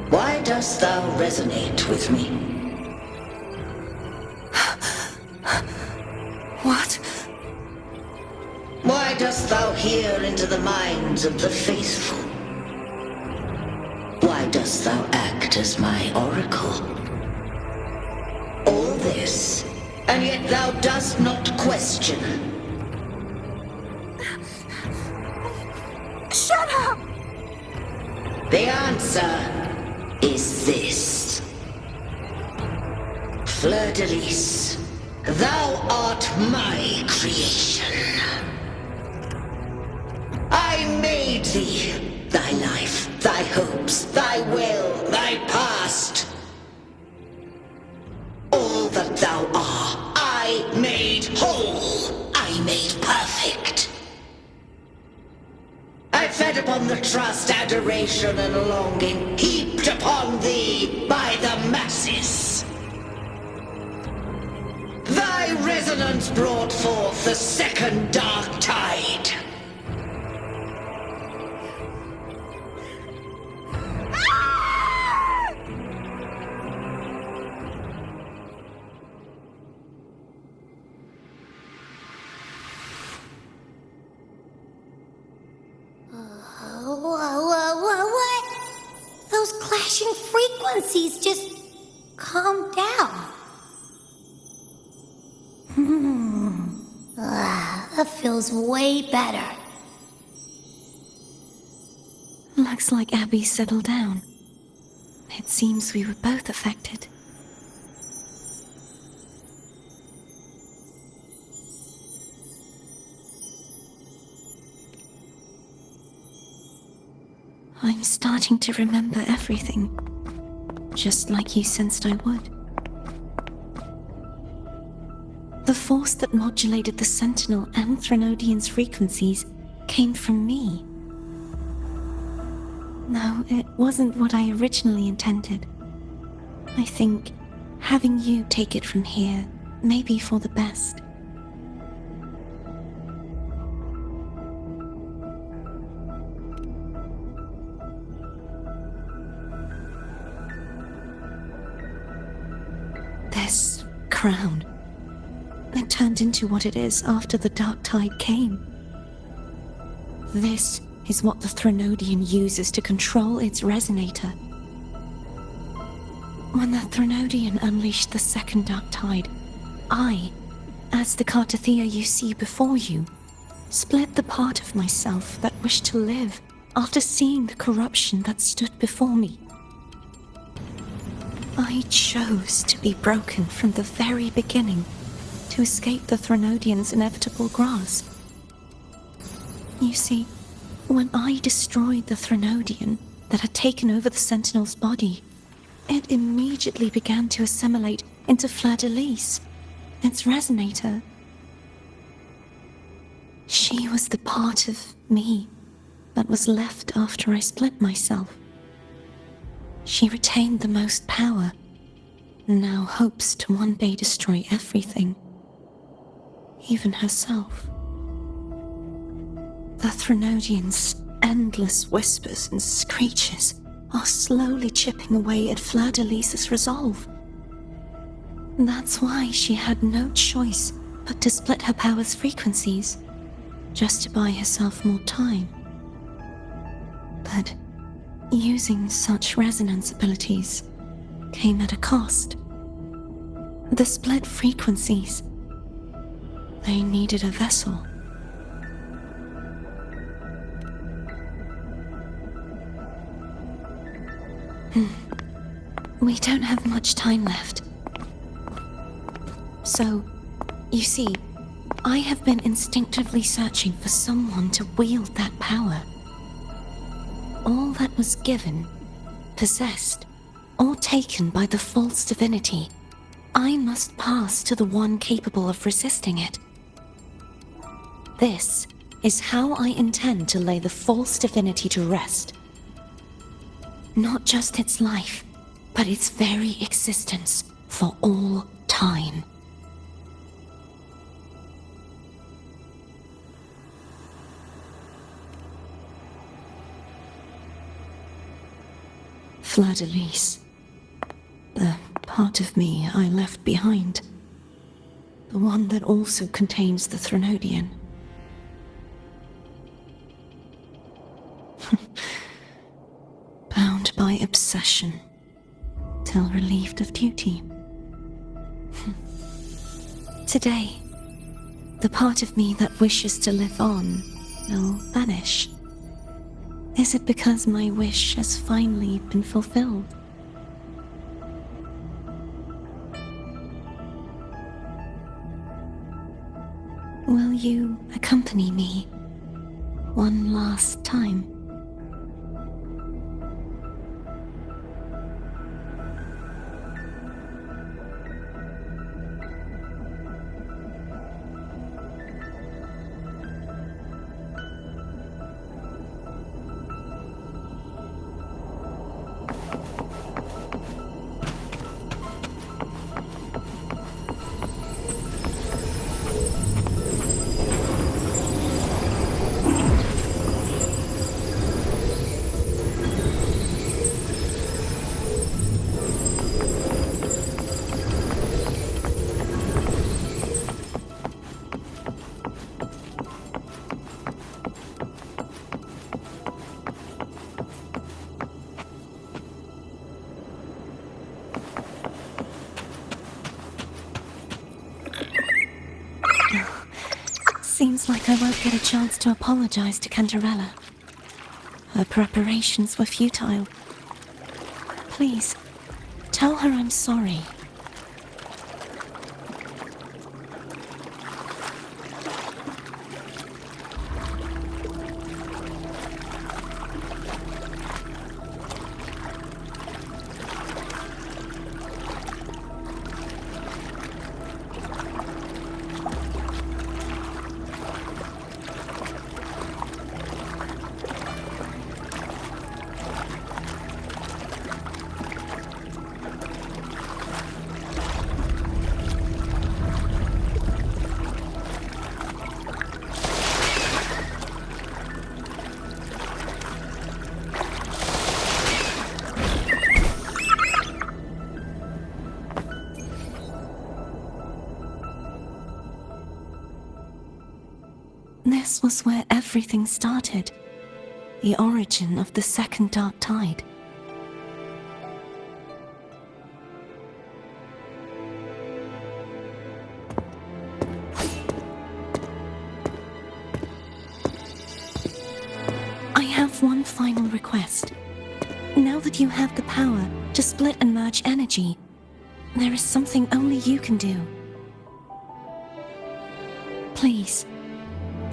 why dost thou resonate with me? What? Why dost thou hear into the minds of the faithful? Why dost thou act as my oracle? All this, and yet thou dost not question. Shut up! The answer is this. Fleur-de-Lis, thou art my creation. I made thee, thy life, thy hopes, thy will, thy past. All that thou art, I made whole, I made perfect. I fed upon the trust, adoration, and longing heaped upon thee by the masses. My resonance brought forth the second dark tide. What? Those clashing frequencies just calmed down. That feels way better. Looks like Abby settled down. It seems we were both affected. I'm starting to remember everything, just like you sensed I would. The force that modulated the Sentinel and Threnodian's frequencies came from me. No, it wasn't what I originally intended. I think having you take it from here may be for the best. This crown, it turned into what it is after the Dark Tide came. This is what the Threnodian uses to control its resonator. When the Threnodian unleashed the second Dark Tide, I, as the Cartathea you see before you, split the part of myself that wished to live after seeing the corruption that stood before me. I chose to be broken from the very beginning to escape the Threnodian's inevitable grasp. You see, when I destroyed the Threnodian that had taken over the Sentinel's body, it immediately began to assimilate into Fleur-de-Lis, its resonator. She was the part of me that was left after I split myself. She retained the most power, and now hopes to one day destroy everything, even herself. The Threnodian's endless whispers and screeches are slowly chipping away at Fleur-de-Lis's resolve. That's why she had no choice but to split her power's frequencies, just to buy herself more time. But using such resonance abilities came at a cost. The split frequencies, they needed a vessel. We don't have much time left. So, you see, I have been instinctively searching for someone to wield that power. All that was given, possessed, or taken by the false divinity, I must pass to the one capable of resisting it. This is how I intend to lay the false divinity to rest. Not just its life, but its very existence for all time. Fleur-de-Lis, the part of me I left behind, the one that also contains the Threnodian. Bound by obsession, till relieved of duty. Today, the part of me that wishes to live on will vanish. Is it because my wish has finally been fulfilled? Will you accompany me one last time? Seems like I won't get a chance to apologize to Cantarella. Her preparations were futile. Please, tell her I'm sorry. This was where everything started. The origin of the second dark tide. I have one final request. Now that you have the power to split and merge energy, there is something only you can do. Please,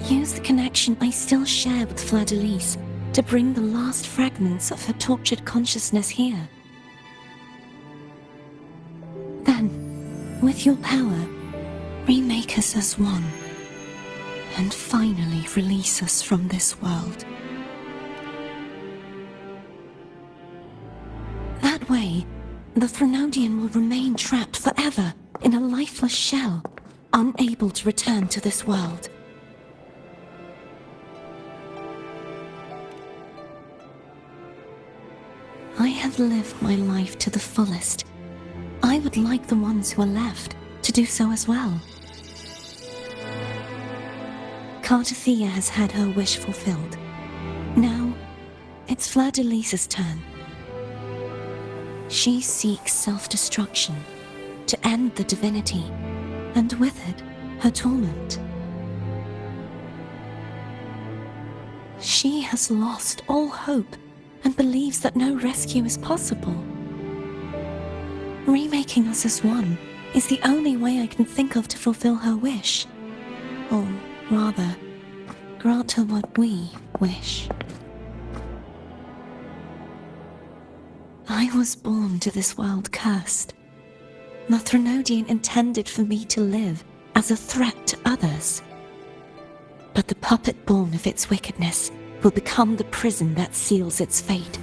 use the connection I still share with Fleur-de-Lis to bring the last fragments of her tortured consciousness here. Then, with your power, remake us as one, and finally release us from this world. That way, the Threnodian will remain trapped forever in a lifeless shell, unable to return to this world. I have lived my life to the fullest. I would like the ones who are left to do so as well. Cartathea has had her wish fulfilled. Now, it's Fleur-de-Lis's turn. She seeks self-destruction to end the divinity, and with it, her torment. She has lost all hope and believes that no rescue is possible. Remaking us as one is the only way I can think of to fulfill her wish. Or rather, grant her what we wish. I was born to this world cursed. The Threnodian intended for me to live as a threat to others. But the puppet born of its wickedness will become the prison that seals its fate.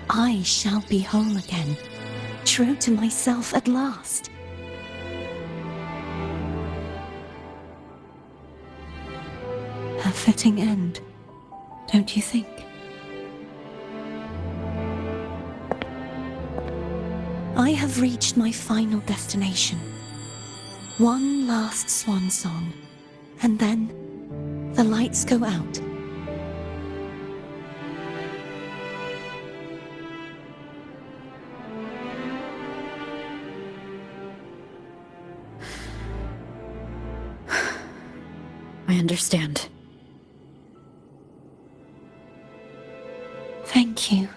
I shall be whole again, true to myself at last. A fitting end, don't you think? I have reached my final destination. One last swan song, and then the lights go out. I understand. Thank you.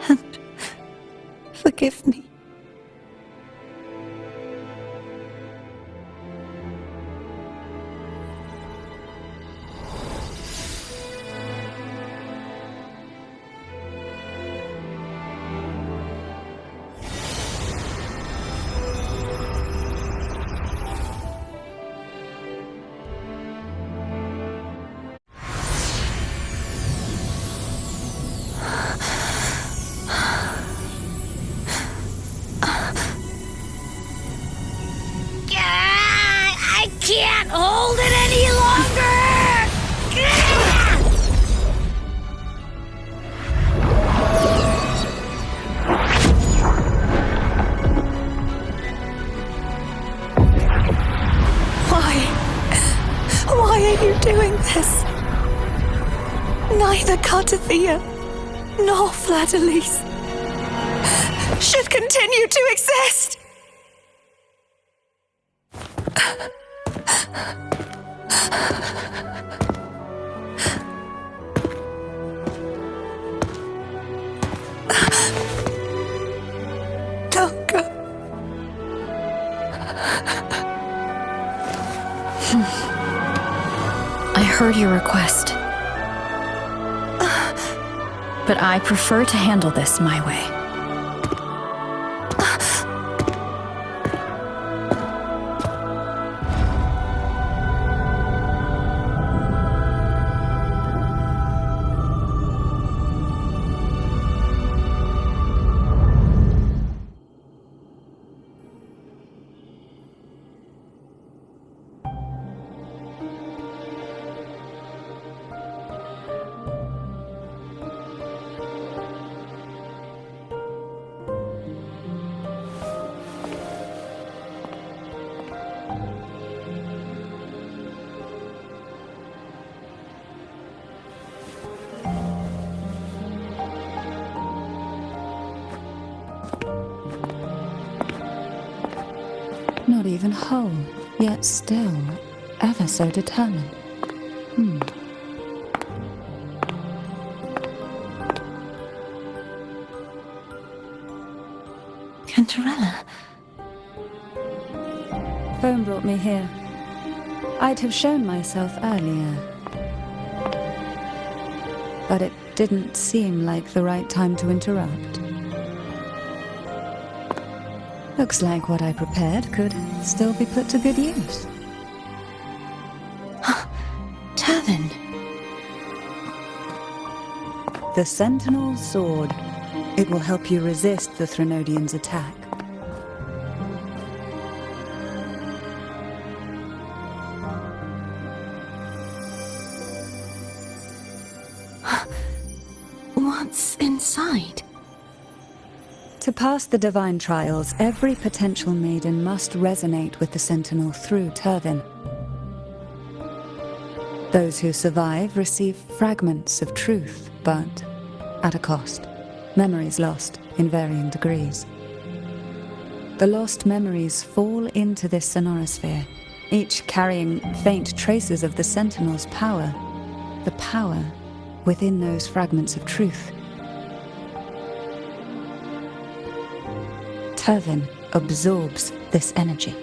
And forgive me. I can't hold it any longer! Why are you doing this? Neither Cartathea nor Fleur-de-Lis should continue to exist! Don't go. I heard your request. But I prefer to handle this my way. Not even whole, yet still ever so determined. Cantarella. Phone brought me here. I'd have shown myself earlier. But it didn't seem like the right time to interrupt. Looks like what I prepared could still be put to good use. Turvin. The Sentinel's sword. It will help you resist the Threnodians' attack. What's inside? To pass the divine trials, every potential maiden must resonate with the Sentinel through Turvin. Those who survive receive fragments of truth, but at a cost. Memories lost in varying degrees. The lost memories fall into this sonorosphere, each carrying faint traces of the Sentinel's power, the power within those fragments of truth. Turvin absorbs this energy.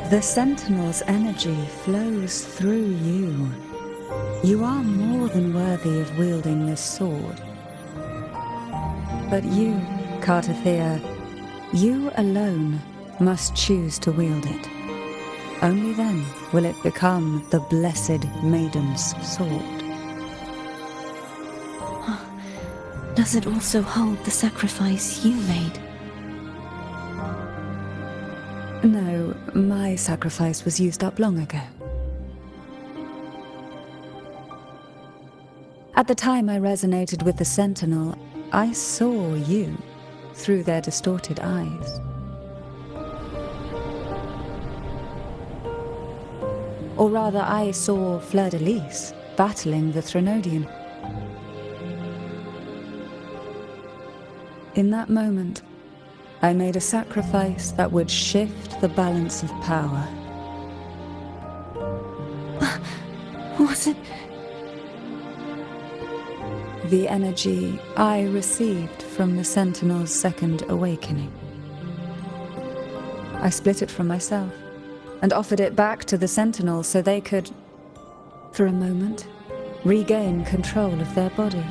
The Sentinel's energy flows through you. You are more than worthy of wielding this sword. But you, Cartathea, you alone must choose to wield it. Only then will it become the Blessed Maiden's sword. Does it also hold the sacrifice you made? No, my sacrifice was used up long ago. At the time I resonated with the Sentinel, I saw you through their distorted eyes. Or rather, I saw Fleur-de-Lis battling the Threnodian. In that moment, I made a sacrifice that would shift the balance of power. Was it? The energy I received from the Sentinel's second awakening. I split it from myself and offered it back to the Sentinel so they could, for a moment, regain control of their body.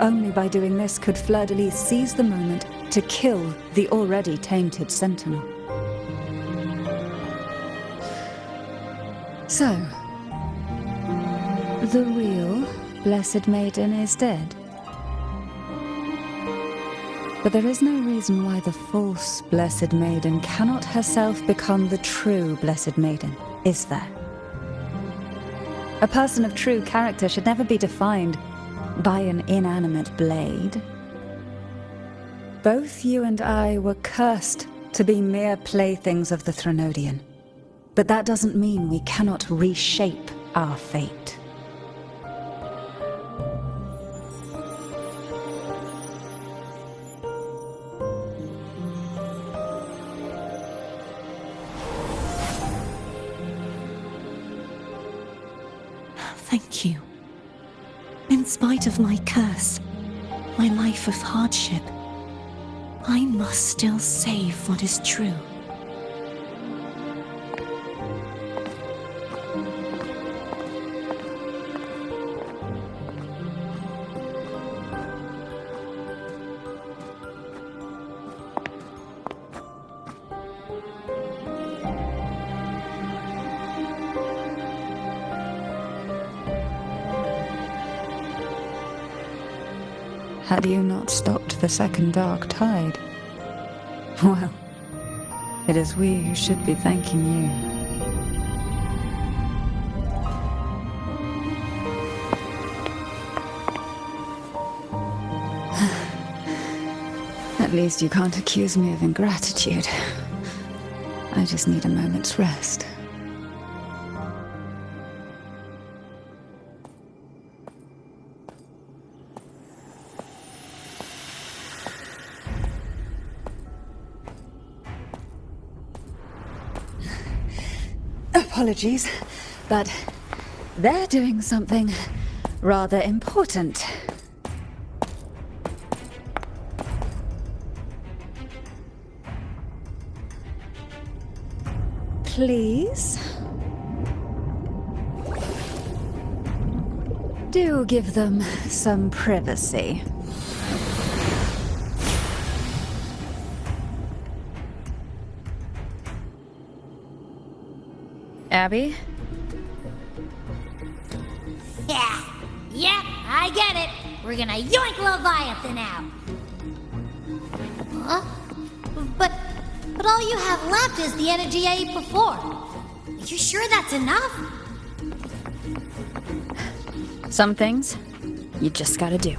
Only by doing this could Fleur-de-Lis seize the moment to kill the already tainted Sentinel. So, the real Blessed Maiden is dead. But there is no reason why the false Blessed Maiden cannot herself become the true Blessed Maiden, is there? A person of true character should never be defined by an inanimate blade. Both you and I were cursed to be mere playthings of the Threnodian. But that doesn't mean we cannot reshape our fate. Thank you. In spite of my curse, my life of hardship, I must still save what is true. Had you not stopped the second dark tide? Well, it is we who should be thanking you. At least you can't accuse me of ingratitude. I just need a moment's rest. Apologies, but they're doing something rather important. Please? Do give them some privacy. Abby? Yeah, I get it. We're gonna yoink Leviathan out. Huh? But all you have left is the energy I ate before. Are you sure that's enough? Some things, you just gotta do.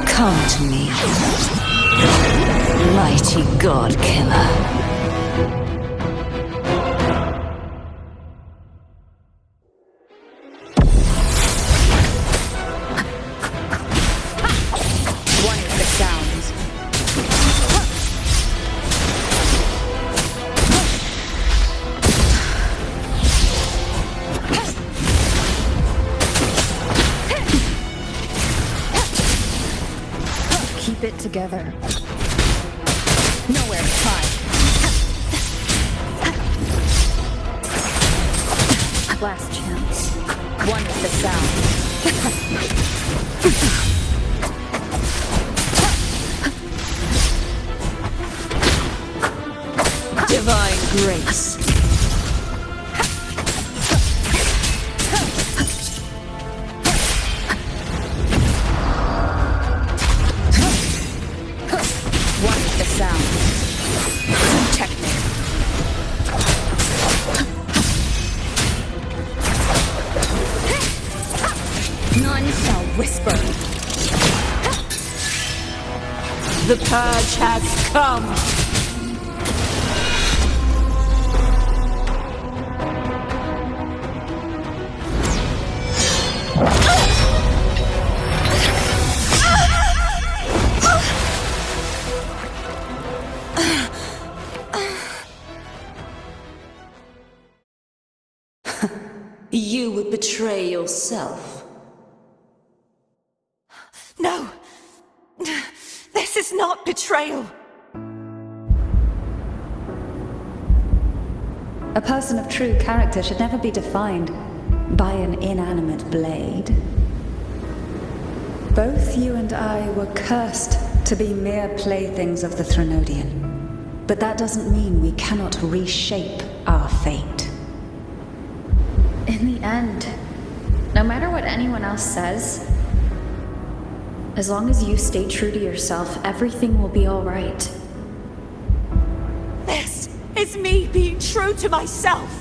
Come to me, mighty god killer. Keep it together. Nowhere to hide. Last chance. One with the sound. Divine grace. None shall whisper. The purge has come. You would betray yourself. No! This is not betrayal. A person of true character should never be defined by an inanimate blade. Both you and I were cursed to be mere playthings of the Threnodian. But that doesn't mean we cannot reshape our fate. In the end, no matter what anyone else says, as long as you stay true to yourself, everything will be all right. This is me being true to myself.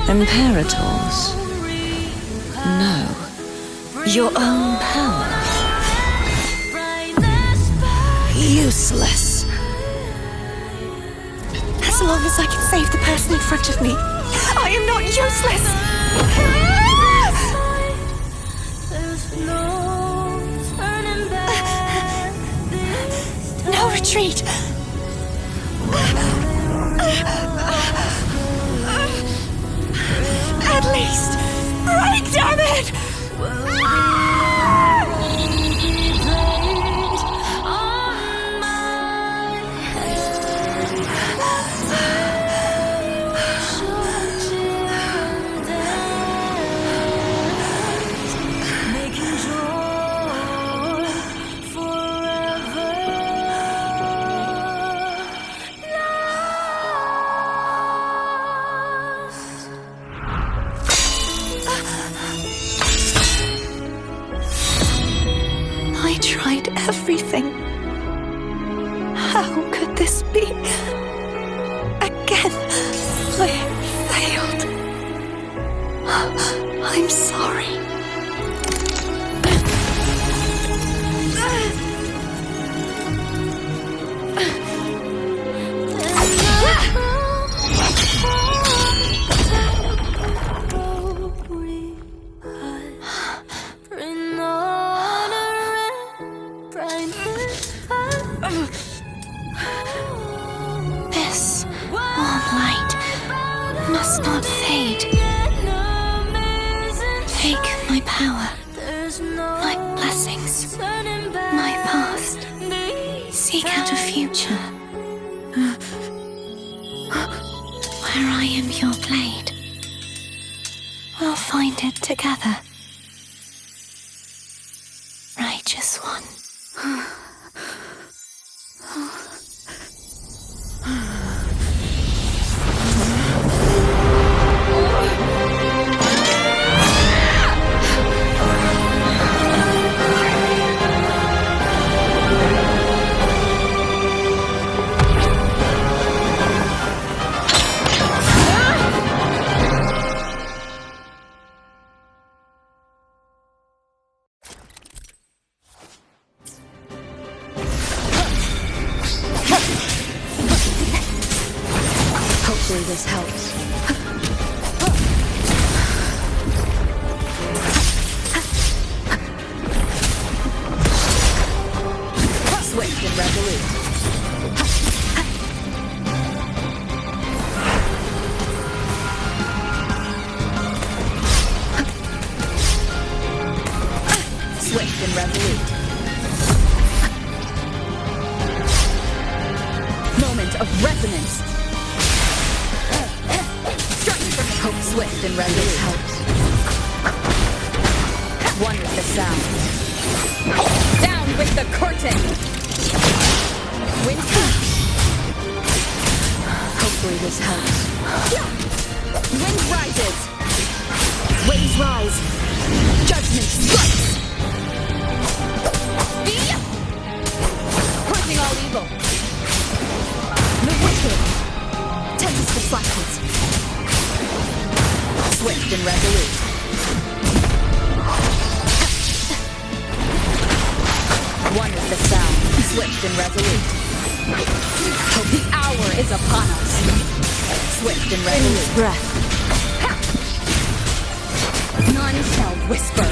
Imperators? No. Your own power? Useless. As long as I can save the person in front of me, I am not useless! No retreat! At least, break, damn it! I tried everything. How could this be? Again, I failed. I'm sorry. This warm light must not fade. Take my power, my blessings, my past. Seek out a future where I am your blade. We'll find it together. Righteous one. Hopefully this helps. Swift and resolute. Swift and resolute. Moment of resonance. Hope swift and resolute helps. One with the sound. Down with the curtain! Wind comes. Hopefully this helps. Wind rises. Waves rise. Judgment strikes. Purging all evil. The wicked. Tempest the flashes. Swift and resolute. One with the sound, swift and resolute. Hope the hour is upon us. Swift and resolute. Breath. None shall whisper.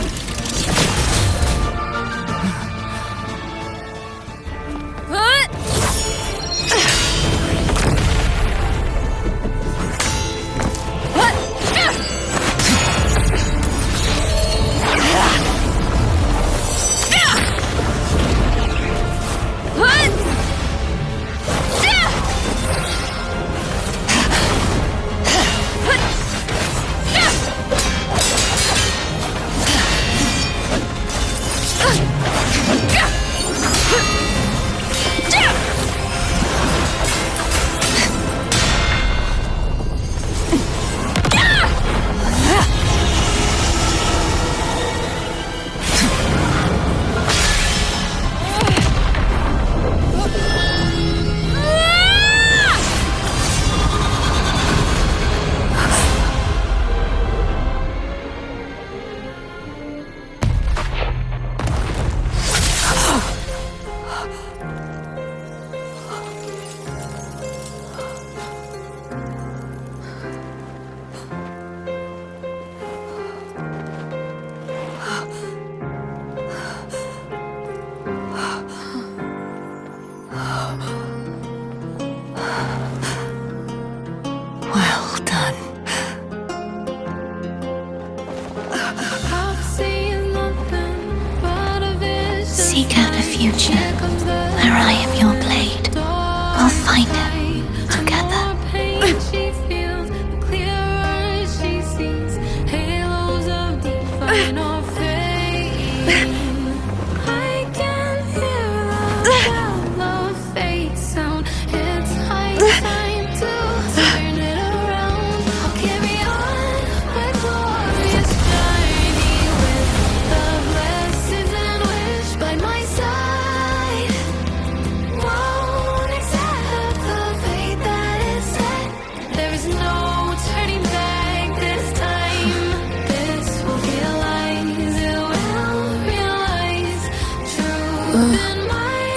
future, where I am your blade, we'll find it together.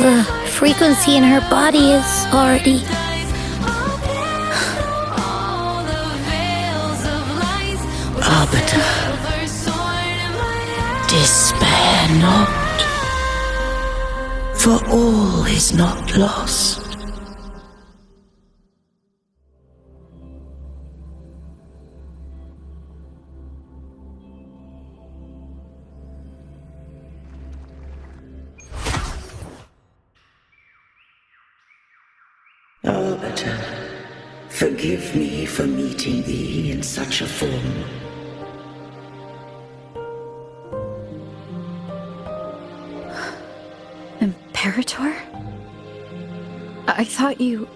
The frequency in her body is already... Arbiter, despair not, for all is not lost. Arbiter, forgive me for meeting thee in such a form. Imperator? I thought you...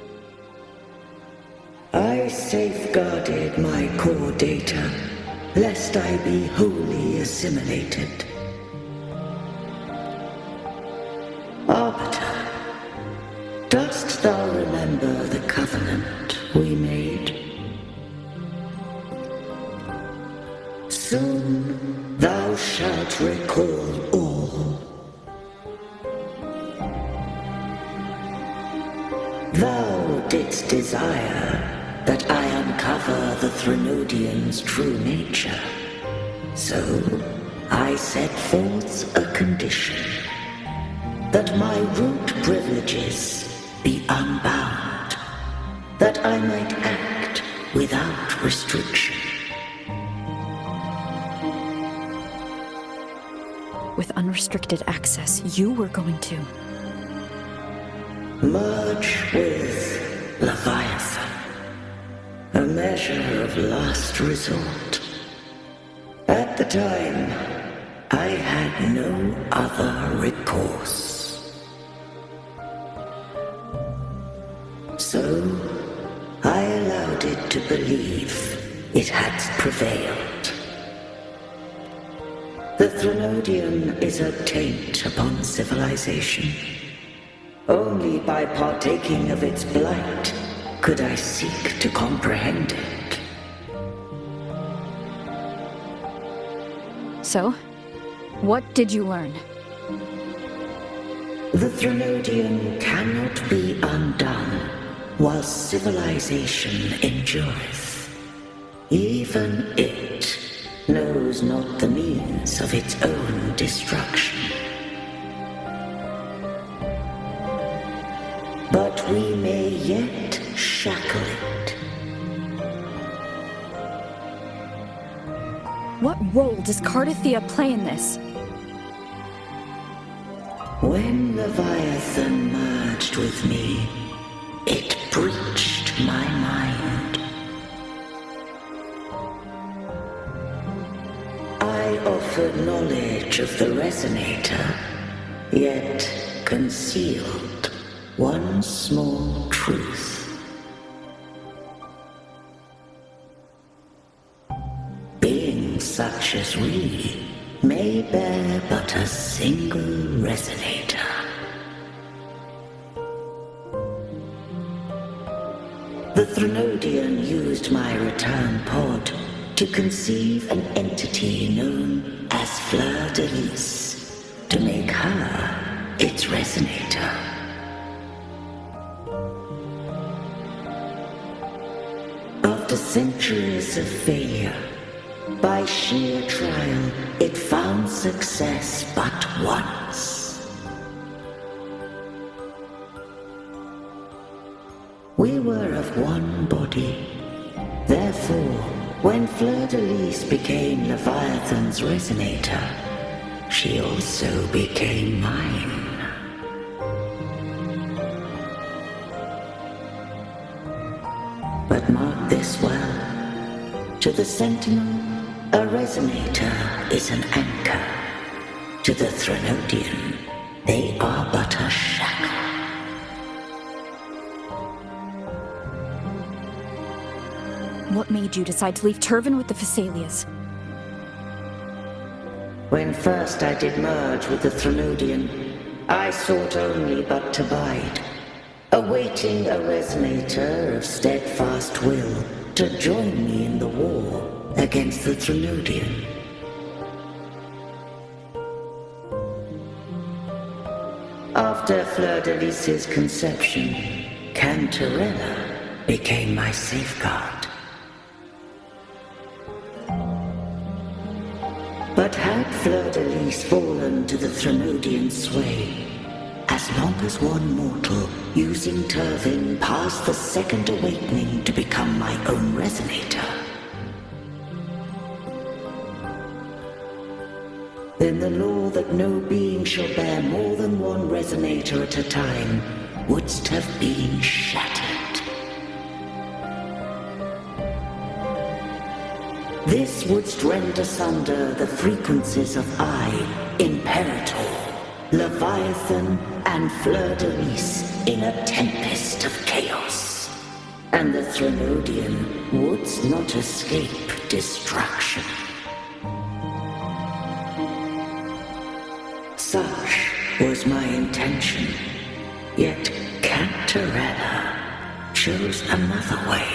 I safeguarded my core data, lest I be wholly assimilated. Arbiter, dost thou remember the covenant we made? Soon thou shalt recall all. Thou didst desire that I uncover the Threnodian's true nature. So I set forth a condition, that my root privileges be unbound, that I might act without restriction. With unrestricted access, you were going to... merge with Leviathan, a measure of last resort. At the time, I had no other recourse. So, I allowed it to believe it had prevailed. The Threnodian is a taint upon civilization. Only by partaking of its blight could I seek to comprehend it. So, what did you learn? The Threnodian cannot be undone while civilization endureth. Even it knows not the means of its own destruction. But we may yet shackle it. What role does Cardathia play in this? When Leviathan merged with me, it breached my mind. I offered knowledge of the Resonator, yet concealed one small truth. Beings such as we may bear but a single Resonator. The Threnodian used my return pod to conceive an entity known as Fleur de Lis, to make her its Resonator. After centuries of failure, by sheer trial, it found success but once. We were of one body. Therefore, when Fleur de Lis became Leviathan's Resonator, she also became mine. But mark this well. To the Sentinel, a resonator is an anchor. To the Threnodian, they are but a shackle. What made you decide to leave Turvin with the Phassalias? When first I did merge with the Threnodian, I sought only but to bide, awaiting a resonator of steadfast will to join me in the war against the Threnodian. After Fleur-de-Lis's conception, Cantarella became my safeguard. But had Fleur-de-Lis fallen to the Threnodian sway, as long as one mortal using Turvin passed the second awakening to become my own resonator, then the law that no being shall bear more than one resonator at a time wouldst have been shattered. This wouldst rend asunder the frequencies of I, Imperator, Leviathan, and Fleur-de-Lis in a tempest of chaos. And the Threnodian wouldst not escape destruction. Such was my intention, yet Cantarella chose another way.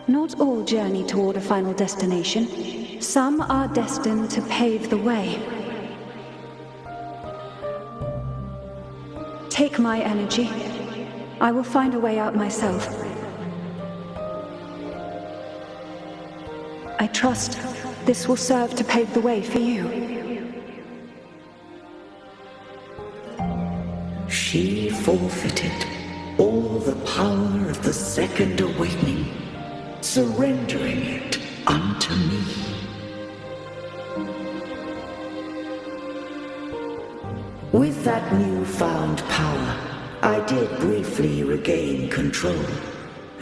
Not all journey toward a final destination. Some are destined to pave the way. Take my energy. I will find a way out myself. I trust this will serve to pave the way for you. She forfeited all the power of the second awakening, surrendering it unto me. With that newfound power, I did briefly regain control,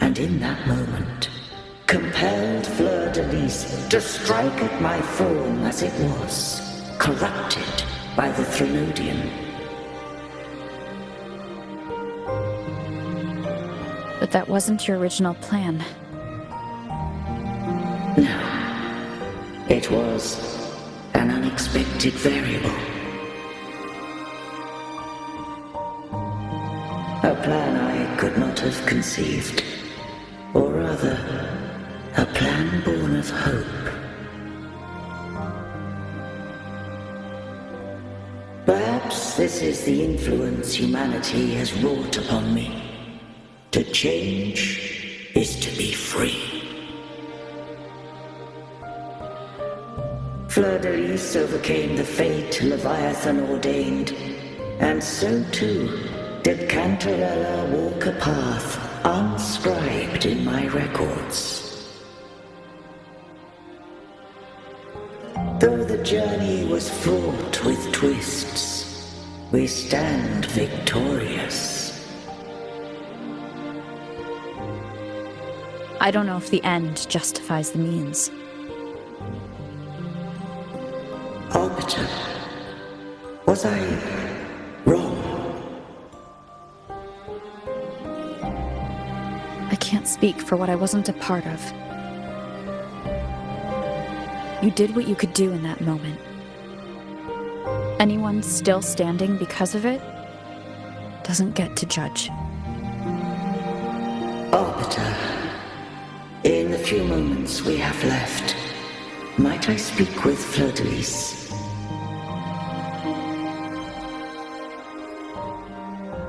and in that moment, compelled Fleur-de-Lis to strike at my form as it was, corrupted by the Threnodian. But that wasn't your original plan. No, it was an unexpected variable. A plan I could not have conceived, or rather, a plan born of hope. Perhaps this is the influence humanity has wrought upon me. To change is to be free. Fleur-de-Lis overcame the fate Leviathan ordained, and so too did Cantarella walk a path unscribed in my records. Though the journey was fraught with twists, we stand victorious. I don't know if the end justifies the means. Arbiter, was I wrong? I can't speak for what I wasn't a part of. You did what you could do in that moment. Anyone still standing because of it doesn't get to judge. Arbiter, in the few moments we have left, might I speak with Fleur-de-Lis?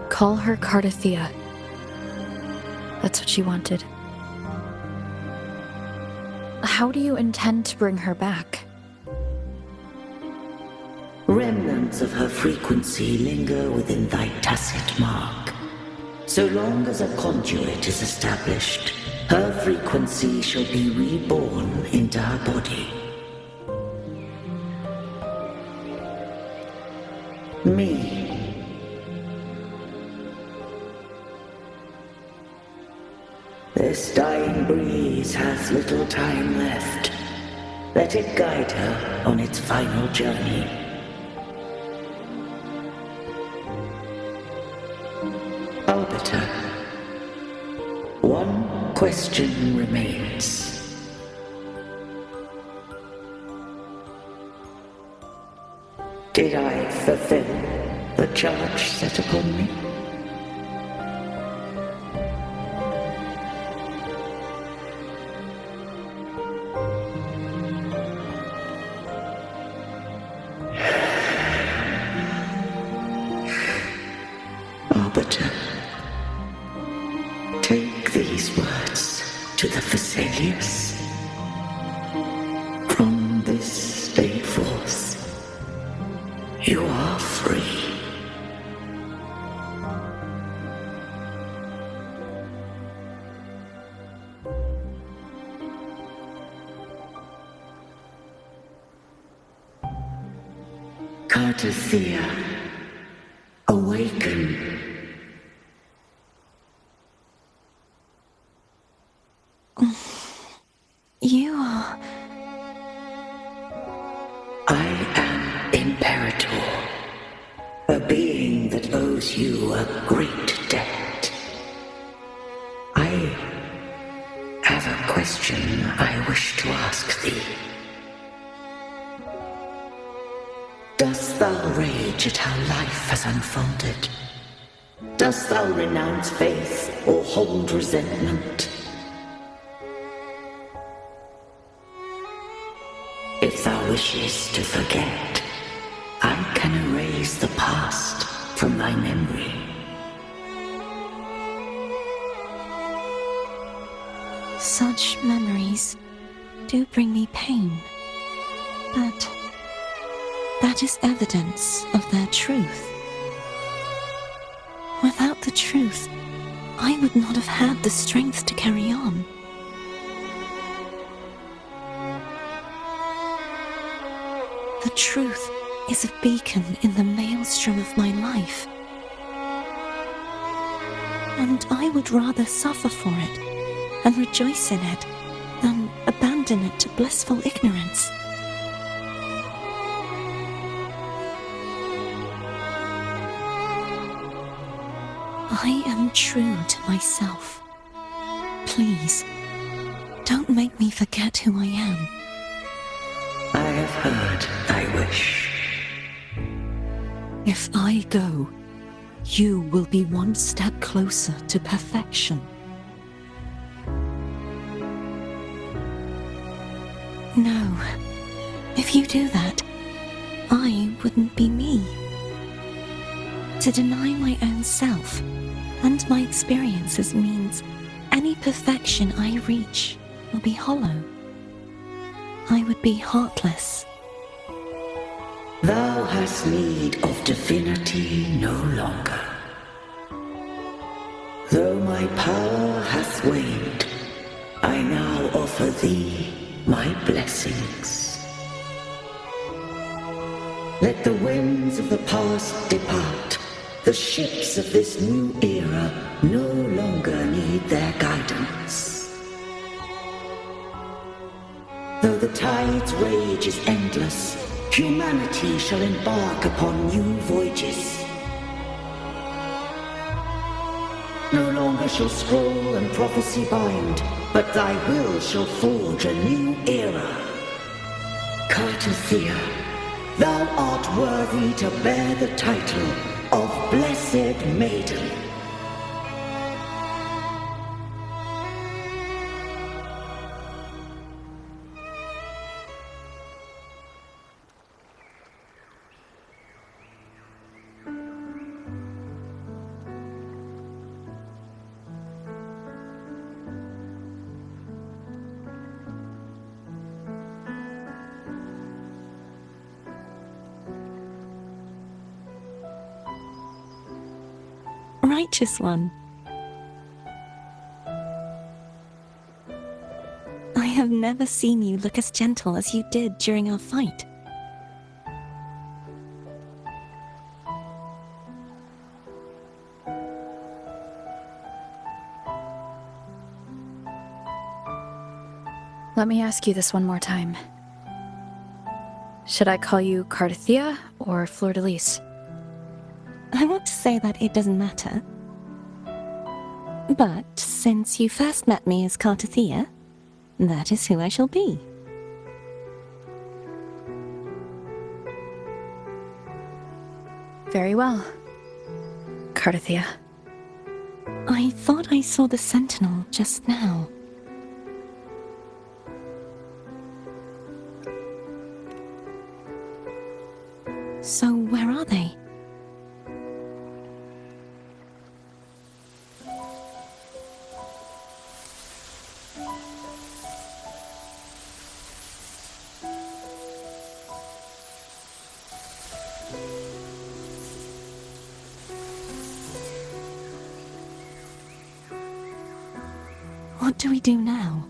Call her Cardathea. That's what she wanted. How do you intend to bring her back? Remnants of her frequency linger within thy tacit mark. So long as a conduit is established, her frequency shall be reborn into her body. Me. This dying breeze has little time left. Let it guide her on its final journey. Arbiter, one question remains. Did I fulfill the charge set upon me? Arbiter, take these words to the Vesalius. From this day forth, you are free. Cartothea, awaken. You are... I am Imperator, a being that owes you a great debt. I have a question I wish to ask thee. Dost thou rage at how life has unfolded? Dost thou renounce faith or hold resentment? If thou wishes to forget, I can erase the past from thy memory. Such memories do bring me pain, but that is evidence of their truth. Without the truth, I would not have had the strength to carry on. The truth is a beacon in the maelstrom of my life. And I would rather suffer for it and rejoice in it than abandon it to blissful ignorance. I am true to myself. Please, don't make me forget who I am. I have heard thy wish. If I go, you will be one step closer to perfection. No, if you do that, I wouldn't be me. To deny my own self and my experiences means any perfection I reach will be hollow. I would be heartless. Thou hast need of divinity no longer. Though my power hath waned, I now offer thee my blessings. Let the winds of the past depart. The ships of this new era no longer need their guidance. Though the tide's rage is endless, humanity shall embark upon new voyages. No longer shall scroll and prophecy bind, but thy will shall forge a new era. Cartothea, thou art worthy to bear the title of Blessed Maiden. Righteous one. I have never seen you look as gentle as you did during our fight. Let me ask you this one more time. Should I call you Cardathia or Fleur-de-Lis? I want to say that it doesn't matter. But since you first met me as Cardathia, that is who I shall be. Very well. Cardathia. I thought I saw the Sentinel just now. So where are they? What do we do now?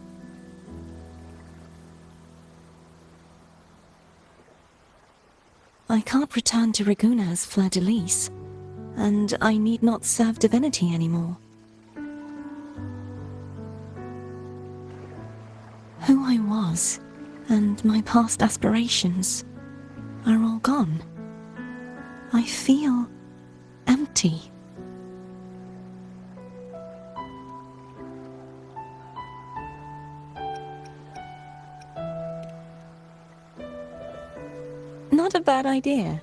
I can't return to Raguna as Fleur-de-Lis, and I need not serve divinity anymore. Who I was, and my past aspirations, are all gone. I feel empty. Not a bad idea.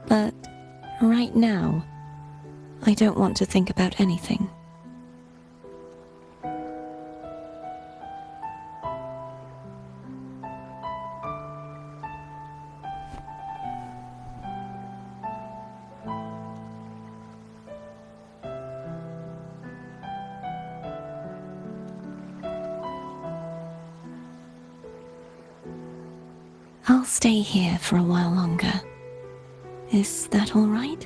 But right now, I don't want to think about anything. I'll stay here for a while longer. Is that all right?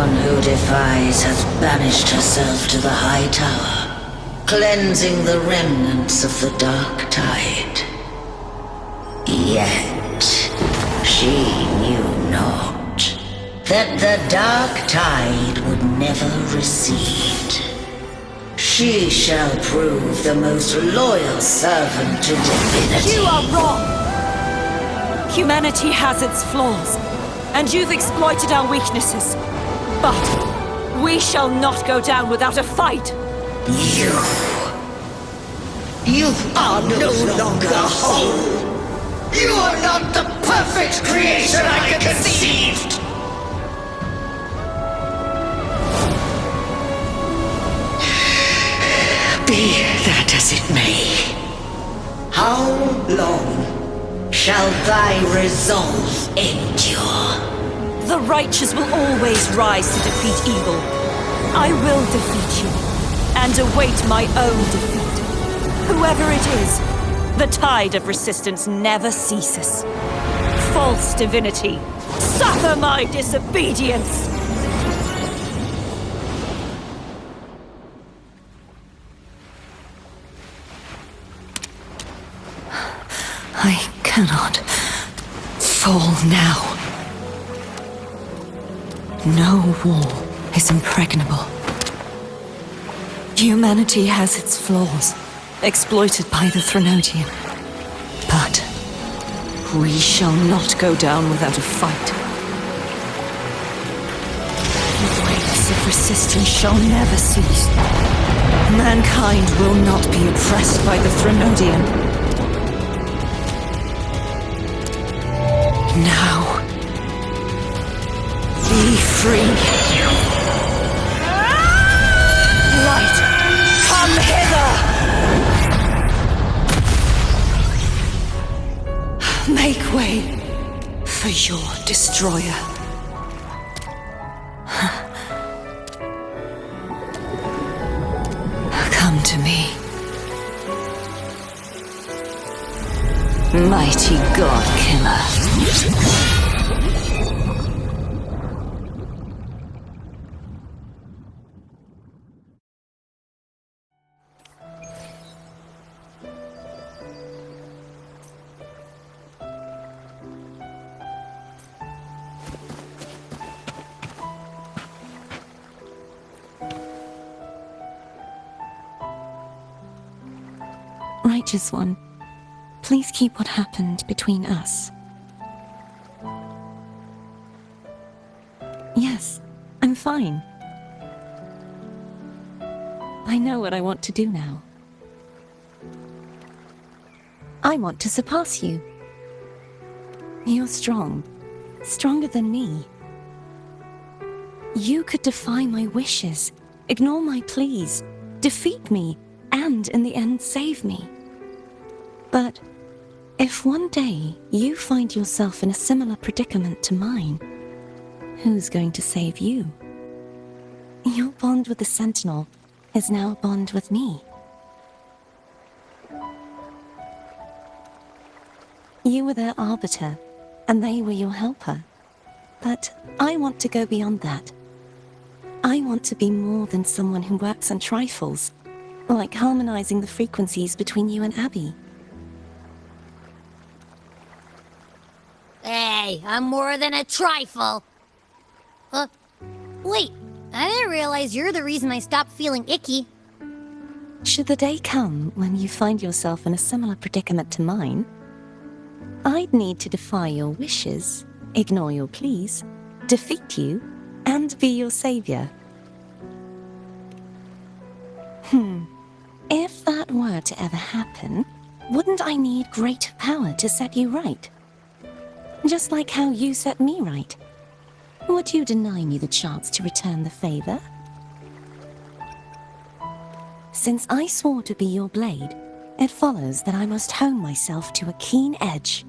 Who defies has banished herself to the high tower, cleansing the remnants of the dark tide. Yet, she knew not that the dark tide would never recede. She shall prove the most loyal servant to divinity. You are wrong! Humanity has its flaws, and you've exploited our weaknesses. But we shall not go down without a fight! You are no longer whole! You are not the perfect creation I conceived! Be that as it may, how long shall thy resolve endure? The righteous will always rise to defeat evil. I will defeat you, and await my own defeat. Whoever it is, the tide of resistance never ceases. False divinity, suffer my disobedience! I cannot fall now. No wall is impregnable. Humanity has its flaws, exploited by the Threnodian. But we shall not go down without a fight. The waves of resistance shall never cease. Mankind will not be oppressed by the Threnodian. Now, be free. Light, come hither! Make way for your destroyer. Come to me. mighty god killer. Righteous One, please keep what happened between us. Yes, I'm fine. I know what I want to do now. I want to surpass you. You're strong, stronger than me. You could defy my wishes, ignore my pleas, defeat me, and in the end save me. But if one day you find yourself in a similar predicament to mine, who's going to save you? Your bond with the Sentinel is now a bond with me. You were their arbiter, and they were your helper. But I want to go beyond that. I want to be more than someone who works on trifles, like harmonizing the frequencies between you and Abby. Hey, I'm more than a trifle. Wait, I didn't realize you're the reason I stopped feeling icky. Should the day come when you find yourself in a similar predicament to mine, I'd need to defy your wishes, ignore your pleas, defeat you, and be your savior. If that were to ever happen, wouldn't I need greater power to set you right? Just like how you set me right. Would you deny me the chance to return the favor? Since I swore to be your blade, it follows that I must hone myself to a keen edge.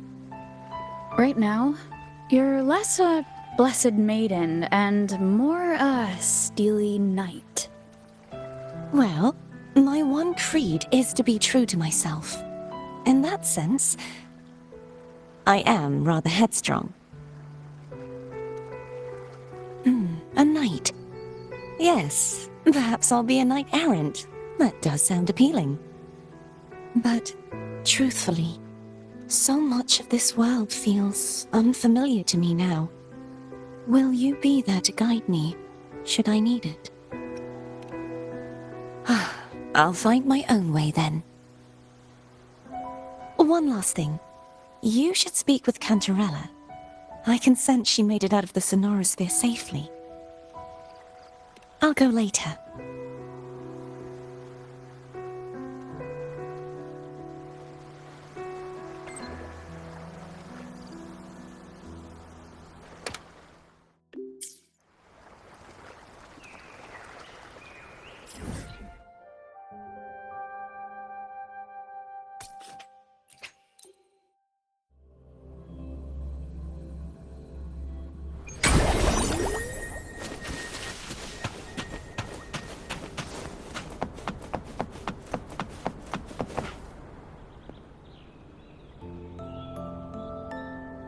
Right now, you're less a blessed maiden and more a steely knight. Well, my one creed is to be true to myself. In that sense, I am rather headstrong. A knight. Yes, perhaps I'll be a knight errant. That does sound appealing. But, truthfully, so much of this world feels unfamiliar to me now. Will you be there to guide me, should I need it? I'll find my own way then. One last thing. You should speak with Cantarella. I can sense she made it out of the Sonorosphere safely. I'll go later.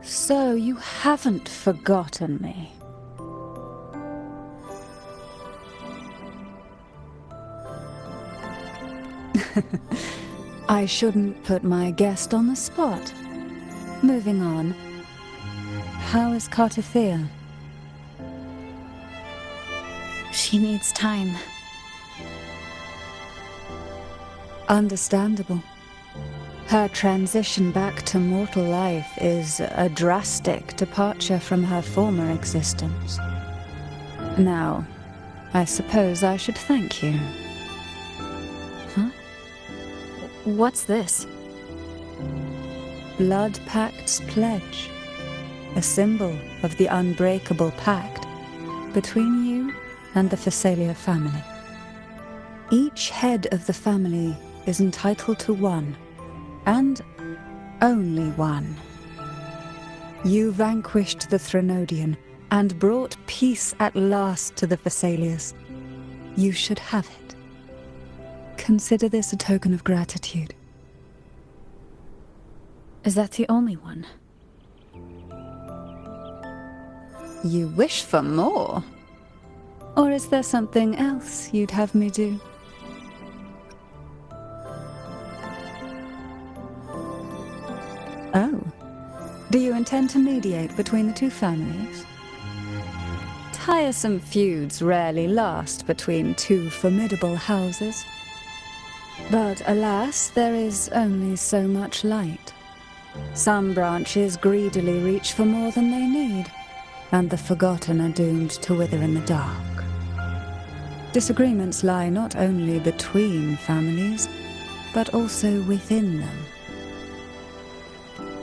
So you haven't forgotten me. I shouldn't put my guest on the spot. Moving on. How is Cartothea? She needs time. Understandable. Her transition back to mortal life is a drastic departure from her former existence. Now, I suppose I should thank you. Huh? What's this? Blood Pact's pledge. A symbol of the unbreakable pact between you and the Phasalia family. Each head of the family is entitled to one, and only one. You vanquished the Threnodian and brought peace at last to the Phasalias. You should have it. Consider this a token of gratitude. Is that the only one? You wish for more? Or is there something else you'd have me do? Oh. Do you intend to mediate between the two families? Tiresome feuds rarely last between two formidable houses. But alas, there is only so much light. Some branches greedily reach for more than they need, and the forgotten are doomed to wither in the dark. Disagreements lie not only between families, but also within them.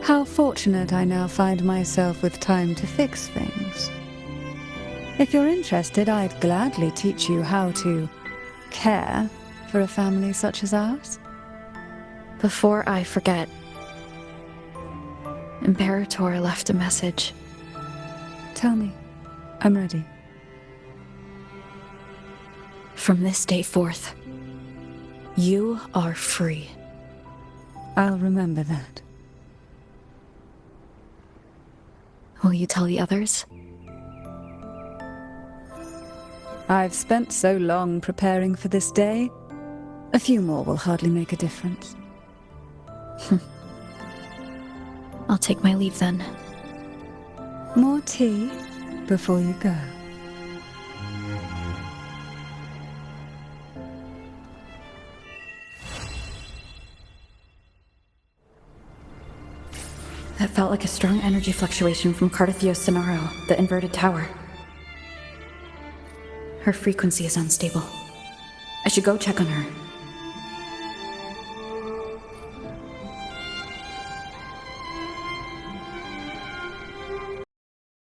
How fortunate I now find myself with time to fix things. If you're interested, I'd gladly teach you how to care for a family such as ours. Before I forget, Imperator left a message. Tell me. I'm ready. From this day forth, you are free. I'll remember that. Will you tell the others? I've spent so long preparing for this day. A few more will hardly make a difference. I'll take my leave then. More tea before you go. That felt like a strong energy fluctuation from Cardathio's Sonaro, the inverted tower. Her frequency is unstable. I should go check on her.